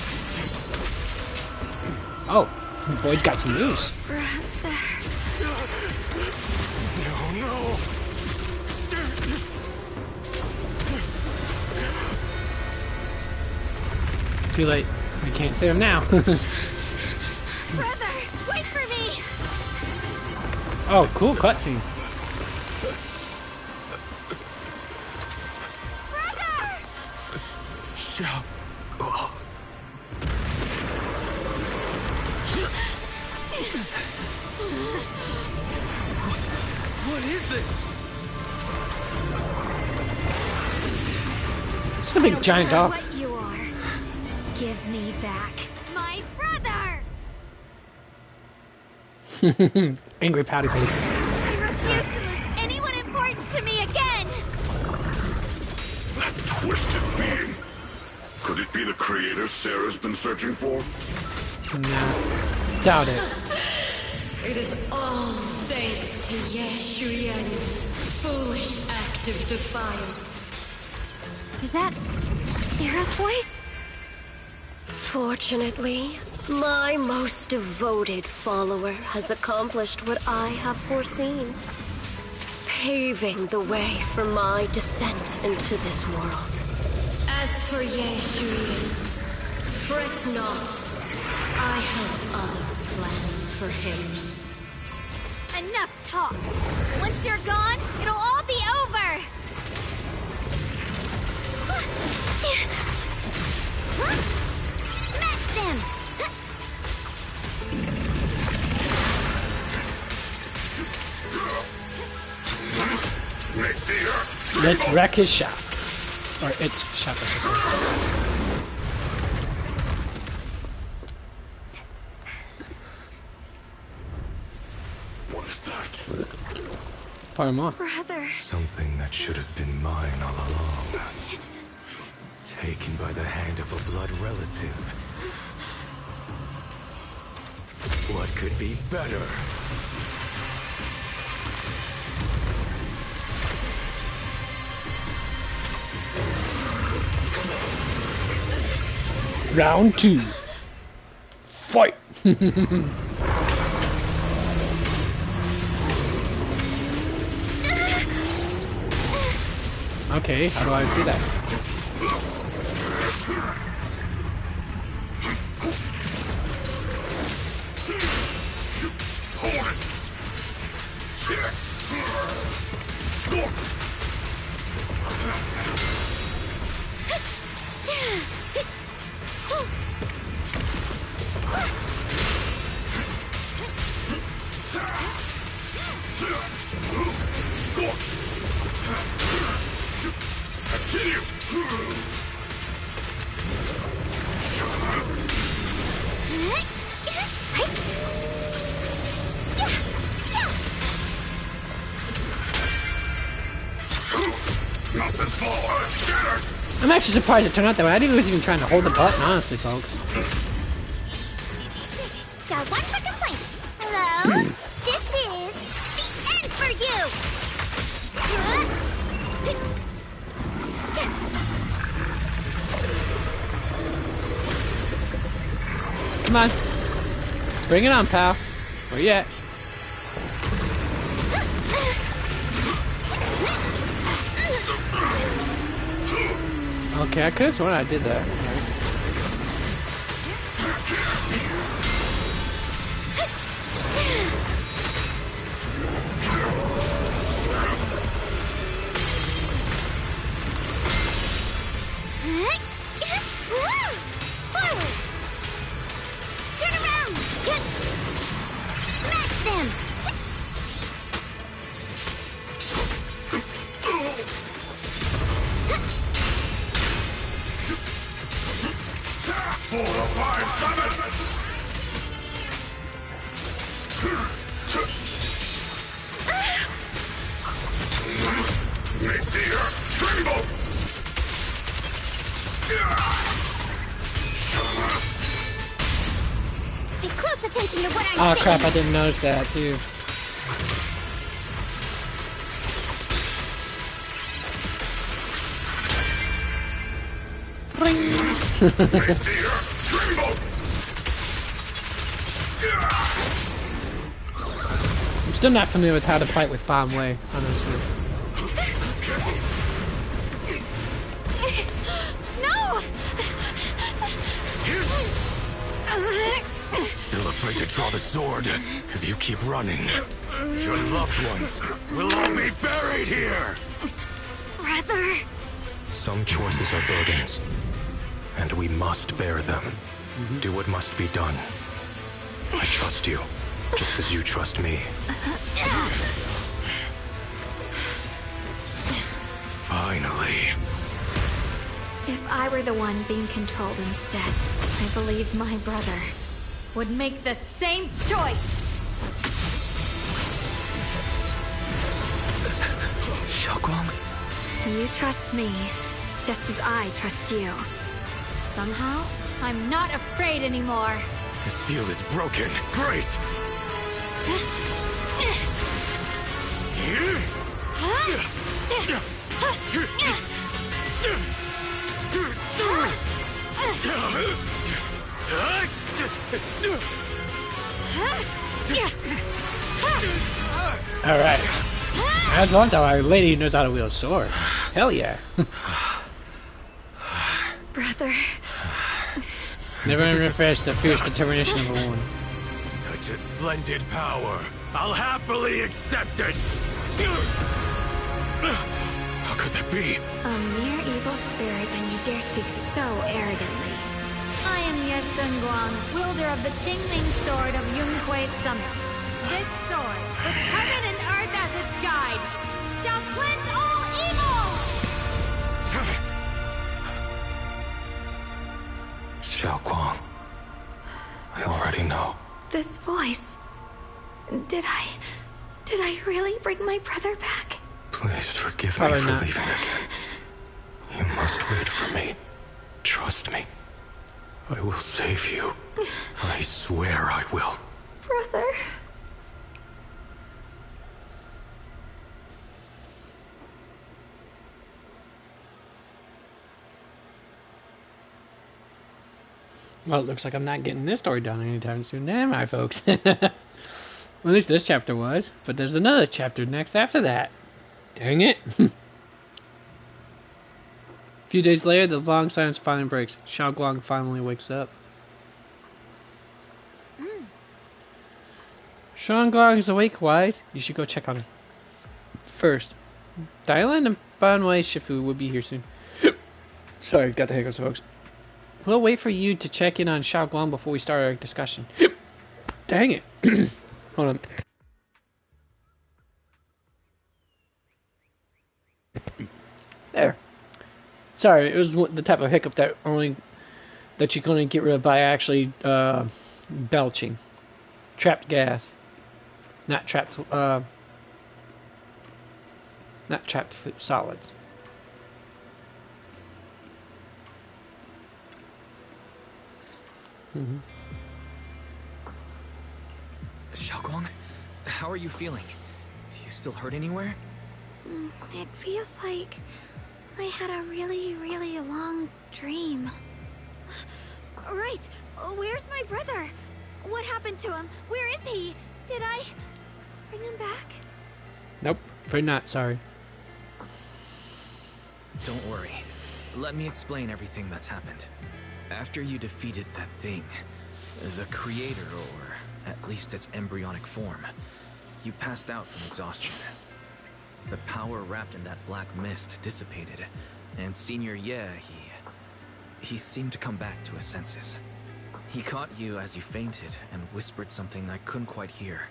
Oh, Boyd's got some news. No! Too late. We can't save him now. Brother, wait for me! Oh, cool cutscene. Shao. What is this? It's a big giant dog. What you are. Give me back my brother! Angry pouty face. I refuse to lose anyone important to me again! That twisted being. Could it be the creator Sarah's been searching for? No. Doubt it. It is all thanks to Yeshuyen's foolish act of defiance. Is that Sarah's voice? Fortunately, my most devoted follower has accomplished what I have foreseen, paving the way for my descent into this world. As for Yeshuyen, fret not. I have other plans for him. Enough talk. Once you're gone, it'll all be over. Smash them! Let's wreck his shop. Or its shop, I should say. Pardon moi. Brother. Something that should have been mine all along. Taken by the hand of a blood relative. What could be better? Round 2. Fight! Okay, how do I do that? I'm actually surprised it turned out that way. I didn't even trying to hold the button, honestly, folks. Got one for complaints. Hello? This is the end for you! Come on. Bring it on, pal. Where you at? Okay, I could have sworn I did that. 4 to 5 summons! Make the earth tremble! Pay close attention to what I'm Oh saying. crap, I didn't notice that too. I'm still not familiar with how to fight with Bomb Way, honestly. No! Still afraid to draw the sword. If you keep running, your loved ones will all be buried here! Brother! Some choices are burdens, and we must bear them. Do what must be done. I trust you, just as you trust me. Finally. If I were the one being controlled instead, I believe my brother would make the same choice! Xiaoguang? You trust me, just as I trust you. Somehow, I'm not afraid anymore. The seal is broken. Great! Alright. That's one time our lady knows how to wield a sword. Hell yeah. Brother. Never refresh the fierce determination of a woman. Such a splendid power. I'll happily accept it! How could that be? A mere evil spirit, and you dare speak so arrogantly. I am Ye Guang, wielder of the Tingling Sword of Yunhui Summit. This sword, with heaven and earth as its guide, shall cleanse all evil! Xiaoguang, I already know. This voice... Did I really bring my brother back? Please forgive me Probably for not. leaving again. You must wait for me. Trust me. I will save you. I swear I will. Brother... Well, it looks like I'm not getting this story done anytime soon. Damn, I folks. Well, at least this chapter was. But there's another chapter next after that. Dang it. A few days later, the long silence finally breaks. Xiaoguang finally wakes up. Xiaoguang is awake, wise. You should go check on her. First, Dylan and Banwei Shifu will be here soon. Sorry, got the hiccups, folks. We'll wait for you to check in on Xiaoguang before we start our discussion. Dang it. Hold on. There. Sorry, it was the type of hiccup that you can only get rid of by actually belching. Trapped gas. Not trapped solids. Xiaoguang, how are you feeling? Do you still hurt anywhere? It feels like I had a really, really long dream. Right. Where's my brother? What happened to him? Where is he? Did I bring him back? Nope, afraid not, sorry. Don't worry. Let me explain everything that's happened. After you defeated that thing, the creator, or at least its embryonic form, you passed out from exhaustion. The power wrapped in that black mist dissipated, and Senior Ye, he seemed to come back to his senses. He caught you as you fainted and whispered something I couldn't quite hear.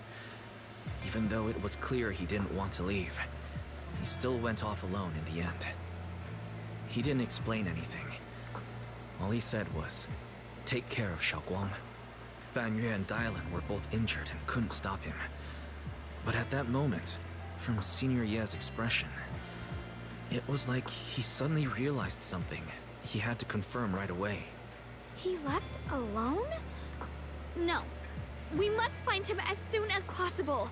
Even though it was clear he didn't want to leave, he still went off alone in the end. He didn't explain anything. All he said was, take care of Xiaoguang. Banyue and Dylan were both injured and couldn't stop him. But at that moment, from Senior Ye's expression, it was like he suddenly realized something he had to confirm right away. He left alone? No. We must find him as soon as possible.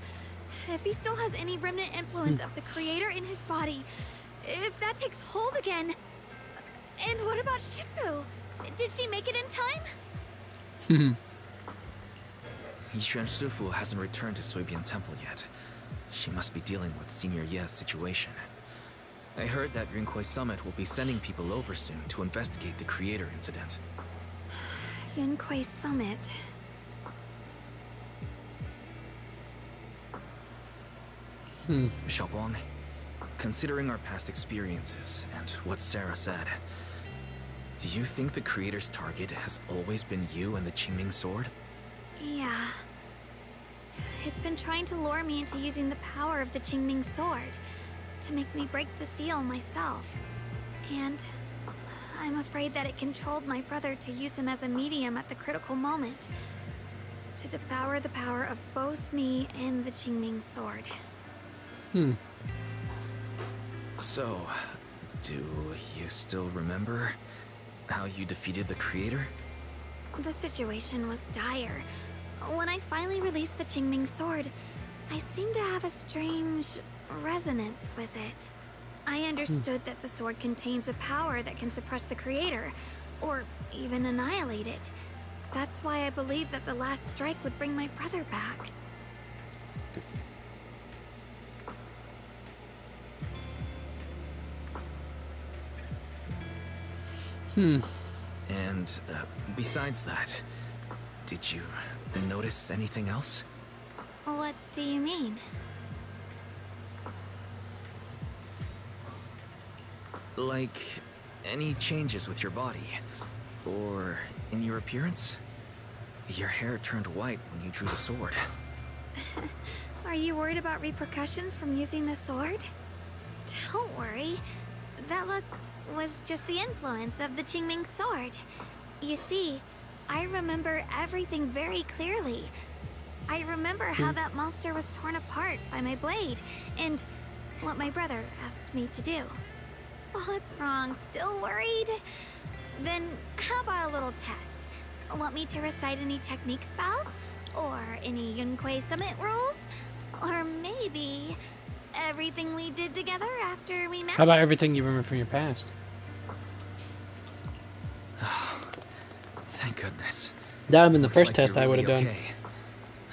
If he still has any remnant influence of the Creator in his body, if that takes hold again... And what about Shifu? Did she make it in time? Yixuan Shifu hasn't returned to Suibian Temple yet. She must be dealing with Senior Ye's situation. I heard that Yunhui Summit will be sending people over soon to investigate the Creator incident. Yunhui Summit. Xiaoguang, considering our past experiences and what Sarah said, do you think the Creator's target has always been you and the Qingming Sword? Yeah. It's been trying to lure me into using the power of the Qingming Sword to make me break the seal myself. And I'm afraid that it controlled my brother to use him as a medium at the critical moment, to devour the power of both me and the Qingming Sword. So, do you still remember how you defeated the Creator? The situation was dire. When I finally released the Qingming Sword, I seemed to have a strange resonance with it. I understood that the sword contains a power that can suppress the Creator, or even annihilate it. That's why I believed that the last strike would bring my brother back. And besides that, did you notice anything else? What do you mean? Like, any changes with your body? Or in your appearance? Your hair turned white when you drew the sword. Are you worried about repercussions from using the sword? Don't worry. That look was just the influence of the Qingming Sword. You see, I remember everything very clearly. I remember how that monster was torn apart by my blade, and what my brother asked me to do. What's wrong? Still worried? Then how about a little test? Want me to recite any technique spells? Or any Yunhui Summit rules? Or maybe everything we did together after we met? How about everything you remember from your past? Thank goodness. Damn, in the Looks first like test you're I would have really done. okay.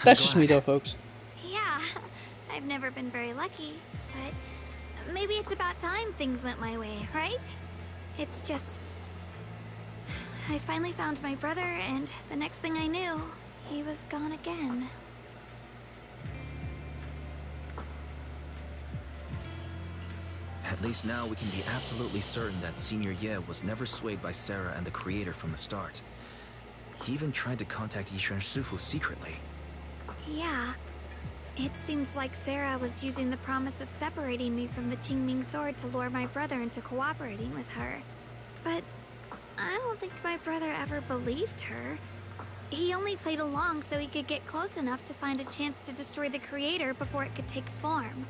That's just me though, folks. Yeah, I've never been very lucky, but maybe it's about time things went my way, right? It's just... I finally found my brother, and the next thing I knew, he was gone again. At least now we can be absolutely certain that Senior Ye was never swayed by Sarah and the Creator from the start. He even tried to contact Yixuan Shifu secretly. Yeah. It seems like Sarah was using the promise of separating me from the Qingming Sword to lure my brother into cooperating with her. But I don't think my brother ever believed her. He only played along so he could get close enough to find a chance to destroy the Creator before it could take form.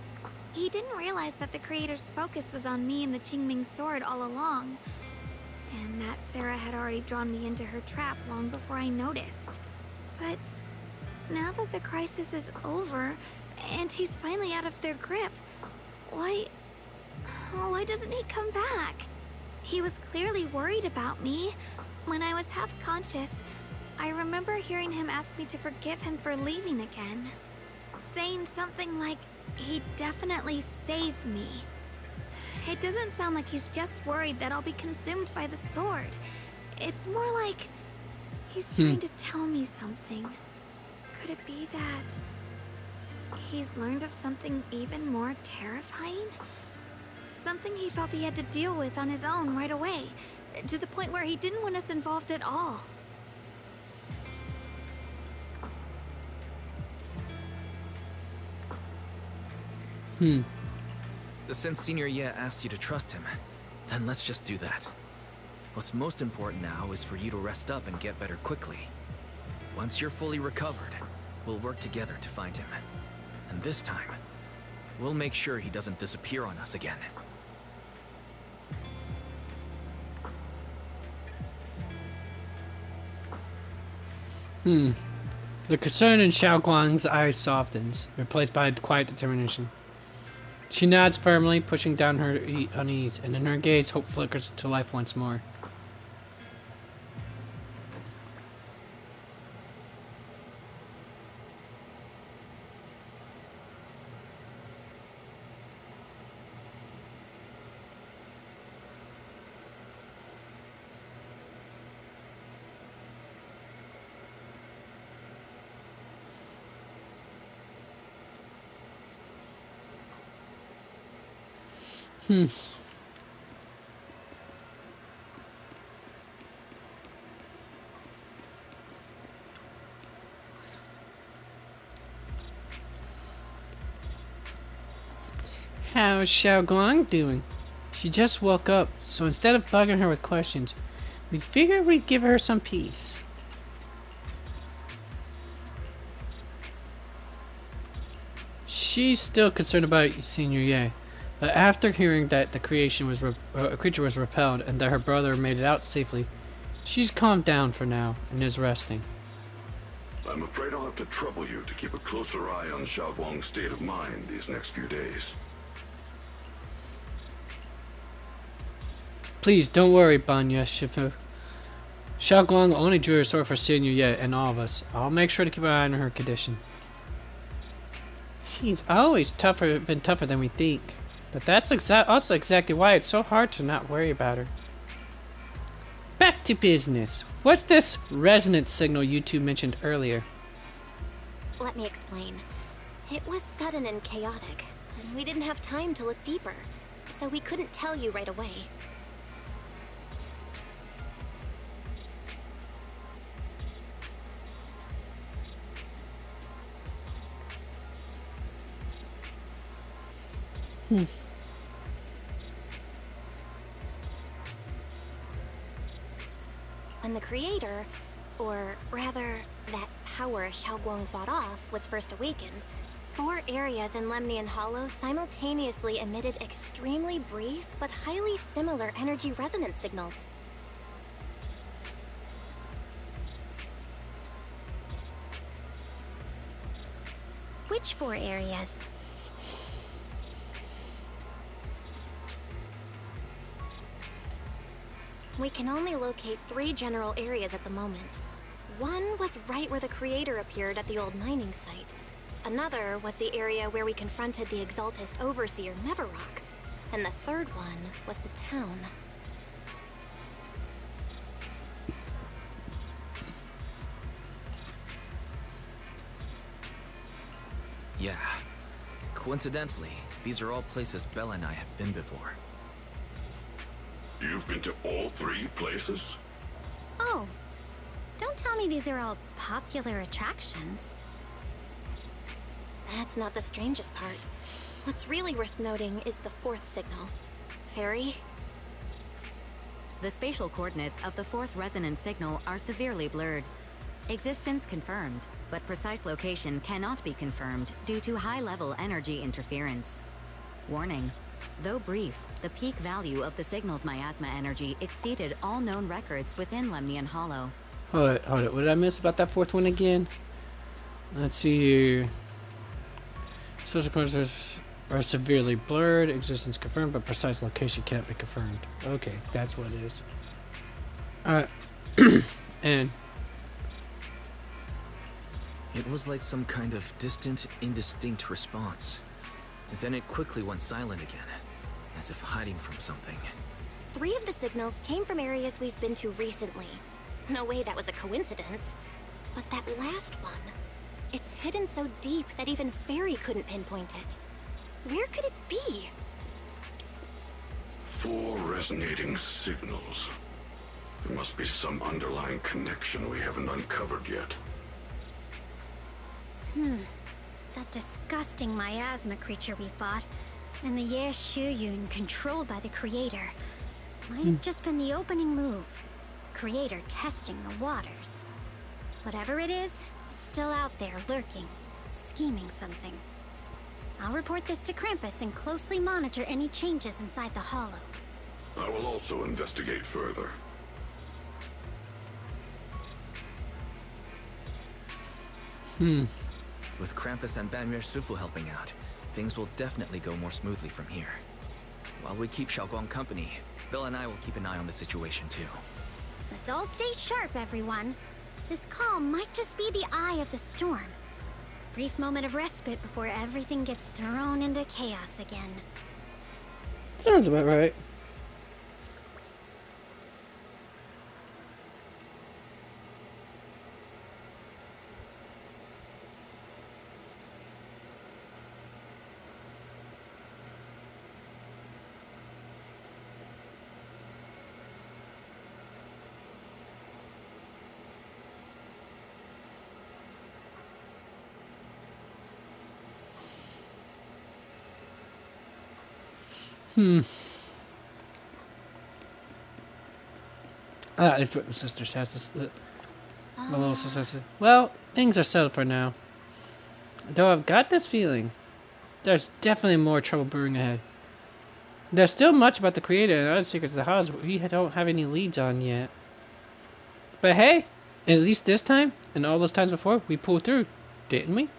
He didn't realize that the Creator's focus was on me and the Qingming Sword all along, and that Sarah had already drawn me into her trap long before I noticed. But now that the crisis is over, and he's finally out of their grip, why doesn't he come back? He was clearly worried about me. When I was half conscious, I remember hearing him ask me to forgive him for leaving again, saying something like, he'd definitely save me. It doesn't sound like he's just worried that I'll be consumed by the sword. It's more like he's trying to tell me something. Could it be that he's learned of something even more terrifying? Something he felt he had to deal with on his own right away, to the point where he didn't want us involved at all. Since Senior Ye asked you to trust him, then let's just do that. What's most important now is for you to rest up and get better quickly. Once you're fully recovered, we'll work together to find him. And this time, we'll make sure he doesn't disappear on us again. The concern in Xiaoguang's eyes softens, replaced by quiet determination. She nods firmly, pushing down her unease, and in her gaze, hope flickers to life once more. How's Xiaoguang doing? She just woke up, so instead of bugging her with questions, we figured we'd give her some peace. She's still concerned about Senior Ye, but after hearing that the creature was repelled and that her brother made it out safely, she's calmed down for now and is resting. I'm afraid I'll have to trouble you to keep a closer eye on Xiaoguang's state of mind these next few days. Please don't worry, Banya Shifu. Xiaoguang only drew her sword for Senior Ye and all of us. I'll make sure to keep an eye on her condition. She's always been tougher than we think. But that's also exactly why it's so hard to not worry about her. Back to business. What's this resonance signal you two mentioned earlier? Let me explain. It was sudden and chaotic, and we didn't have time to look deeper, so we couldn't tell you right away. When the creator, or rather, that power Xiaoguang fought off, was first awakened, 4 areas in Lemnian Hollow simultaneously emitted extremely brief but highly similar energy resonance signals. Which 4 areas? We can only locate 3 general areas at the moment. One was right where the creator appeared at the old mining site. Another was the area where we confronted the Exaltist Overseer Neverrock. And the third one was the town. Yeah. Coincidentally, these are all places Bella and I have been before. You've been to all 3 places? Oh, don't tell me these are all popular attractions. That's not the strangest part. What's really worth noting is the 4th signal. Fairy? The spatial coordinates of the 4th resonance signal are severely blurred. Existence confirmed, but precise location cannot be confirmed due to high-level energy interference. Warning. Though brief, the peak value of the signal's miasma energy exceeded all known records within Lemnian Hollow. Hold it. What did I miss about that 4th one again? Let's see here. Social coordinates are severely blurred. Existence confirmed, but precise location can't be confirmed. Okay, that's what it is. Alright. And it was like some kind of distant, indistinct response. Then it quickly went silent again, as if hiding from something. 3 of the signals came from areas we've been to recently. No way that was a coincidence. But that last one, it's hidden so deep that even Fairy couldn't pinpoint it. Where could it be? 4 resonating signals. There must be some underlying connection we haven't uncovered yet. That disgusting miasma creature we fought, and the Ye Shuyun controlled by the creator. Might have just been the opening move. Creator testing the waters. Whatever it is, it's still out there lurking, scheming something. I'll report this to Krampus and closely monitor any changes inside the hollow. I will also investigate further. With Krampus and Banyer Sufu helping out, things will definitely go more smoothly from here. While we keep Xiaoguang company, Bill and I will keep an eye on the situation too. Let's all stay sharp, everyone. This calm might just be the eye of the storm. Brief moment of respite before everything gets thrown into chaos again. Sounds about right. It's what my sister's house. My little sister. Well, things are settled for now. Though I've got this feeling there's definitely more trouble brewing ahead. There's still much about the creator and other secrets of the house we don't have any leads on yet. But hey, at least this time, and all those times before, we pulled through, didn't we?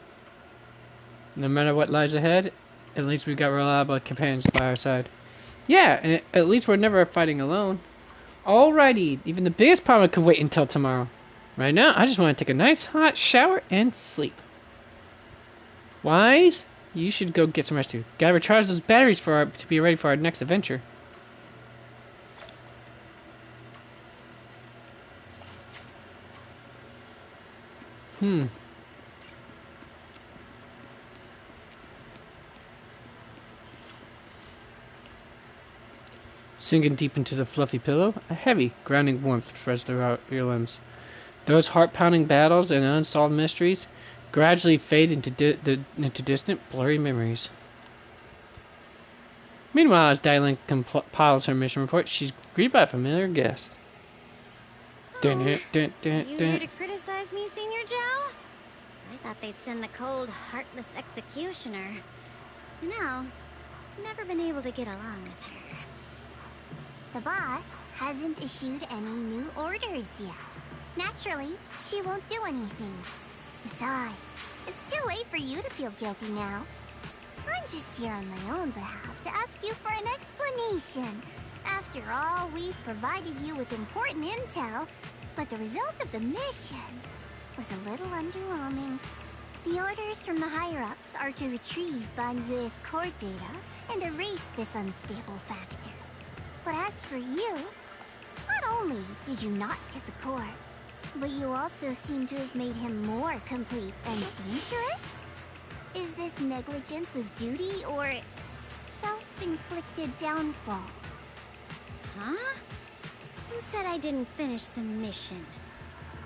No matter what lies ahead, at least we've got reliable companions by our side. Yeah, and at least we're never fighting alone. Alrighty, even the biggest problem could wait until tomorrow. Right now, I just want to take a nice hot shower and sleep. Wise, you should go get some rest too. Gotta recharge those batteries to be ready for our next adventure. Sinking deep into the fluffy pillow, a heavy, grounding warmth spreads throughout your limbs. Those heart-pounding battles and unsolved mysteries gradually fade into distant, blurry memories. Meanwhile, as Dylan compiles her mission report, she's greeted by a familiar guest. You here to criticize me, Senior Joe? I thought they'd send the cold, heartless executioner. No, never been able to get along with her. The boss hasn't issued any new orders yet. Naturally, she won't do anything. Besides, it's too late for you to feel guilty now. I'm just here on my own behalf to ask you for an explanation. After all, we've provided you with important intel, but the result of the mission was a little underwhelming. The orders from the higher-ups are to retrieve Banyue's core data and erase this unstable factor. But as for you, not only did you not get the core, but you also seem to have made him more complete and dangerous? Is this negligence of duty or self-inflicted downfall? Huh? Who said I didn't finish the mission?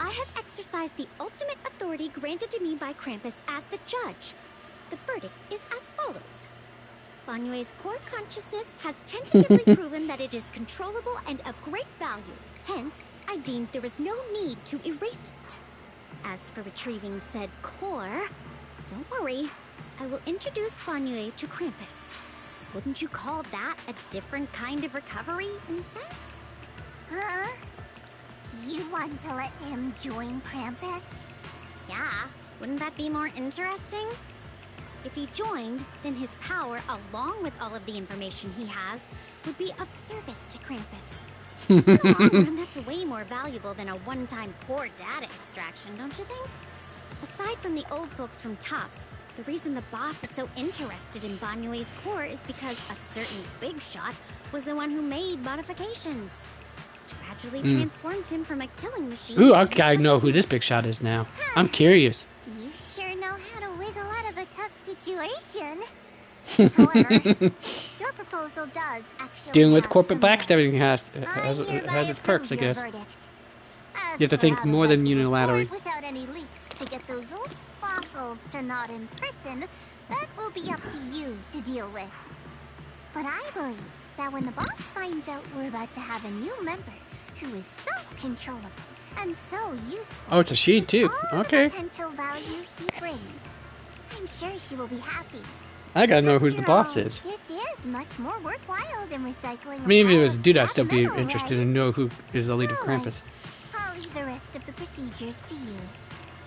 I have exercised the ultimate authority granted to me by Krampus as the judge. The verdict is as follows. Banyue's core consciousness has tentatively proven that it is controllable and of great value. Hence, I deemed there was no need to erase it. As for retrieving said core, don't worry. I will introduce Banyue to Krampus. Wouldn't you call that a different kind of recovery, in a sense? Huh? You want to let him join Krampus? Yeah, wouldn't that be more interesting? If he joined, then his power, along with all of the information he has, would be of service to Krampus. In the long run, that's way more valuable than a one-time core data extraction, don't you think? Aside from the old folks from TOPS, the reason the boss is so interested in Banyue's core is because a certain big shot was the one who made modifications. Gradually transformed him from a killing machine. Ooh, I gotta know who this big shot is now. I'm curious. You sure know how to wiggle out of a tough situation. However, your proposal does actually Dealing with have corporate some backstabbing has its perks, I guess. You have to think more than unilaterally. Without any leaks to get those old fossils to not imprison, that will be up to you to deal with. But I believe that when the boss finds out we're about to have a new member who is so controllable and so useful. Oh, it's a she too. Okay. The potential value he brings. I'm sure she will be happy. I gotta know who the boss is. This is much more worthwhile than recycling. I mean, even if it was a dude, I'd still be interested to know who is the leader of Krampus. I'll leave the rest of the procedures to you.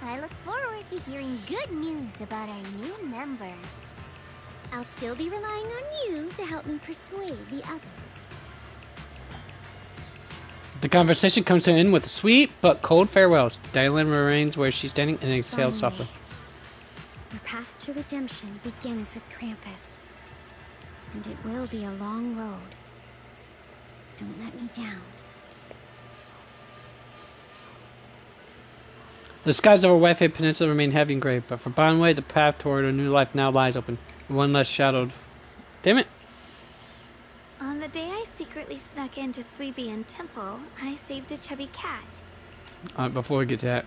I look forward to hearing good news about our new member. I'll still be relying on you to help me persuade the others. The conversation comes to an end with sweet but cold farewells. Dylan remains where she's standing and exhales softly. Your path to redemption begins with Krampus. And it will be a long road. Don't let me down. The skies over Whiteface Peninsula remain heavy and gray, but for Bonway, the path toward a new life now lies open. One less shadowed. Damn it! On the day I secretly snuck into Sweebian Temple, I saved a chubby cat. Before we get to that.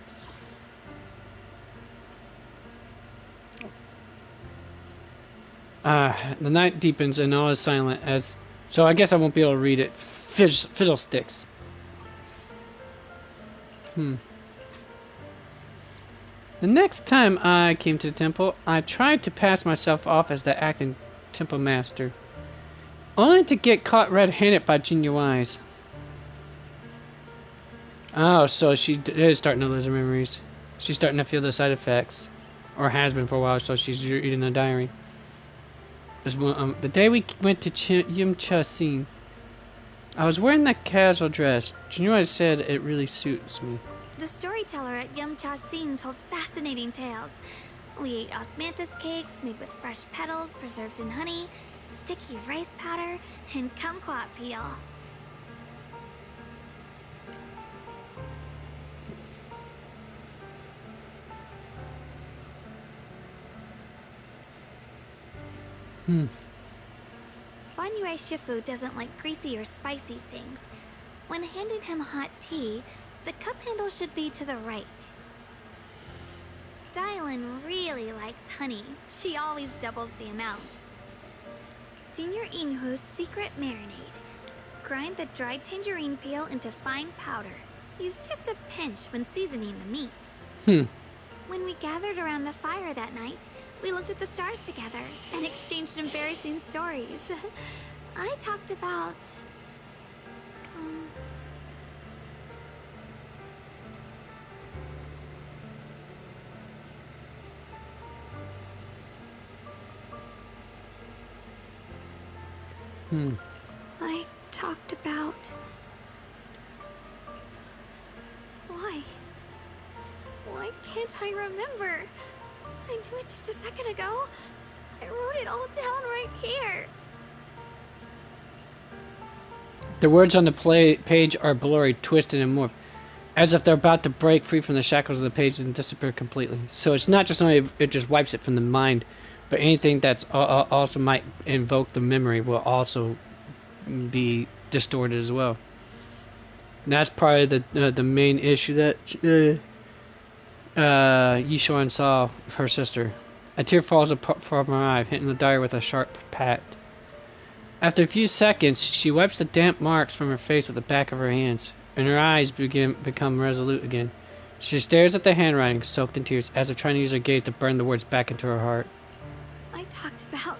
The night deepens and all is silent as... So I guess I won't be able to read it. Fiddlesticks. The next time I came to the temple, I tried to pass myself off as the acting temple master, only to get caught red-handed by Junior Wise. Oh, so she is starting to lose her memories. She's starting to feel the side effects, or has been for a while, so she's reading a diary. The day we went to Yimcha Scene, I was wearing that casual dress. Junior Wise said it really suits me. The storyteller at Yumcha Scene told fascinating tales. We ate osmanthus cakes made with fresh petals preserved in honey, sticky rice powder, and kumquat peel. Banyue Shifu doesn't like greasy or spicy things. When handing him hot tea, the cup handle should be to the right. Dylan really likes honey. She always doubles the amount. Senior Inhu's secret marinade. Grind the dried tangerine peel into fine powder. Use just a pinch when seasoning the meat. When we gathered around the fire that night, we looked at the stars together and exchanged embarrassing stories. I talked about... I talked about... Why can't I remember? I knew it just a second ago. I wrote it all down right here. The words on the page are blurry, twisted, and morphed, as if they're about to break free from the shackles of the page and disappear completely. So it's not just only it just wipes it from the mind, but anything that's also might invoke the memory will also be distorted as well. And that's probably the main issue that Yishuan saw her sister. A tear falls from her eye, hitting the diary with a sharp pat. After a few seconds, she wipes the damp marks from her face with the back of her hands, and her eyes become resolute again. She stares at the handwriting, soaked in tears, as if trying to use her gaze to burn the words back into her heart. I talked about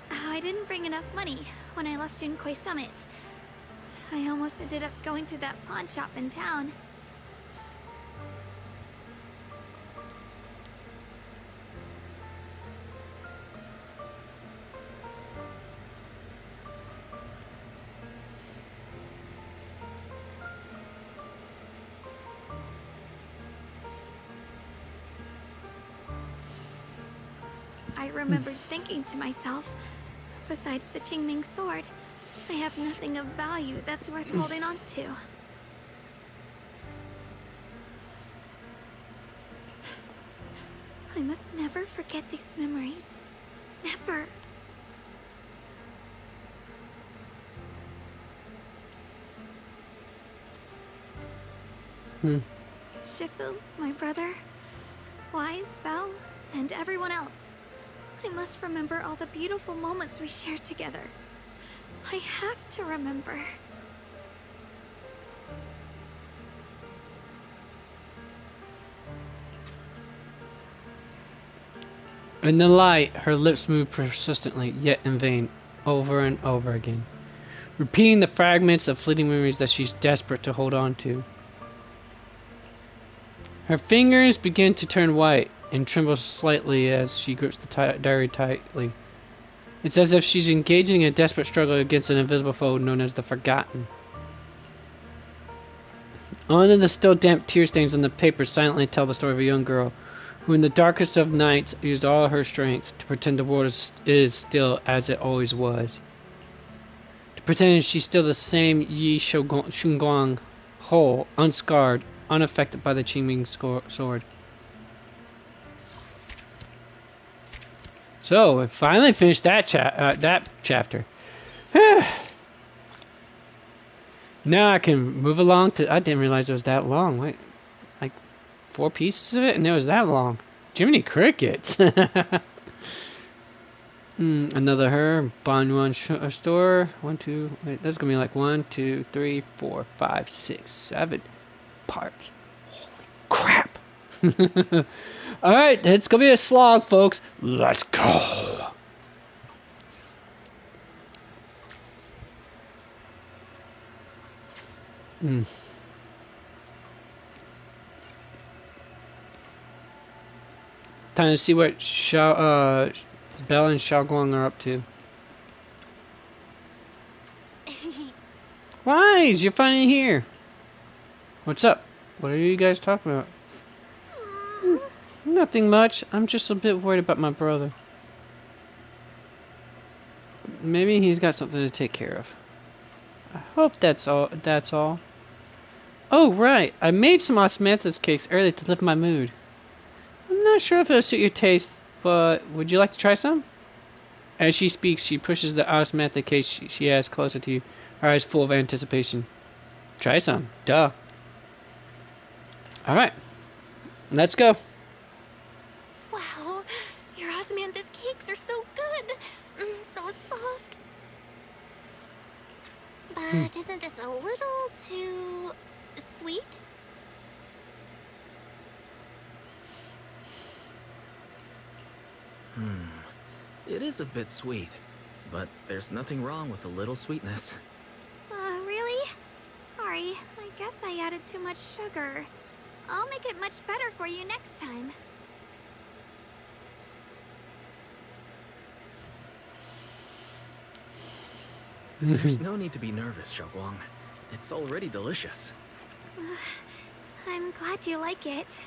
how I didn't bring enough money when I left Junkoi Summit. I almost ended up going to that pawn shop in town. I remembered thinking to myself, besides the Qingming sword, I have nothing of value that's worth holding on to. I must never forget these memories. Never. Shifu, my brother, Wise, Belle, and everyone else. I must remember all the beautiful moments we shared together. I have to remember. In the light, her lips moved persistently, yet in vain, over and over again, repeating the fragments of fleeting memories that she's desperate to hold on to. Her fingers begin to turn white and tremble slightly as she grips the diary tightly. It's as if she's engaging in a desperate struggle against an invisible foe known as the Forgotten. On in the still damp tear stains on the paper silently tell the story of a young girl who in the darkest of nights used all her strength to pretend the world is still as it always was. To pretend she's still the same Yi Shunguang, whole, unscarred, unaffected by the Qingming sword. So, we finally finished that chapter. Now I can move along to... I didn't realize it was that long. Wait, like 4 pieces of it, and it was that long. Jiminy Crickets. Another her. Banyuan store. 1, 2... Wait, that's going to be like 1, 2, 3, 4, 5, 6, 7 parts. Holy crap. Alright, it's going to be a slog, folks. Let's go. Time to see what Belle and Xiaoguang are up to. Wise, you're finally here. What's up? What are you guys talking about? Nothing much. I'm just a bit worried about my brother. Maybe he's got something to take care of. I hope that's all. Oh, right. I made some osmanthus cakes earlier to lift my mood. I'm not sure if it'll suit your taste, but would you like to try some? As she speaks, she pushes the osmanthus cake she has closer to you, her eyes full of anticipation. Try some. Duh. Alright. Let's go. Wow, your osmanthus cakes are so good. So soft. But isn't this a little too... sweet? It is a bit sweet, but there's nothing wrong with a little sweetness. Really? Sorry, I guess I added too much sugar. I'll make it much better for you next time. There's no need to be nervous, Xiaoguang. It's already delicious. I'm glad you like it.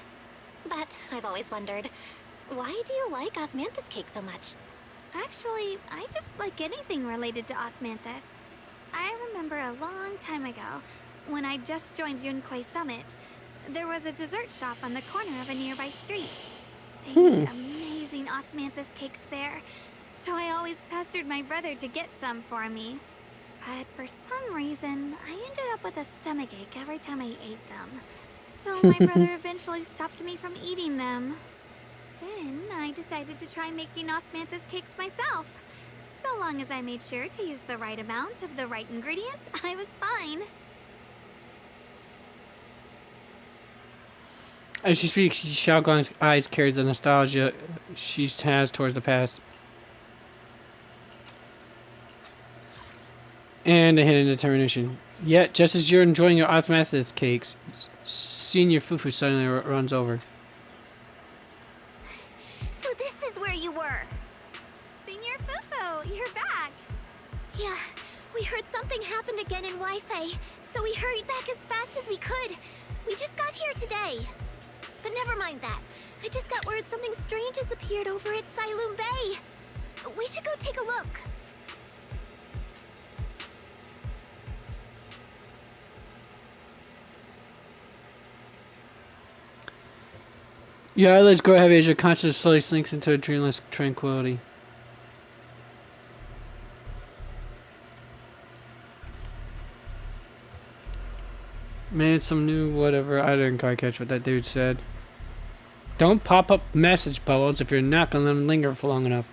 But I've always wondered, why do you like osmanthus cake so much? Actually, I just like anything related to osmanthus. I remember a long time ago, when I just joined Yunquei Summit, there was a dessert shop on the corner of a nearby street. They made amazing osmanthus cakes there, so I always pestered my brother to get some for me. But for some reason, I ended up with a stomachache every time I ate them. So my brother eventually stopped me from eating them. Then I decided to try making osmanthus cakes myself. So long as I made sure to use the right amount of the right ingredients, I was fine. As she speaks, Xiaoguang's eyes carries the nostalgia she has towards the past. And a hidden determination. Yet, just as you're enjoying your osmanthus cakes, Senior Fufu suddenly runs over. So this is where you were. Senior Fufu, you're back. Yeah, we heard something happened again in Wi-Fi, so we hurried back as fast as we could. We just got here today. But never mind that. I just got word something strange has appeared over at Sailoon Bay. We should go take a look. Your eyelids grow heavy as your consciousness slowly sinks into a dreamless tranquility. Made some new whatever. I didn't quite catch what that dude said. Don't pop up message bubbles if you're not going to let them linger for long enough.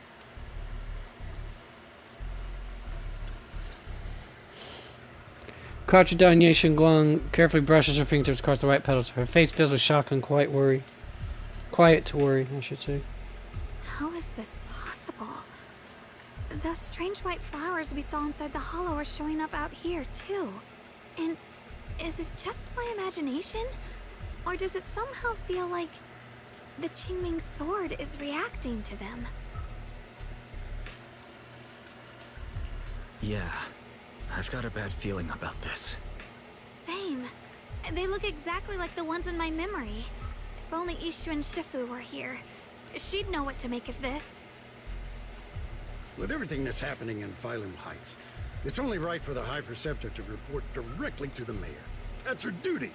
Crouching down, Ye Guang carefully brushes her fingers across the white petals. Her face fills with shock and quiet to worry, I should say. How is this possible? Those strange white flowers we saw inside the hollow are showing up out here, too. And is it just my imagination? Or does it somehow feel like the Qingming sword is reacting to them? Yeah, I've got a bad feeling about this. Same. They look exactly like the ones in my memory. If only Ishu and Shifu were here. She'd know what to make of this. With everything that's happening in Phylum Heights, it's only right for the High Preceptor to report directly to the mayor. That's her duty.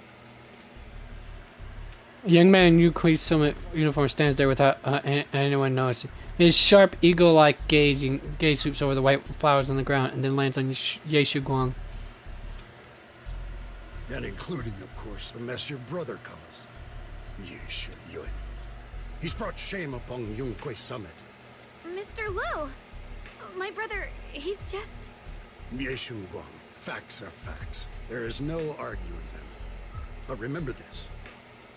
A young man in Yunque's summit uniform stands there without anyone noticing. His sharp, eagle-like gaze sweeps over the white flowers on the ground and then lands on Ye Guang. And including, of course, the mess your brother caused. Ye Yun. He's brought shame upon Yunque Summit. Mr. Lu! My brother, he's just... Ye Guang. Facts are facts. There is no arguing them. But remember this.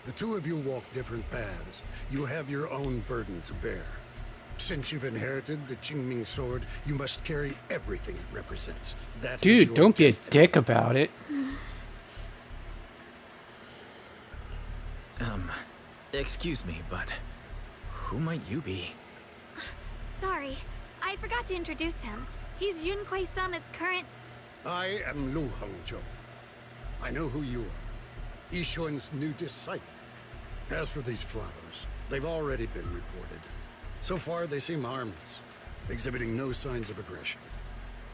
The two of you walk different paths. You have your own burden to bear. Since you've inherited the Qingming sword, you must carry everything it represents. That is Dude, don't be a dick about it. Excuse me, but who might you be? Sorry, I forgot to introduce him. He's Yunque Summit's current... I am Lu Hongzhou. I know who you are. Yixuan's new disciple. As for these flowers, they've already been reported. So far, they seem harmless, exhibiting no signs of aggression.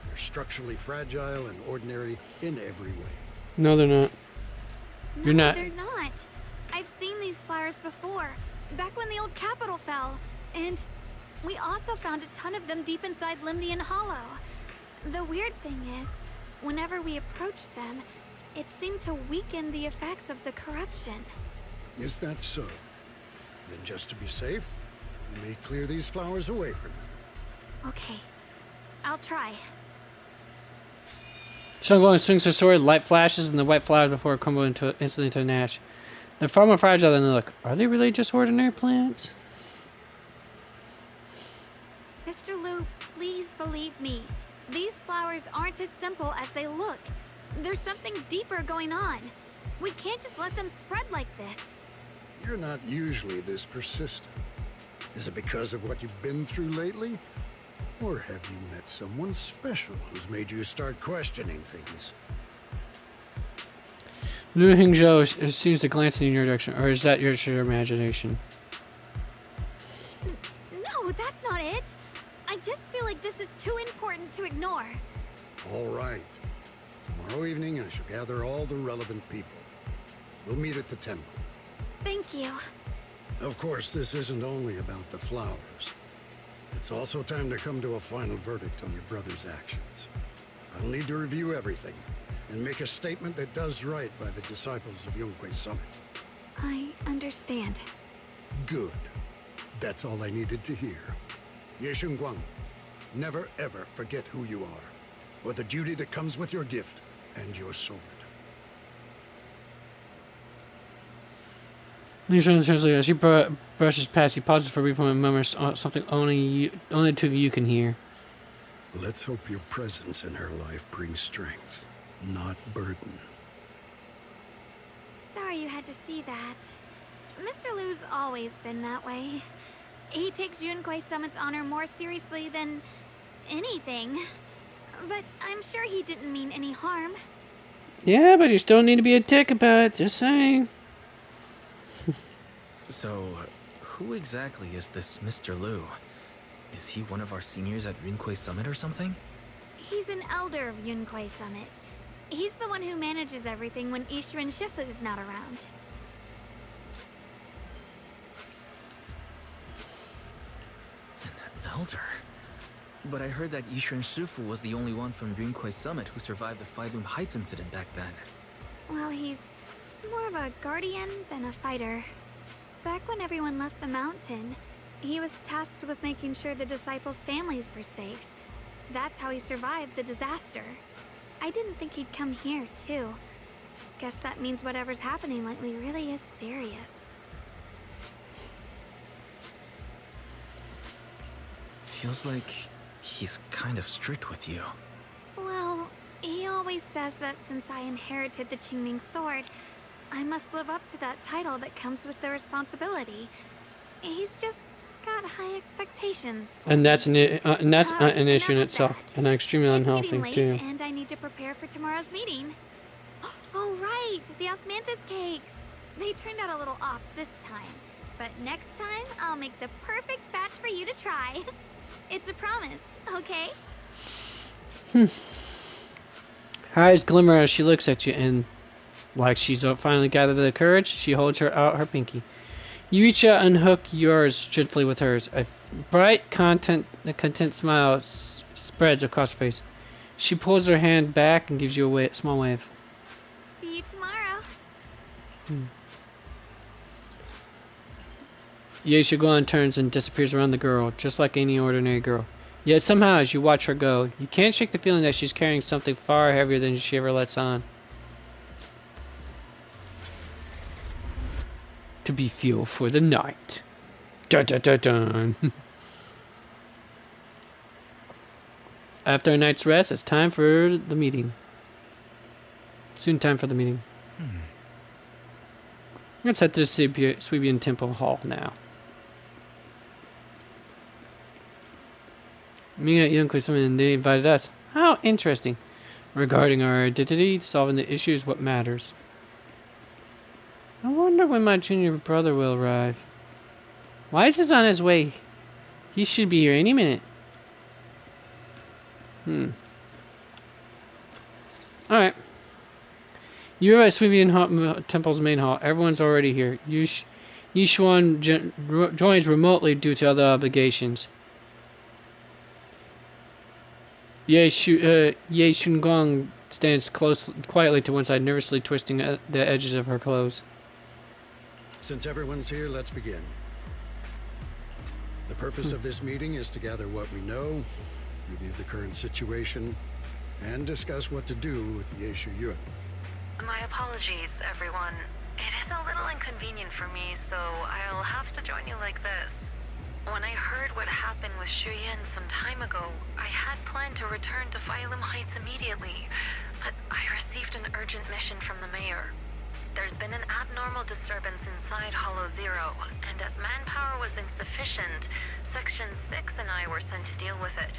They're structurally fragile and ordinary in every way. No, they're not. You're No, not. they're not. I've seen these flowers before, back when the old capital fell. And we also found a ton of them deep inside Limnian Hollow. The weird thing is, whenever we approached them, it seemed to weaken the effects of the corruption. Is that so? Then just to be safe, we may clear these flowers away for now. Okay, I'll try. Guang swings her sword, light flashes, and the white flowers before crumble instantly into an ash. They're far more fragile than they look. Are they really just ordinary plants? Mr. Lu, please believe me. These flowers aren't as simple as they look. There's something deeper going on. We can't just let them spread like this. You're not usually this persistent. Is it because of what you've been through lately? Or have you met someone special who's made you start questioning things? Lu Hongzhou seems to glance in your direction, or is that your imagination? No, that's not it. I just feel like this is too important to ignore. All right. Tomorrow evening, I shall gather all the relevant people. We'll meet at the temple. Thank you. Of course, this isn't only about the flowers. It's also time to come to a final verdict on your brother's actions. I'll need to review everything and make a statement that does right by the disciples of Yunque Summit. I understand. Good. That's all I needed to hear. Ye Guang, never ever forget who you are, or the duty that comes with your gift and your sword. As she brushes past, he pauses for a brief moment and murmurs something only the two of you can hear. Let's hope your presence in her life brings strength, not burden. Sorry you had to see that. Mr. Lu's always been that way. He takes Yunque Summit's honor more seriously than anything. But I'm sure he didn't mean any harm. Yeah, but you still need to be a dick about it, just saying. So, who exactly is this Mr. Lu? Is he one of our seniors at Yunque Summit or something? He's an elder of Yunque Summit. He's the one who manages everything when Ishu and Shifu's not around. An elder? But I heard that Ishu and Shifu was the only one from Yunque Summit who survived the Phylum Heights incident back then. Well, he's more of a guardian than a fighter. Back when everyone left the mountain, he was tasked with making sure the disciples' families were safe. That's how he survived the disaster. I didn't think he'd come here, too. Guess that means whatever's happening lately really is serious. Feels like he's kind of strict with you. Well, he always says that since I inherited the Qingming sword, I must live up to that title that comes with the responsibility. He's just got high expectations. And that's an issue in itself, and extremely unhealthy Late, too. and I need to prepare for tomorrow's meeting. Oh right, the osmanthus cakes. They turned out a little off this time, but next time I'll make the perfect batch for you to try. It's a promise, okay? Her eyes glimmer as she looks at you, and like she's finally gathered the courage, she holds out her pinky. You reach out and unhook yours gently with hers. A bright, content smile spreads across her face. She pulls her hand back and gives you a small wave. See you tomorrow. Ye Xiaoguang turns and disappears around the girl, just like any ordinary girl. Yet somehow, as you watch her go, you can't shake the feeling that she's carrying something far heavier than she ever lets on. To be fuel for the night. Dun dun dun dun. After a night's rest, it's time for the meeting. Soon time for the meeting. Let's head to the Sweebian Temple Hall now. Me at Young and they invited us. How interesting. Regarding our identity, solving the issue is what matters. I wonder when my junior brother will arrive. Why is he on his way? He should be here any minute. Alright. You're at Sweebian Temple's main hall. Everyone's already here. Yishuan joins remotely due to other obligations. Ye Xiaoguang stands quietly to one side, nervously twisting the edges of her clothes. Since everyone's here, let's begin. The purpose of this meeting is to gather what we know, review the current situation, and discuss what to do with the Ye Yuan. My apologies, everyone. It is a little inconvenient for me, so I'll have to join you like this. When I heard what happened with Xu Yan some time ago, I had planned to return to Phylum Heights immediately, but I received an urgent mission from the mayor. There's been an abnormal disturbance inside Hollow Zero, and as manpower was insufficient, Section 6 and I were sent to deal with it.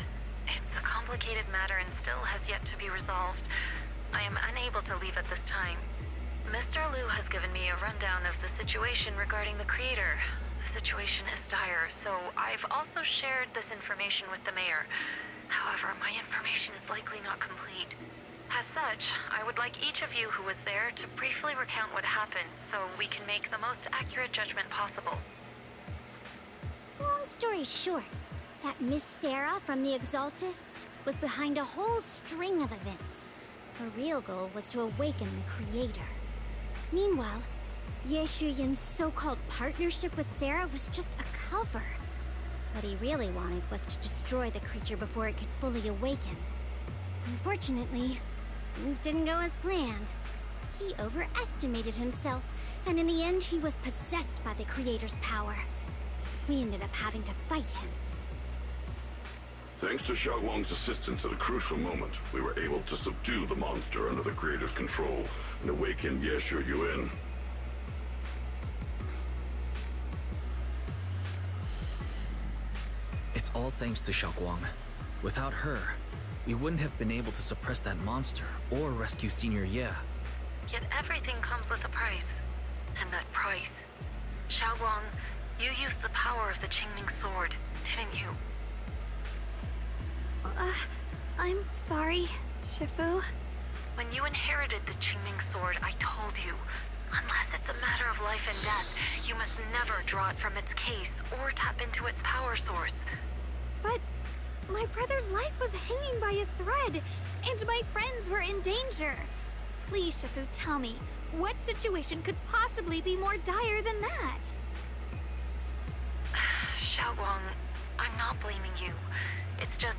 It's a complicated matter and still has yet to be resolved. I am unable to leave at this time. Mr. Liu has given me a rundown of the situation regarding the creator. The situation is dire, so I've also shared this information with the mayor. However, my information is likely not complete. As such, I would like each of you who was there to briefly recount what happened so we can make the most accurate judgment possible. Long story short, that Miss Sarah from the Exaltists was behind a whole string of events. Her real goal was to awaken the creator. Meanwhile, Ye Shuyan's so-called partnership with Sarah was just a cover. What he really wanted was to destroy the creature before it could fully awaken. Unfortunately, things didn't go as planned. He overestimated himself, and in the end he was possessed by the creator's power. We ended up having to fight him. Thanks to Xiaoguang's assistance at a crucial moment, we were able to subdue the monster under the creator's control and awaken Ye Yuan. It's all thanks to Xiaoguang. Without her, we wouldn't have been able to suppress that monster or rescue Senior Ye. Yet everything comes with a price. And that price... Xiaoguang, you used the power of the Qingming sword, didn't you? I'm sorry, Shifu. When you inherited the Qingming sword, I told you, unless it's a matter of life and death, you must never draw it from its case or tap into its power source. But my brother's life was hanging by a thread, and my friends were in danger. Please, Shifu, tell me, what situation could possibly be more dire than that? Xiaoguang, I'm not blaming you. It's just,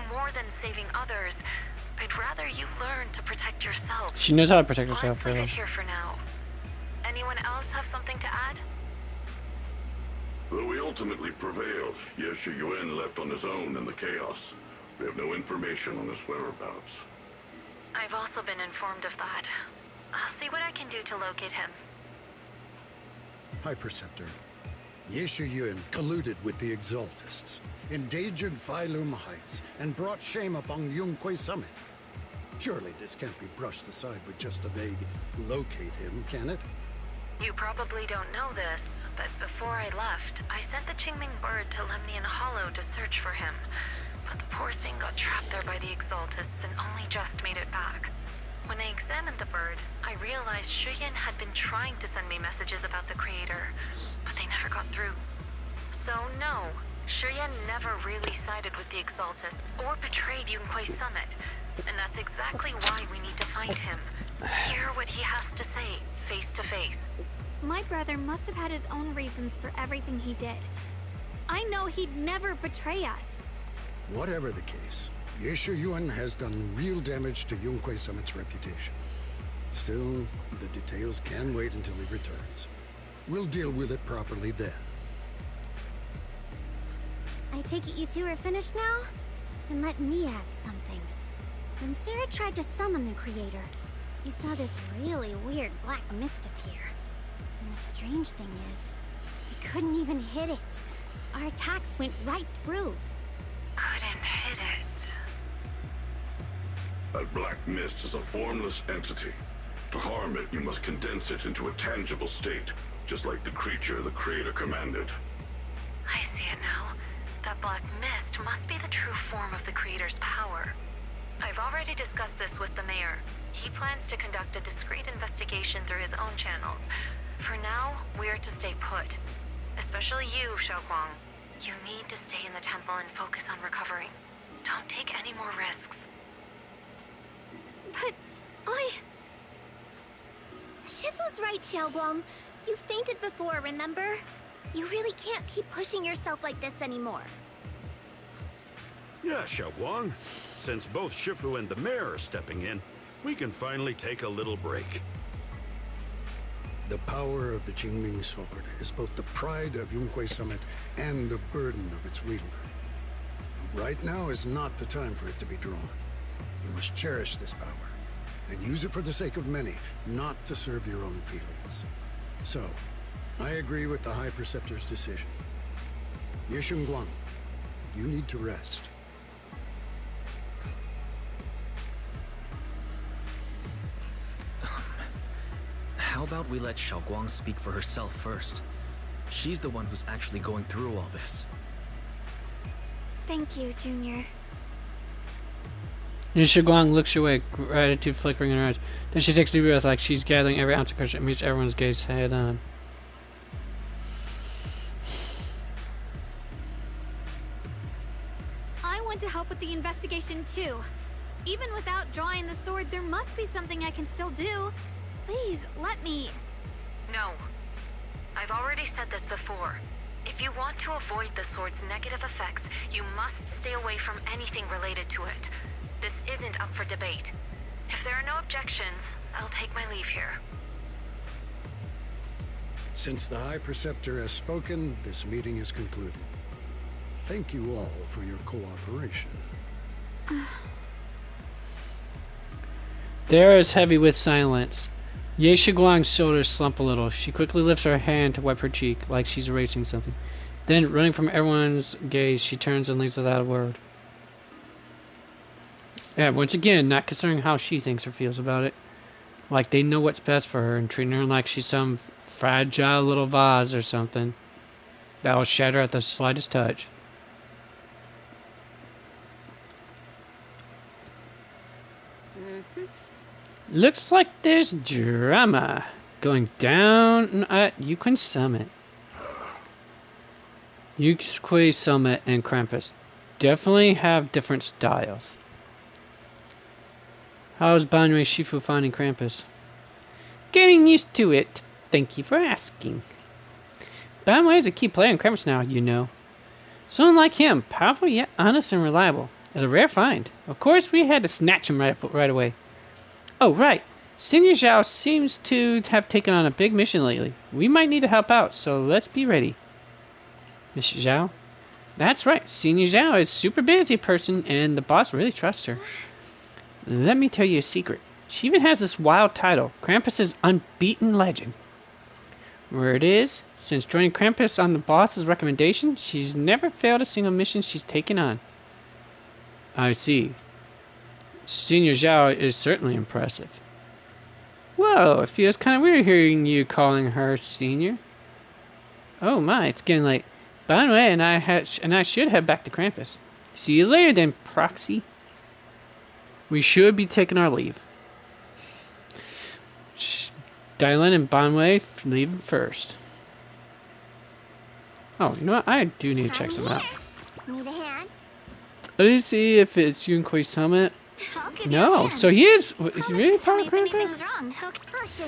more than saving others, I'd rather you learn to protect yourself. She knows how to protect herself. Let's leave it here for now. Anyone else have something to add? Though we ultimately prevailed, Yeshu Yuen left on his own in the chaos. We have no information on his whereabouts. I've also been informed of that. I'll see what I can do to locate him. High Preceptor, Yeshu Yuen colluded with the Exaltists, endangered Phylum Heights, and brought shame upon Yunque Summit. Surely this can't be brushed aside with just a vague locate him, can it? You probably don't know this, but before I left, I sent the Qingming bird to Lemnian Hollow to search for him. But the poor thing got trapped there by the Exaltists and only just made it back. When I examined the bird, I realized Shuyan had been trying to send me messages about the Creator, but they never got through. So no, Shuyan never really sided with the Exaltists or betrayed Yunque Summit. And that's exactly why we need to find him. Hear what he has to say, face to face. My brother must have had his own reasons for everything he did. I know he'd never betray us. Whatever the case, Yeshu Yuen has done real damage to Yunque Summit's reputation. Still, the details can wait until he returns. We'll deal with it properly then. I take it you two are finished now? Then let me add something. When Sarah tried to summon the Creator, we saw this really weird black mist appear. And the strange thing is, we couldn't even hit it. Our attacks went right through. Couldn't hit it. That black mist is a formless entity. To harm it, you must condense it into a tangible state, just like the creature the Creator commanded. I see it now. That black mist must be the true form of the Creator's power. I've already discussed this with the mayor. He plans to conduct a discreet investigation through his own channels. For now, we're to stay put. Especially you, Xiaoguang. You need to stay in the temple and focus on recovering. Don't take any more risks. But Shifu's right, Xiaoguang. You fainted before, remember? You really can't keep pushing yourself like this anymore. Yeah, Xiaoguang. Since both Shifu and the mayor are stepping in, we can finally take a little break. The power of the Qingming sword is both the pride of Yunque Summit and the burden of its wielder. Right now is not the time for it to be drawn. You must cherish this power, and use it for the sake of many, not to serve your own feelings. So, I agree with the High Preceptor's decision. Yeshun Guang, you need to rest. How about we let Xiaoguang speak for herself first? She's the one who's actually going through all this. Thank you, Junior. Yeshu Guang looks away, gratitude flickering in her eyes. Then she takes a deep breath like she's gathering every ounce of courage and meets everyone's gaze head on. I want to help with the investigation too. Even without drawing the sword, there must be something I can still do. Please, let me. No. I've already said this before. If you want to avoid the sword's negative effects, you must stay away from anything related to it. This isn't up for debate. If there are no objections, I'll take my leave here. Since the High Preceptor has spoken, this meeting is concluded. Thank you all for your cooperation. The air is heavy with silence. Yeshu Guang's shoulders slump a little. She quickly lifts her hand to wipe her cheek, like she's erasing something. Then, running from everyone's gaze, she turns and leaves without a word. Yeah, once again, not considering how she thinks or feels about it. Like they know what's best for her and treating her like she's some fragile little vase or something that will shatter at the slightest touch. Looks like there's drama going down at Yunque Summit. Yunque Summit and Krampus definitely have different styles. How's Banwei Shifu finding Krampus? Getting used to it. Thank you for asking. Banwei is a key player in Krampus now, you know. Someone like him, powerful yet honest and reliable. It's a rare find. Of course, we had to snatch him right away. Oh, right. Senior Zhao seems to have taken on a big mission lately. We might need to help out, so let's be ready. Mr. Zhao? That's right. Senior Zhao is a super busy person, and the boss really trusts her. Let me tell you a secret. She even has this wild title, Krampus's Unbeaten Legend. Where it is, since joining Krampus on the boss's recommendation, she's never failed a single mission she's taken on. I see. Senior Zhao is certainly impressive. Whoa, it feels kind of weird hearing you calling her senior. Oh my, it's getting late. By the way, and I should head back to Krampus. See you later then, Proxy. We should be taking our leave. Dylan and Bonway leaving first. Oh, you know what? I do need to check some out. Need a hand? Let me see if it's Yunquist Summit. No, so he is he really part of Krampus?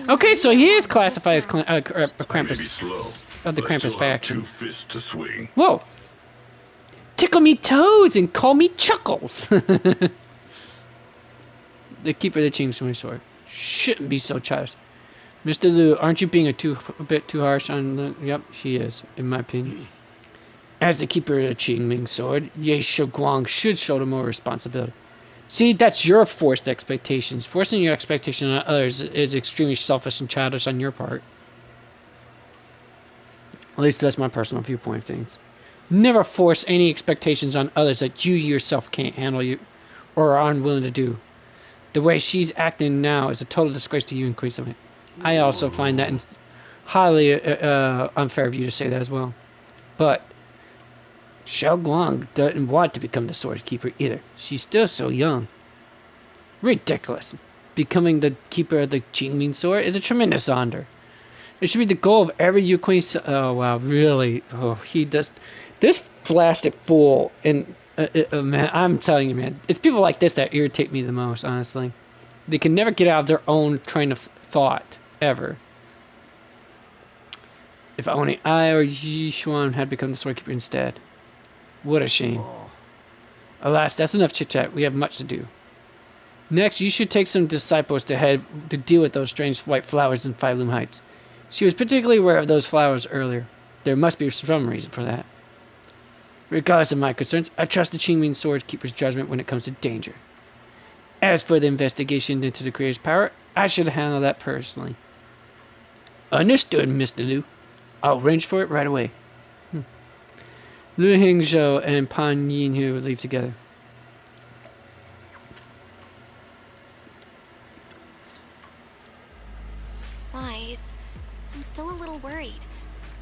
Okay, so he is classified as Krampus of the Krampus faction. Whoa! Tickle me toes and call me Chuckles. The keeper of the Qing Swing Sword shouldn't be so childish. Mr. Liu, aren't you being a bit too harsh on the... Yep, she is, in my opinion. As the keeper of the Qingming Sword, Ye Shiguang should shoulder more responsibility. See, that's your forced expectations. Forcing your expectations on others is extremely selfish and childish on your part. At least that's my personal viewpoint of things. Never force any expectations on others that you yourself can't handle or are unwilling to do. The way she's acting now is a total disgrace to you and Queen Summit. I also find that highly unfair of you to say that as well. But Xiao Guang doesn't want to become the sword keeper either. She's still so young. Ridiculous. Becoming the keeper of the Qingming sword is a tremendous honor. It should be the goal of every Yu Queen. Oh wow, really? Oh, he does. This blasted fool. And man, I'm telling you, man, it's people like this that irritate me the most. Honestly, they can never get out of their own train of thought ever. If only I or Yi Xuan had become the sword keeper instead. What a shame. Alas, that's enough chit-chat. We have much to do. Next, you should take some disciples to deal with those strange white flowers in Five Loom Heights. She was particularly aware of those flowers earlier. There must be some reason for that. Regardless of my concerns, I trust the Qingming Sword Keeper's judgment when it comes to danger. As for the investigation into the Creator's power, I should handle that personally. Understood, Mr. Liu. I'll arrange for it right away. Liu Hingzhou and Pan Yinhu leave together. Wise, I'm still a little worried.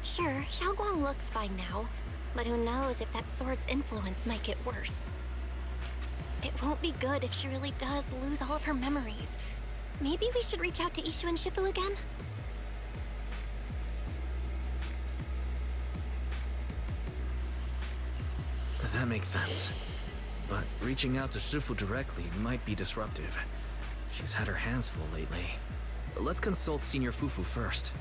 Sure, Xiao Guang looks fine now, but who knows if that sword's influence might get worse. It won't be good if she really does lose all of her memories. Maybe we should reach out to Ishu and Shifu again? That makes sense. But reaching out to Shifu directly might be disruptive. She's had her hands full lately. Let's consult Senior Fufu first.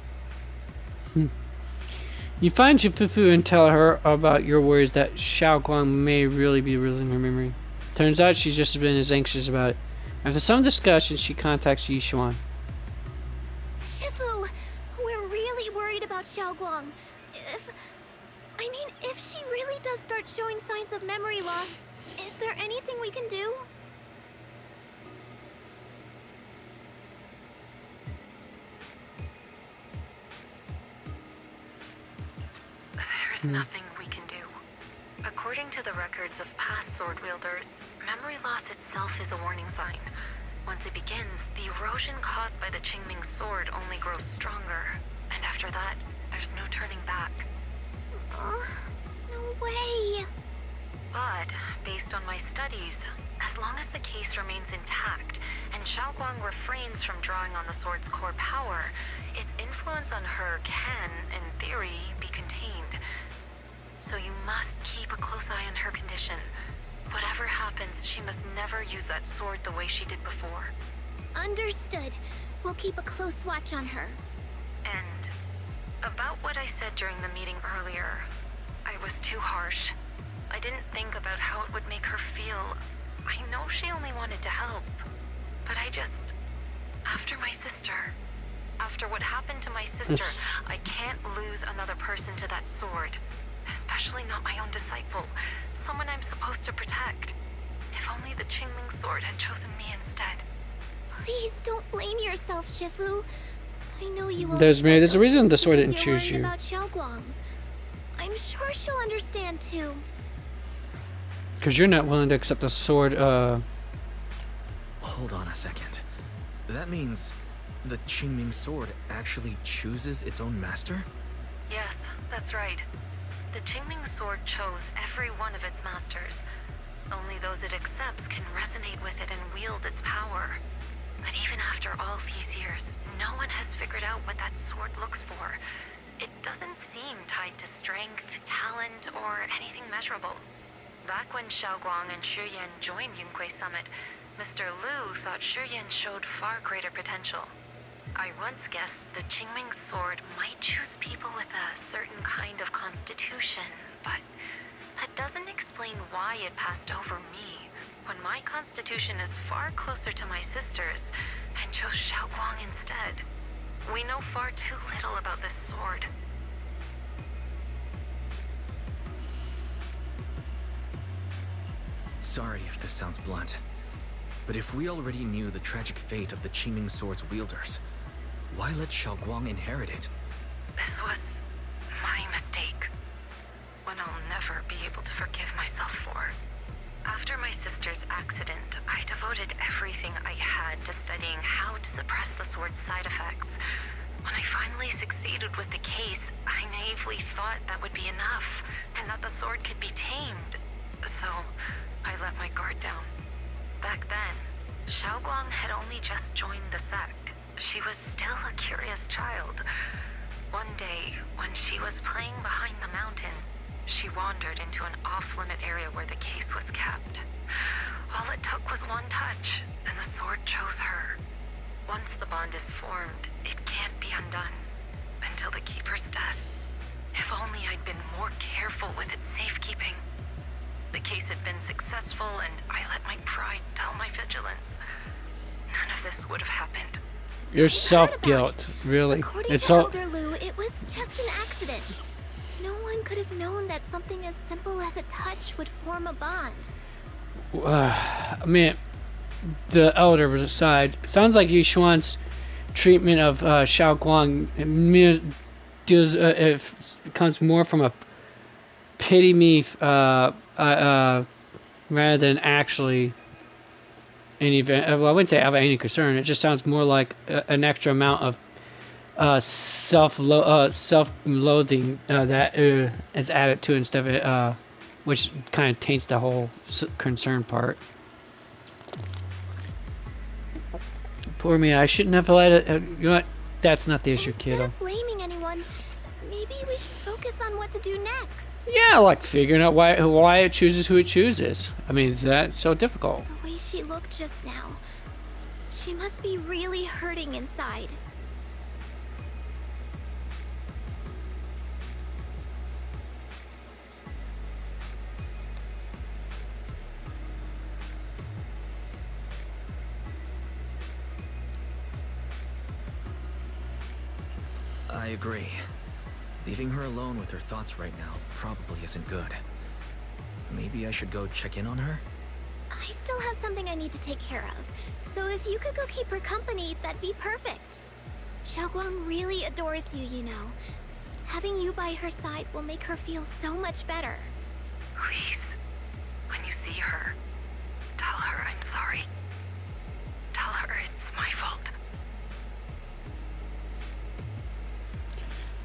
You find Shifu and tell her about your worries that Xiao Guang may really be losing her memory. Turns out she's just been as anxious about it. After some discussion, she contacts Yi Xuan. Shifu, we're really worried about Xiao Guang. If she really does start showing signs of memory loss, is there anything we can do? There's nothing we can do. According to the records of past sword wielders, memory loss itself is a warning sign. Once it begins, the erosion caused by the Qingming sword only grows stronger. And after that, there's no turning back. No way. But, based on my studies, as long as the case remains intact, and Xiao Guang refrains from drawing on the sword's core power, its influence on her can, in theory, be contained. So you must keep a close eye on her condition. Whatever happens, she must never use that sword the way she did before. Understood. We'll keep a close watch on her. And about what I said during the meeting earlier, I was too harsh. I didn't think about how it would make her feel. I know she only wanted to help, but I just... After my sister... After what happened to my sister, I can't lose another person to that sword. Especially not my own disciple. Someone I'm supposed to protect. If only the Qingming sword had chosen me instead. Please don't blame yourself, Shifu. I know you won't. There's a reason the sword didn't choose you. About Xiaoguang. I'm sure she'll understand too. Because you're not willing to accept the sword, Hold on a second. That means the Qingming sword actually chooses its own master? Yes, that's right. The Qingming sword chose every one of its masters. Only those it accepts can resonate with it and wield its power. But even after all these years, no one has figured out what that sword looks for. It doesn't seem tied to strength, talent, or anything measurable. Back when Xiaoguang and Shiyan joined Yunque Summit, Mr. Liu thought Shiyan showed far greater potential. I once guessed the Qingming sword might choose people with a certain kind of constitution, but that doesn't explain why it passed over me, when my constitution is far closer to my sister's, and chose Xiaoguang instead. We know far too little about this sword. Sorry if this sounds blunt, but if we already knew the tragic fate of the Qingming sword's wielders, why let Xiaoguang inherit it? This was my mistake. One I'll never be able to forgive myself for. After my sister's accident, I devoted everything I had to studying how to suppress the sword's side effects. When I finally succeeded with the case, I naively thought that would be enough, and that the sword could be tamed. So, I let my guard down. Back then, Xiaoguang had only just joined the sect. She was still a curious child. One day, when she was playing behind the mountain, she wandered into an off-limit area where the case was kept. All it took was one touch, and the sword chose her. Once the bond is formed, it can't be undone. Until the Keeper's death. If only I'd been more careful with its safekeeping. The case had been successful, and I let my pride dull my vigilance. None of this would have happened. Your self-guilt, really. According It's to all. Elder Liu, it was just an accident. No one could have known that something as simple as a touch would form a bond. I mean, the elder aside, sounds like Yishuan's treatment of Xiaoguang comes more from a pity me rather than actually any. Well, I wouldn't say I have any concern. It just sounds more like an extra amount of self-loathing that is added to instead of it, which kind of taints the whole concern part. Poor me, I shouldn't have let it. You know what? That's not the issue, kiddo. Instead of blaming anyone, maybe we should focus on what to do next. Yeah, like figuring out why it chooses who it chooses. I mean, is that so difficult? The way she looked just now, she must be really hurting inside. I agree. Leaving her alone with her thoughts right now probably isn't good. Maybe I should go check in on her? I still have something I need to take care of, so if you could go keep her company, that'd be perfect. Xiaoguang really adores you, you know. Having you by her side will make her feel so much better. Please, when you see her, tell her I'm sorry. Tell her it's my fault.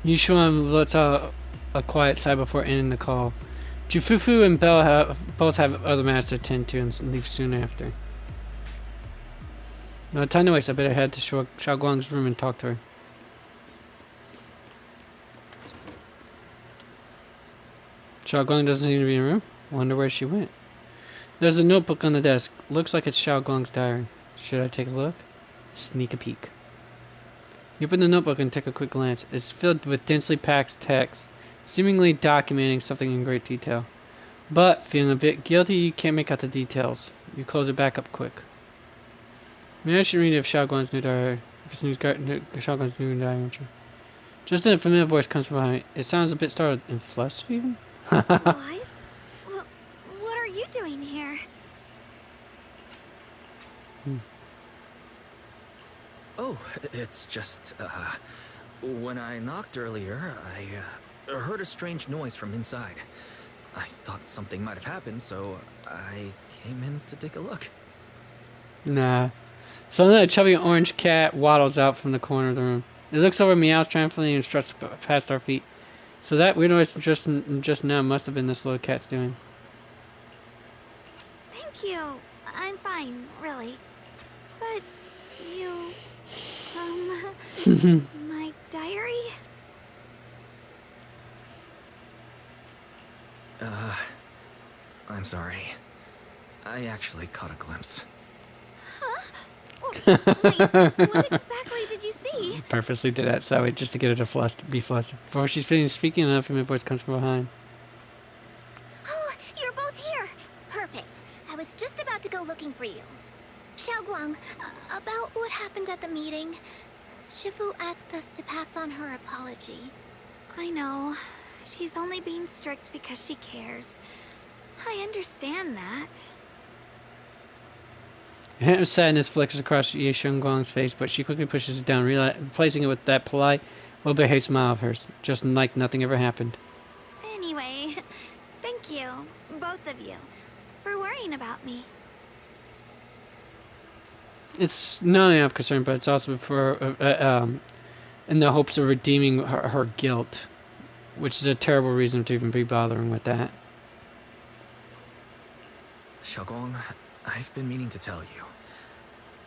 Yishuan lets out a quiet sigh before ending the call. Jufufu and Belle both have other matters to attend to and leave soon after. No time to waste. I better head to Xiaoguang's room and talk to her. Xiaoguang doesn't seem to be in the room. Wonder where she went. There's a notebook on the desk. Looks like it's Xiaoguang's diary. Should I take a look? Sneak a peek. You open the notebook and take a quick glance. It's filled with densely packed text, seemingly documenting something in great detail. But, feeling a bit guilty, you can't make out the details. You close it back up quick. Maybe I should read if Xiaoguang's new diary. If it's Xiaoguang's new diary entry. Just then a familiar voice comes from behind. It sounds a bit startled and flustered even. Wise? What are you doing here? Oh, it's just, when I knocked earlier, I heard a strange noise from inside. I thought something might have happened, so I came in to take a look. Nah. Suddenly a chubby orange cat waddles out from the corner of the room. It looks over, meows triumphantly, and struts past our feet. So that weird noise just now must have been this little cat's doing. Thank you. I'm fine, really. But you... my diary? I'm sorry. I actually caught a glimpse. Huh? Wait, what exactly did you see? Purposely did that so just to get her to be flustered. Before she's finished speaking, another female voice comes from behind. Oh, you're both here. Perfect. I was just about to go looking for you. Xiaoguang, about what happened at the meeting. Shifu asked us to pass on her apology. I know. She's only being strict because she cares. I understand that. A hint of sadness flickers across Ye Xiaoguang's face, but she quickly pushes it down, replacing it with that polite, well-behaved smile of hers, just like nothing ever happened. Anyway, thank you, both of you, for worrying about me. It's not only out of concern, but it's also for in the hopes of redeeming her guilt, which is a terrible reason to even be bothering with that. Xiaoguang, I've been meaning to tell you.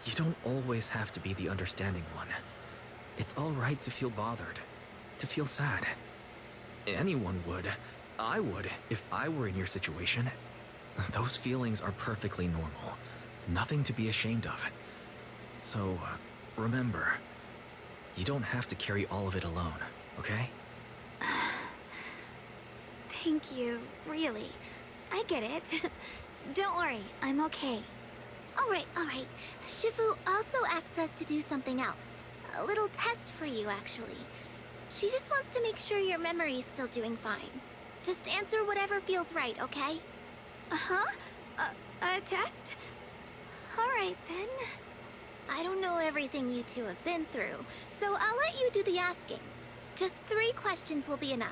You don't always have to be the understanding one. It's alright to feel bothered, to feel sad. Anyone would. I would, if I were in your situation. Those feelings are perfectly normal. Nothing to be ashamed of. So, remember, you don't have to carry all of it alone, okay? Thank you, really. I get it. Don't worry, I'm okay. All right. Shifu also asked us to do something else. A little test for you, actually. She just wants to make sure your memory's still doing fine. Just answer whatever feels right, okay? Uh-huh? A test? All right, then. I don't know everything you two have been through, so I'll let you do the asking. Just 3 questions will be enough.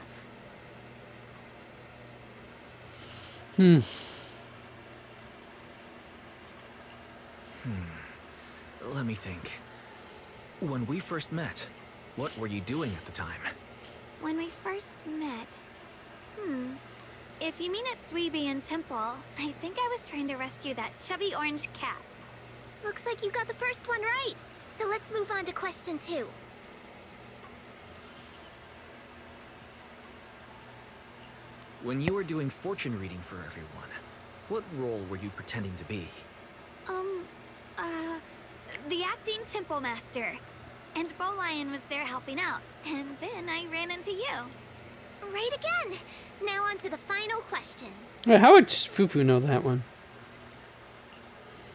Let me think. When we first met, what were you doing at the time? When we first met... If you mean at Suibian Temple, I think I was trying to rescue that chubby orange cat. Looks like you got the first one right. So let's move on to question 2. When you were doing fortune reading for everyone, what role were you pretending to be? The acting temple master. And Bolion was there helping out, and then I ran into you. Right again! Now on to the final question. Wait, how would Fufu know that one?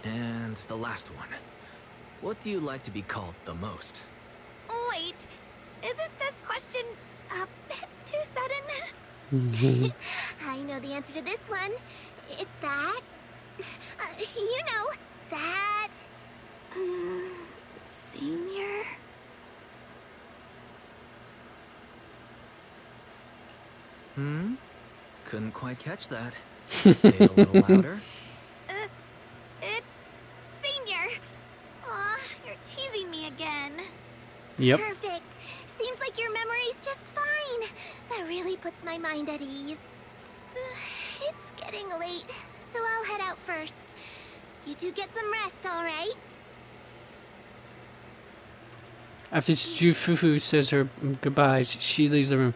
And the last one. What do you like to be called the most? Wait, isn't this question a bit too sudden? I know the answer to this one. It's that... you know, that... Senior? Couldn't quite catch that. Say it a little louder. It's Senior. Aw, you're teasing me again. Yep. Perfect. Seems like your memory's just fine. That really puts my mind at ease. It's getting late, so I'll head out first. You two get some rest, all right? After Fufu says her goodbyes, she leaves the room.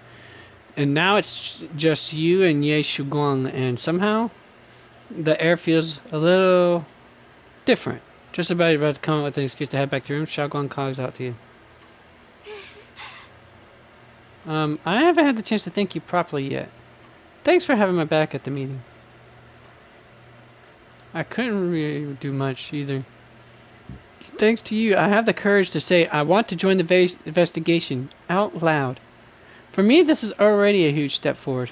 And now it's just you and Ye Xiaoguang, and somehow the air feels a little different. Just about to come up with an excuse to head back to the room, Xiaoguang calls out to you. I haven't had the chance to thank you properly yet. Thanks for having my back at the meeting. I couldn't really do much either. Thanks to you, I have the courage to say I want to join the investigation out loud. For me, this is already a huge step forward.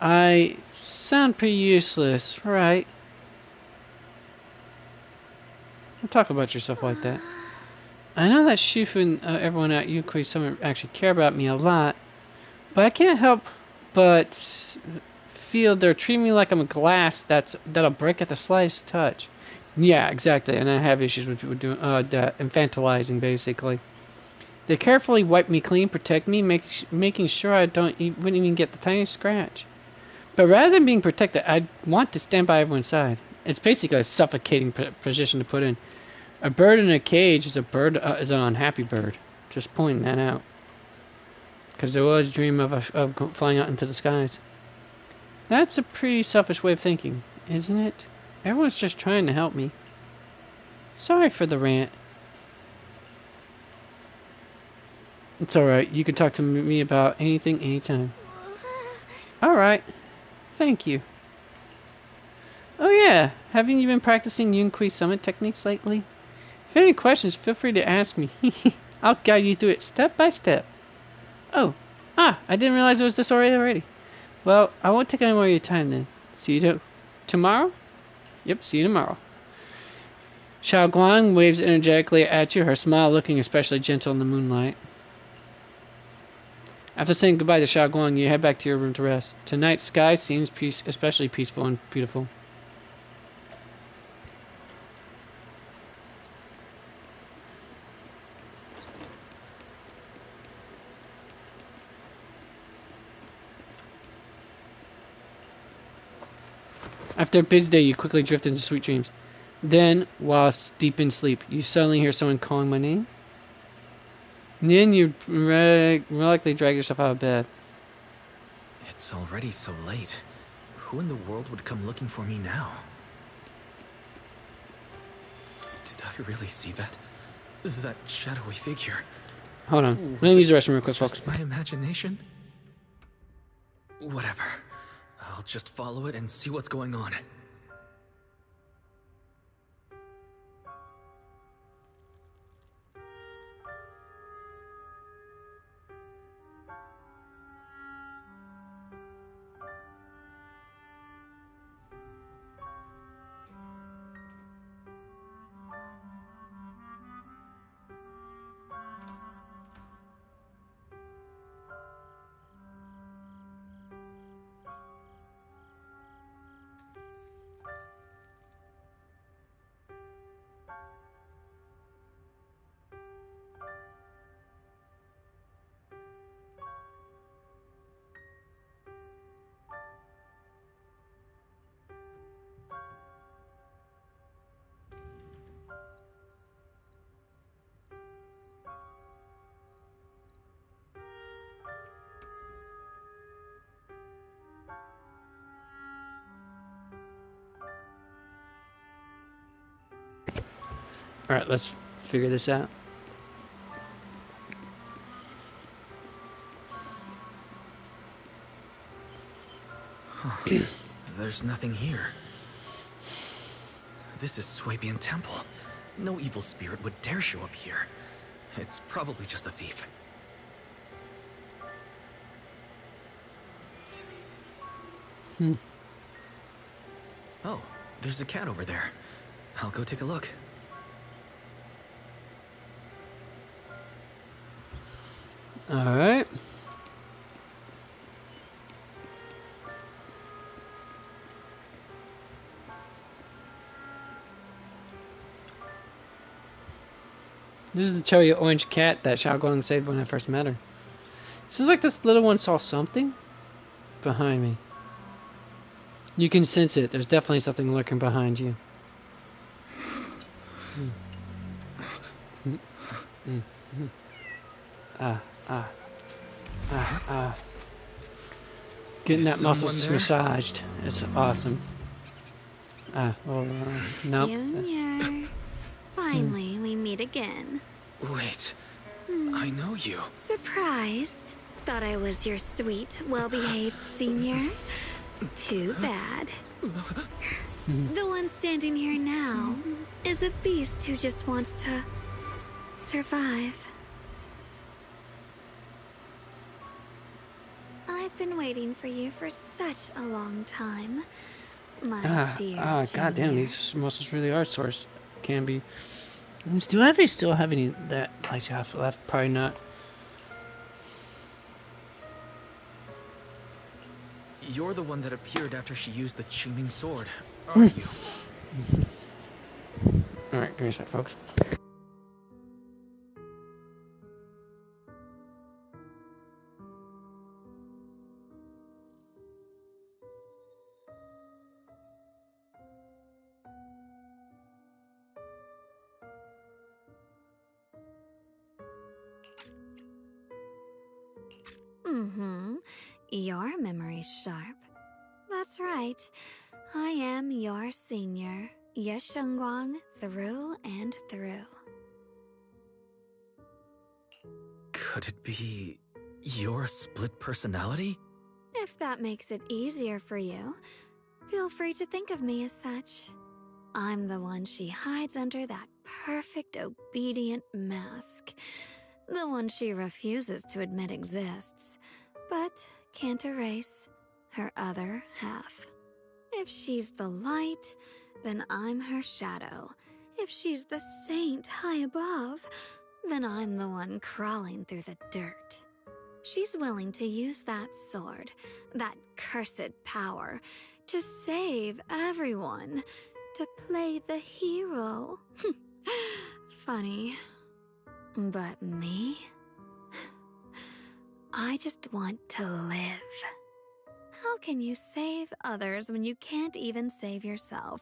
I sound pretty useless, right? Don't talk about yourself like that. I know that Shifu and everyone at Yukui Summit actually care about me a lot, but I can't help but feel they're treating me like I'm a glass that'll break at the slightest touch. Yeah, exactly, and I have issues with people doing that infantilizing, basically. They carefully wipe me clean, protect me, making sure I wouldn't even get the tiniest scratch. But rather than being protected, I want to stand by everyone's side. It's basically a suffocating position to put in. A bird in a cage is is an unhappy bird. Just pointing that out. Because there was a dream of flying out into the skies. That's a pretty selfish way of thinking, isn't it? Everyone's just trying to help me. Sorry for the rant. It's alright. You can talk to me about anything, anytime. Alright. Thank you. Oh yeah, haven't you been practicing Yukui Summit techniques lately? If you have any questions, feel free to ask me. I'll guide you through it step by step. Oh, I didn't realize it was this already. Well, I won't take any more of your time then. See you tomorrow? Yep, see you tomorrow. Xiao Guang waves energetically at you, her smile looking especially gentle in the moonlight. After saying goodbye to Xiao Guang, you head back to your room to rest. Tonight's sky seems especially peaceful and beautiful. After a busy day, you quickly drift into sweet dreams. Then, while deep in sleep, you suddenly hear someone calling my name. And then you reluctantly drag yourself out of bed. It's already so late. Who in the world would come looking for me now? Did I really see that? That shadowy figure? Hold on. Let me use the restroom real quick, folks. Just my imagination? Whatever. I'll just follow it and see what's going on. Alright, let's figure this out. There's nothing here. This is Swabian Temple. No evil spirit would dare show up here. It's probably just a thief. Oh, there's a cat over there. I'll go take a look. Alright. This is the cherry orange cat that Xiao Guang saved when I first met her. Seems like this little one saw something behind me. You can sense it. There's definitely something lurking behind you. Getting that muscle massaged. It's awesome. Nope. Junior. Finally, we meet again. Wait. I know you. Surprised? Thought I was your sweet, well-behaved senior? Too bad. The one standing here now is a beast who just wants to survive. I've been waiting for you for such a long time, my dear goddamn, Junior. these muscles really are source. Can be. Do I still have any that I have left? Probably not. You're the one that appeared after she used the Qingming sword, aren't you? Alright, give me a sec, folks. Your memory's sharp. That's right. I am your senior, Ye Shengguang, through and through. Could it be your split personality? If that makes it easier for you, feel free to think of me as such. I'm the one she hides under that perfect obedient mask. The one she refuses to admit exists, but can't erase her other half. If she's the light, then I'm her shadow. If she's the saint high above, then I'm the one crawling through the dirt. She's willing to use that sword, that cursed power, to save everyone, to play the hero. Funny. But me? I just want to live. How can you save others when you can't even save yourself?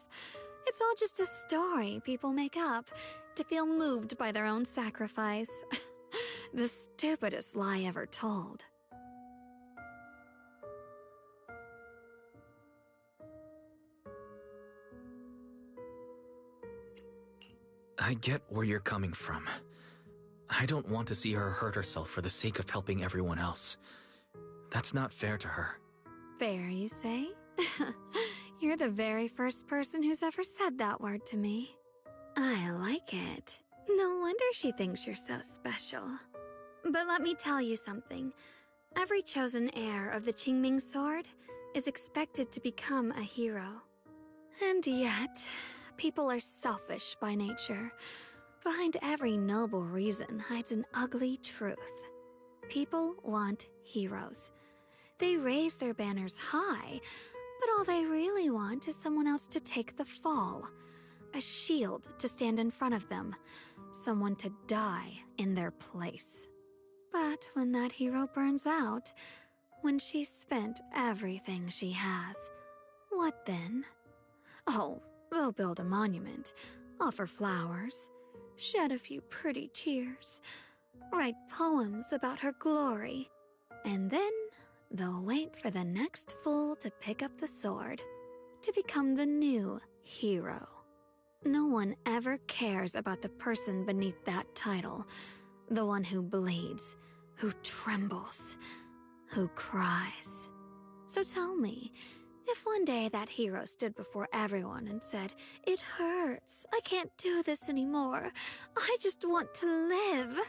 It's all just a story people make up to feel moved by their own sacrifice. The stupidest lie ever told. I get where you're coming from. I don't want to see her hurt herself for the sake of helping everyone else. That's not fair to her. Fair, you say? You're the very first person who's ever said that word to me. I like it. No wonder she thinks you're so special. But let me tell you something. Every chosen heir of the Qingming sword is expected to become a hero. And yet, people are selfish by nature. Behind every noble reason hides an ugly truth. People want heroes. They raise their banners high, but all they really want is someone else to take the fall. A shield to stand in front of them. Someone to die in their place. But when that hero burns out, when she's spent everything she has, what then? Oh, they'll build a monument, offer flowers, shed a few pretty tears, write poems about her glory, and then they'll wait for the next fool to pick up the sword, to become the new hero. No one ever cares about the person beneath that title, the one who bleeds, who trembles, who cries. So tell me, if one day that hero stood before everyone and said, "It hurts, I can't do this anymore, I just want to live,"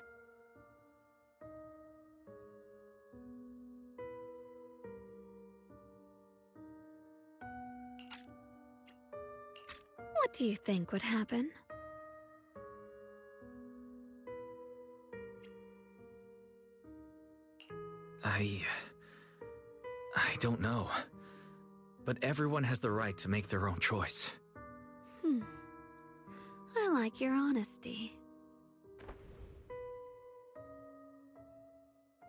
what do you think would happen? I don't know. But everyone has the right to make their own choice. I like your honesty.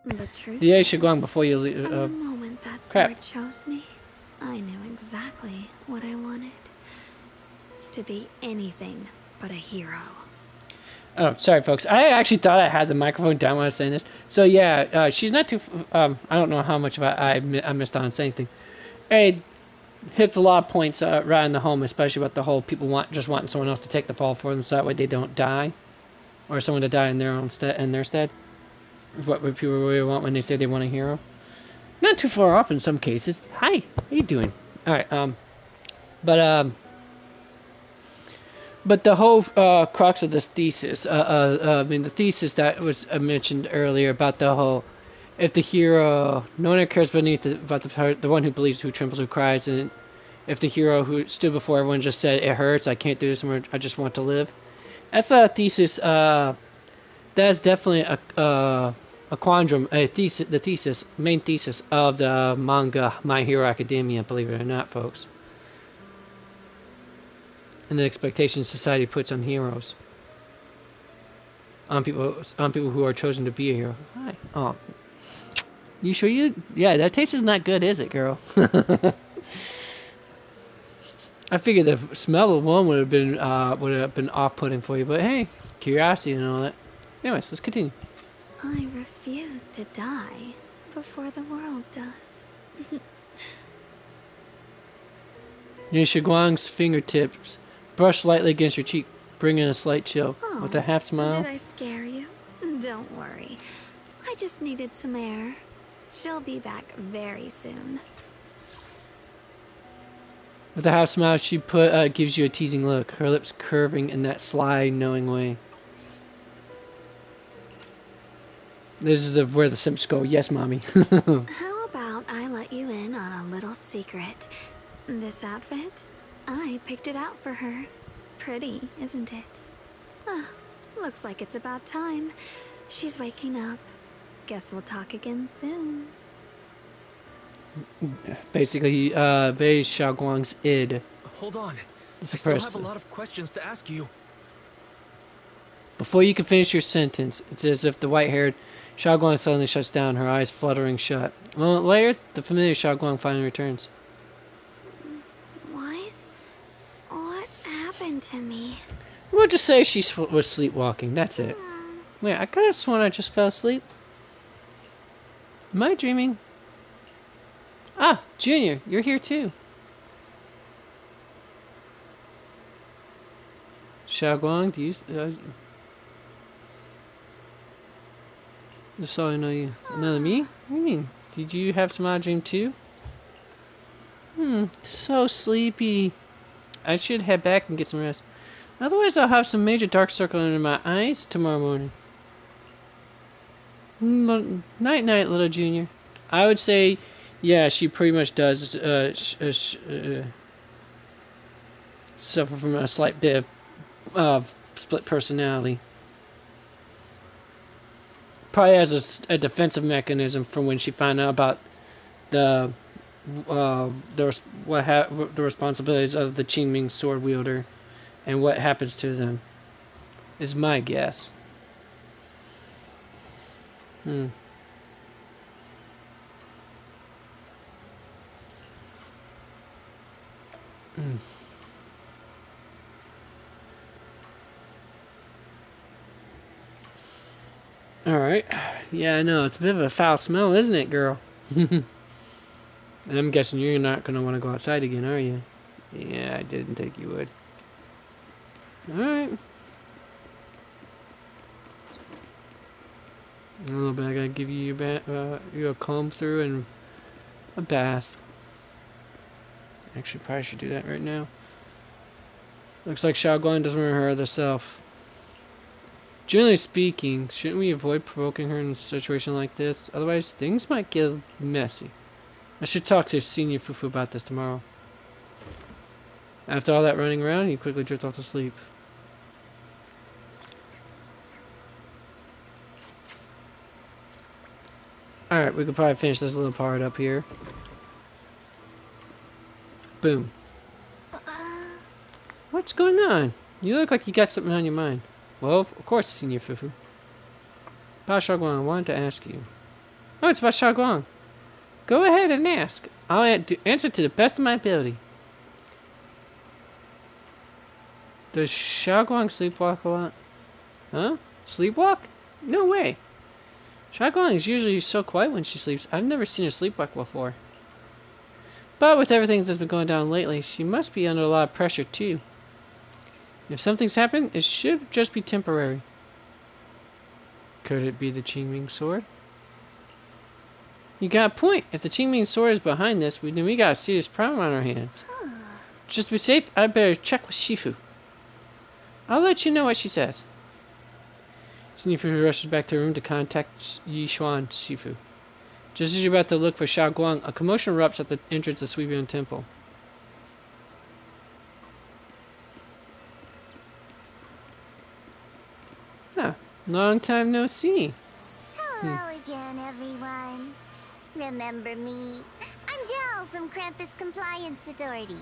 The truth Yeah, you is, should go on before you leave. from the moment that sword chose me, I knew exactly what I wanted. To be anything but a hero. Oh, sorry, folks. I actually thought I had the microphone down when I was saying this. So yeah, she's not too. I don't know how much of I missed on saying anything. It hits a lot of points right in the home, especially about the whole people just wanting someone else to take the fall for them, so that way they don't die, or someone to die in their own stead. Is what people really want when they say they want a hero. Not too far off in some cases. Hi, how you doing? All right. But the whole crux of this thesis, I mean, the thesis that was mentioned earlier about the whole, if the hero, no one cares about the one who believes, who trembles, who cries, and if the hero who stood before everyone just said, it hurts, I can't do this anymore, I just want to live. That's a thesis, that's definitely a quandrum, the main thesis of the manga My Hero Academia, believe it or not, folks. And the expectations society puts on heroes. On people who are chosen to be a hero. Hi. Oh. You sure you? Yeah, that taste is not good, is it, girl? I figured the smell of one would have been off-putting for you, but hey, curiosity and all that. Anyways, let's continue. I refuse to die before the world does. Near Shiguang's fingertips brush lightly against your cheek, bringing a slight chill. With a half smile. Did I scare you? Don't worry. I just needed some air. She'll be back very soon. With a half smile, she gives you a teasing look, her lips curving in that sly, knowing way. This is where the simps go. Yes, mommy. How about I let you in on a little secret? This outfit? I picked it out for her. Pretty, isn't it? Looks like it's about time. She's waking up. Guess we'll talk again soon. Basically, Bei Xiaoguang's id. Hold on. I It's still have a lot of questions to ask you. Before you can finish your sentence, it's as if the white-haired Xiaoguang suddenly shuts down, her eyes fluttering shut. A moment later, the familiar Xiaoguang finally returns. What happened to me? We'll just say she was sleepwalking, that's it. Wait, I could have sworn I just fell asleep. Am I dreaming? Ah, Junior, you're here too. Xiaoguang, do you... just so I know you. Another me? What do you mean? Did you have some odd dream too? So sleepy. I should head back and get some rest. Otherwise, I'll have some major dark circle under my eyes tomorrow morning. Night-night, little Junior. I would say, yeah, she pretty much does suffer from a slight bit of split personality. Probably as a defensive mechanism from when she found out about the responsibilities of the Qingming sword wielder and what happens to them, is my guess. Alright. Yeah, I know. It's a bit of a foul smell, isn't it, girl? And I'm guessing you're not going to want to go outside again, are you? Yeah, I didn't think you would. Alright. A little bit. I gotta give you you a comb through and a bath. Actually, probably should do that right now. Looks like Xiaoguang doesn't want to hurt herself. Generally speaking, shouldn't we avoid provoking her in a situation like this? Otherwise, things might get messy. I should talk to Senior Fufu about this tomorrow. After all that running around, he quickly drifts off to sleep. Alright, we could probably finish this little part up here. Boom. What's going on? You look like you got something on your mind. Well, of course, Senior Fufu. Bao Xiaoguang, I wanted to ask you. Oh, it's Bao Xiaoguang. Go ahead and ask. I'll answer to the best of my ability. Does Xiaoguang sleepwalk a lot? Huh? Sleepwalk? No way. Xiaoguang is usually so quiet when she sleeps. I've never seen her sleepwalk before. But with everything that's been going down lately, she must be under a lot of pressure too. If something's happened, it should just be temporary. Could it be the Qingming sword? You got a point. If the Qingming sword is behind this, then we got a serious problem on our hands. just to be safe, I better check with Shifu. I'll let you know what she says. Shifu rushes back to her room to contact Yishuan Shifu. Just as you're about to look for Xiaoguang, a commotion erupts at the entrance of Suiyuan Temple. Huh. Long time no see. Hello again, everyone. Remember me? I'm Jill from Krampus Compliance Authority.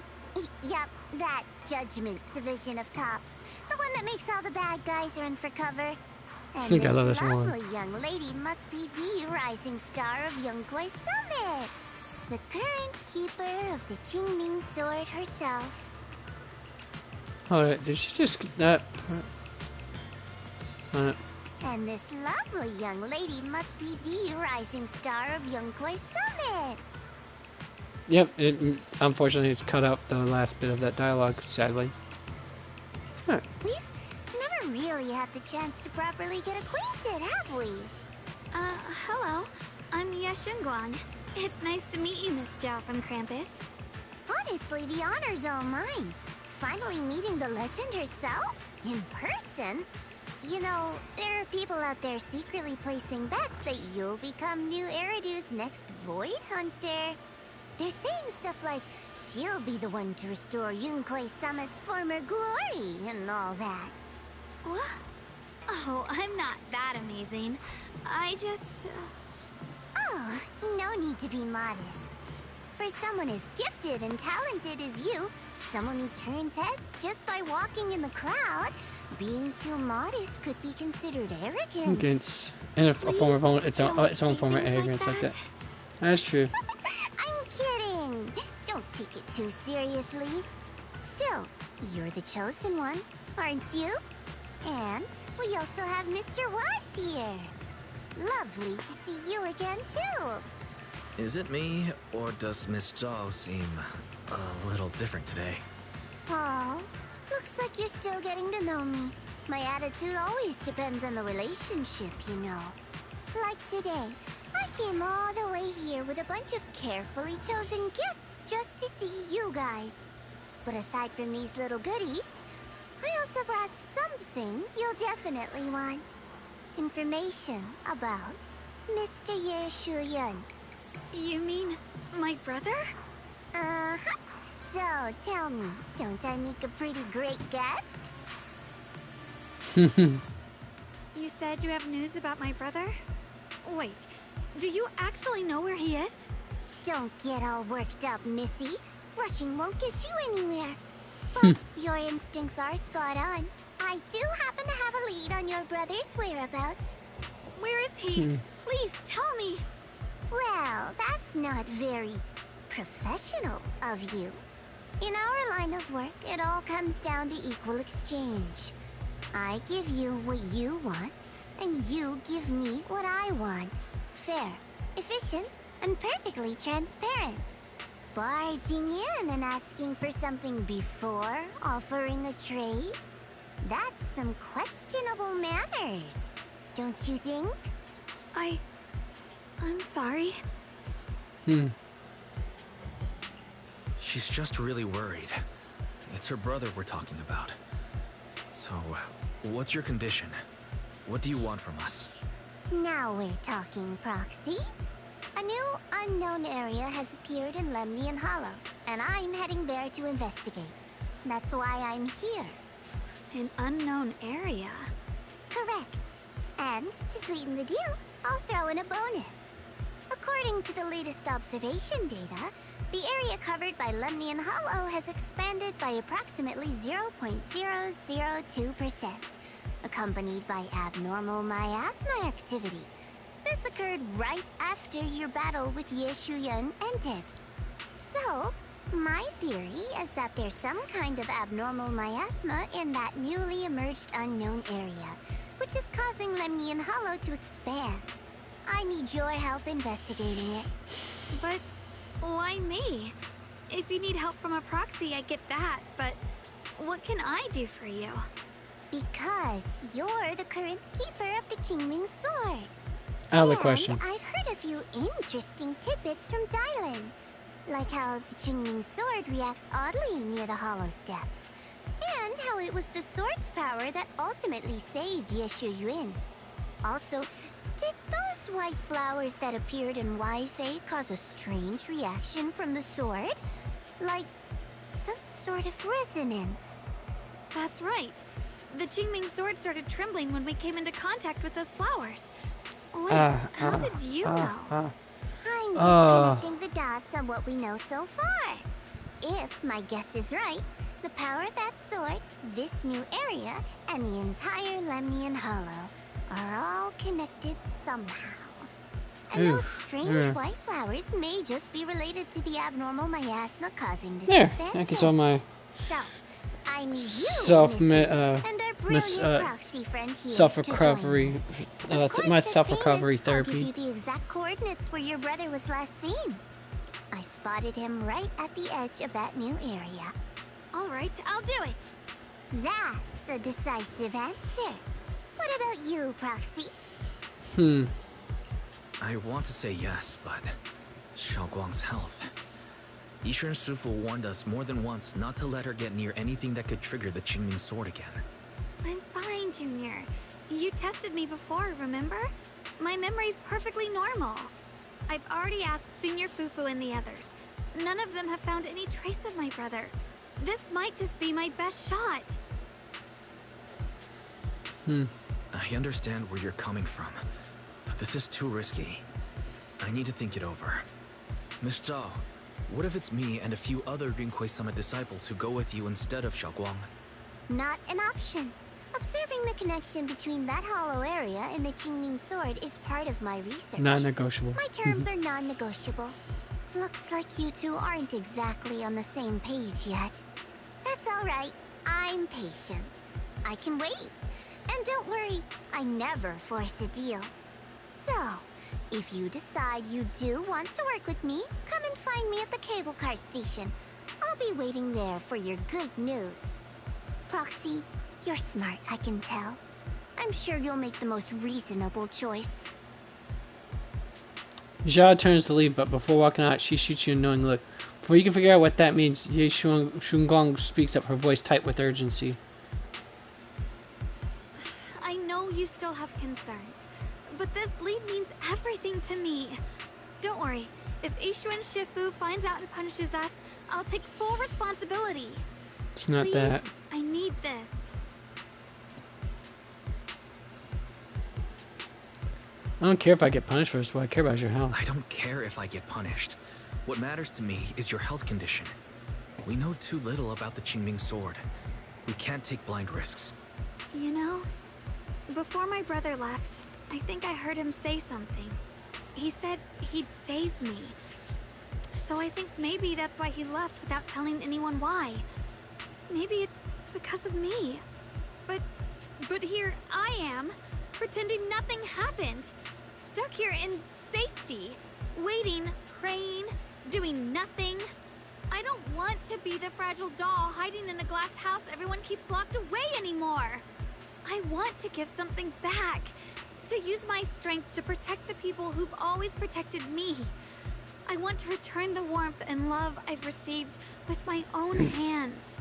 Yup, that Judgment Division of Cops. The one that makes all the bad guys run for cover. And I think I love this this one. lovely young lady must be the rising star of Yongguai Summit. The current keeper of the Qingming Sword herself. Alright, did she just... And this lovely young lady must be the rising star of Yongguai Summit. Yep, unfortunately it's cut out the last bit of that dialogue, sadly. Huh. We've never really had the chance to properly get acquainted, have we? Hello. I'm Yashunguang. It's nice to meet you, Miss Zhao from Krampus. Honestly, the honor's all mine. Finally meeting the legend herself? In person? You know, there are people out there secretly placing bets that you'll become new Eridu's next Void Hunter. They're saying stuff like, she'll be the one to restore Yongguai Summit's former glory and all that. What? Oh, I'm not that amazing. I just... Oh, no need to be modest. For someone as gifted and talented as you, someone who turns heads just by walking in the crowd, being too modest could be considered arrogance. Against in a form of its own form of arrogance like that. That's true. I'm kidding. Don't take it too seriously. Still, you're the chosen one, aren't you? And we also have Mr. Wise here. Lovely to see you again too. Is it me, or does Miss Zhao seem a little different today? Oh, looks like you're still getting to know me. My attitude always depends on the relationship, you know. Like today, I came all the way here with a bunch of carefully chosen gifts just to see you guys. But aside from these little goodies, I also brought something you'll definitely want. Information about Mr. Ye Shuyan. You mean my brother? Uh-huh. So, tell me, don't I make a pretty great guest? You said you have news about my brother? Wait, do you actually know where he is? Don't get all worked up, Missy. Rushing won't get you anywhere. But your instincts are spot on. I do happen to have a lead on your brother's whereabouts. Where is he? Please tell me. Well, that's not very professional of you. In our line of work, it all comes down to equal exchange. I give you what you want, and you give me what I want. Fair, efficient, and perfectly transparent. Barging in and asking for something before offering a trade? That's some questionable manners, don't you think? I'm sorry. She's just really worried. It's her brother we're talking about. So, what's your condition? What do you want from us? Now we're talking, Proxy. A new unknown area has appeared in Lemnian Hollow, and I'm heading there to investigate. That's why I'm here. An unknown area? Correct. And to sweeten the deal, I'll throw in a bonus. According to the latest observation data, the area covered by Lemnian Hollow has expanded by approximately 0.002%, accompanied by abnormal miasma activity. This occurred right after your battle with Ye Shuyan ended. So, my theory is that there's some kind of abnormal miasma in that newly emerged unknown area, which is causing Lemnian Hollow to expand. I need your help investigating it. But why me? If you need help from a proxy, I get that, but what can I do for you? Because you're the current keeper of the Qingming Sword. Out of the question. I've heard a few interesting tidbits from Dylan. Like how the Qingming sword reacts oddly near the hollow steps. And how it was the sword's power that ultimately saved Ye Shuyuan. Also, did those white flowers that appeared in Weifei cause a strange reaction from the sword? Like some sort of resonance. That's right. The Qingming sword started trembling when we came into contact with those flowers. Wait, how did you know? I'm just connecting the dots on what we know so far. If my guess is right, the power of that sword, this new area, and the entire Lemnian Hollow are all connected somehow. And those strange white flowers may just be related to the abnormal miasma causing this expansion. I can tell my So, I need you, self-recovery, my self-recovery therapy. I'll give you the exact coordinates where your brother was last seen. I spotted him right at the edge of that new area. All right, I'll do it. That's a decisive answer. What about you, Proxy? I want to say yes, but Xiaoguang's health. Yishen Shifu warned us more than once not to let her get near anything that could trigger the Qingming sword again. I'm fine, Junior. You tested me before, remember? My memory's perfectly normal. I've already asked Senior Fufu and the others. None of them have found any trace of my brother. This might just be my best shot. I understand where you're coming from, but this is too risky. I need to think it over. Miss Zhao, what if it's me and a few other Yunque Summit disciples who go with you instead of Xiaoguang? Not an option. Observing the connection between that hollow area and the Qingming sword is part of my research. Non-negotiable. My terms are non-negotiable. Looks like you two aren't exactly on the same page yet. That's all right. I'm patient. I can wait. And don't worry, I never force a deal. So, if you decide you do want to work with me, come and find me at the cable car station. I'll be waiting there for your good news. Proxy, you're smart, I can tell. I'm sure you'll make the most reasonable choice. Zhao turns to leave, but before walking out, she shoots you a knowing look. Before you can figure out what that means, Ye Shuyuan speaks up, her voice tight with urgency. I know you still have concerns, but this lead means everything to me. Don't worry, if Yishuan Shifu finds out and punishes us, I'll take full responsibility. It's not Please, that. I need this. I don't care if I get punished for this, what I care about is your health. I don't care if I get punished. What matters to me is your health condition. We know too little about the Qingming sword. We can't take blind risks. You know, before my brother left, I think I heard him say something. He said he'd save me. So I think maybe that's why he left without telling anyone why. Maybe it's because of me. But here I am, pretending nothing happened. Stuck here in safety, waiting, praying, doing nothing. I don't want to be the fragile doll hiding in a glass house everyone keeps locked away anymore. I want to give something back, to use my strength to protect the people who've always protected me. I want to return the warmth and love I've received with my own hands.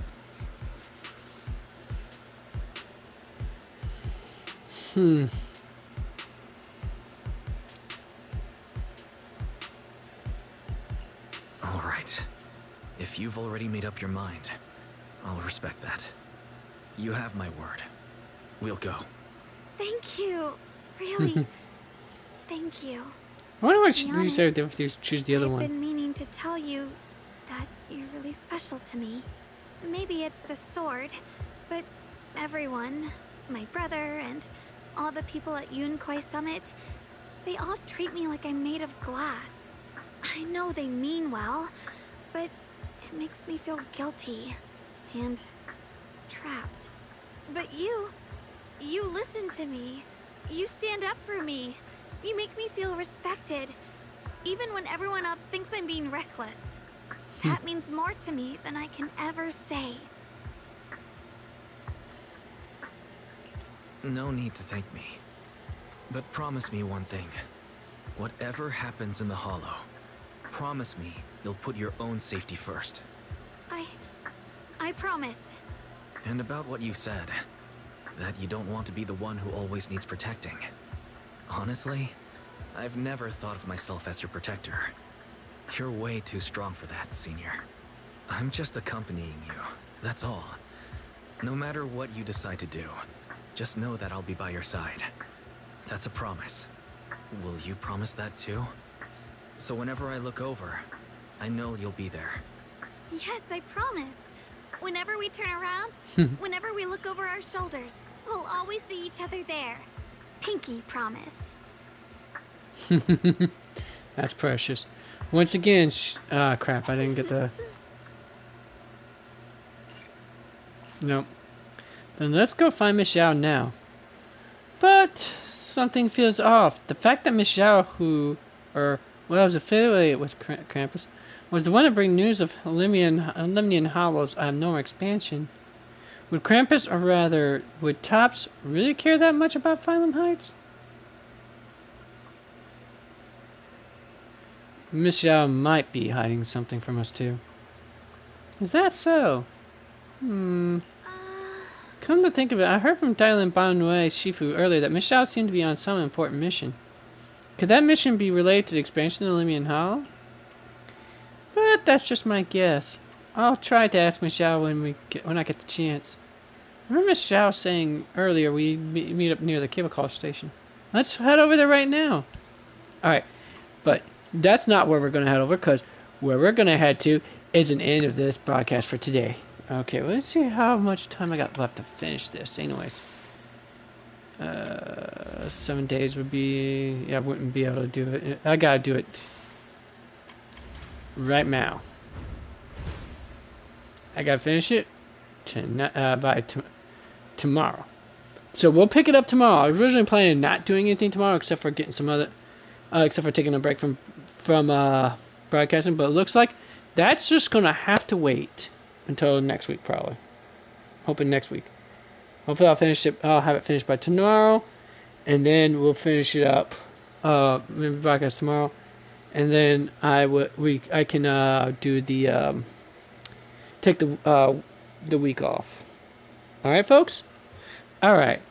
All right. If you've already made up your mind, I'll respect that. You have my word. We'll go. Thank you. Really. Thank you. I wonder what you say if you choose the other one. I've been meaning to tell you that you're really special to me. Maybe it's the sword, but everyone, my brother and all the people at Yunque Summit, they all treat me like I'm made of glass. I know they mean well, but it makes me feel guilty and trapped. But you listen to me. You stand up for me. You make me feel respected, even when everyone else thinks I'm being reckless. That means more to me than I can ever say. No need to thank me. But promise me one thing. Whatever happens in the Hollow, Promise me you'll put your own safety first. I promise. And about what you said, that you don't want to be the one who always needs protecting. Honestly, I've never thought of myself as your protector. You're way too strong for that, Senior. I'm just accompanying you, that's all. No matter what you decide to do, just know that I'll be by your side. That's a promise. Will you promise that too? So whenever I look over, I know you'll be there. Yes, I promise. Whenever we turn around, whenever we look over our shoulders, we'll always see each other there. Pinky promise. That's precious. Once again, crap, I didn't get the... Nope. Then let's go find Miss Zhao now. But something feels off. The fact that Miss Zhao, was affiliated with Krampus, was the one to bring news of Lemnian Hollow's abnormal expansion. Would Krampus, or rather, would Tops really care that much about Phylum Heights? Miss Zhao might be hiding something from us too. Is that so? Come to think of it, I heard from Dylan Banwei Shifu earlier that Miss Zhao seemed to be on some important mission. Could that mission be related to the expansion of Lemnian Hollow? But that's just my guess. I'll try to ask Miss Zhao when I get the chance. I remember Miss Zhao saying earlier we meet up near the cable car station. Let's head over there right now. Alright, but that's not where we're going to head over, because where we're going to head to is an end of this broadcast for today. Okay, well, let's see how much time I got left to finish this. Anyways, 7 days would be... Yeah, I wouldn't be able to do it. I gotta do it right now. I gotta finish it by tomorrow. So we'll pick it up tomorrow. I was originally planning on not doing anything tomorrow, except for getting some other... except for taking a break from broadcasting, but it looks like that's just gonna have to wait until next week, probably. Hoping next week. Hopefully I'll have it finished by tomorrow, and then we'll finish it up. Maybe broadcast tomorrow, and then I can do the take the week off. All right, folks. All right.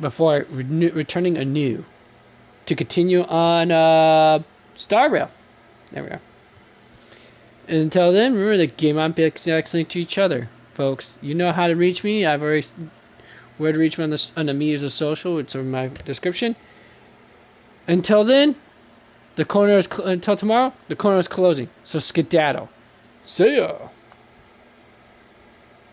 Before returning anew to continue on Star Rail. There we are. And until then, remember to game on, be excellent to each other, folks. You know how to reach me. I've already where to reach me on the medias of social. It's in my description. Until then, until tomorrow, the corner is closing. So skedaddle. See ya.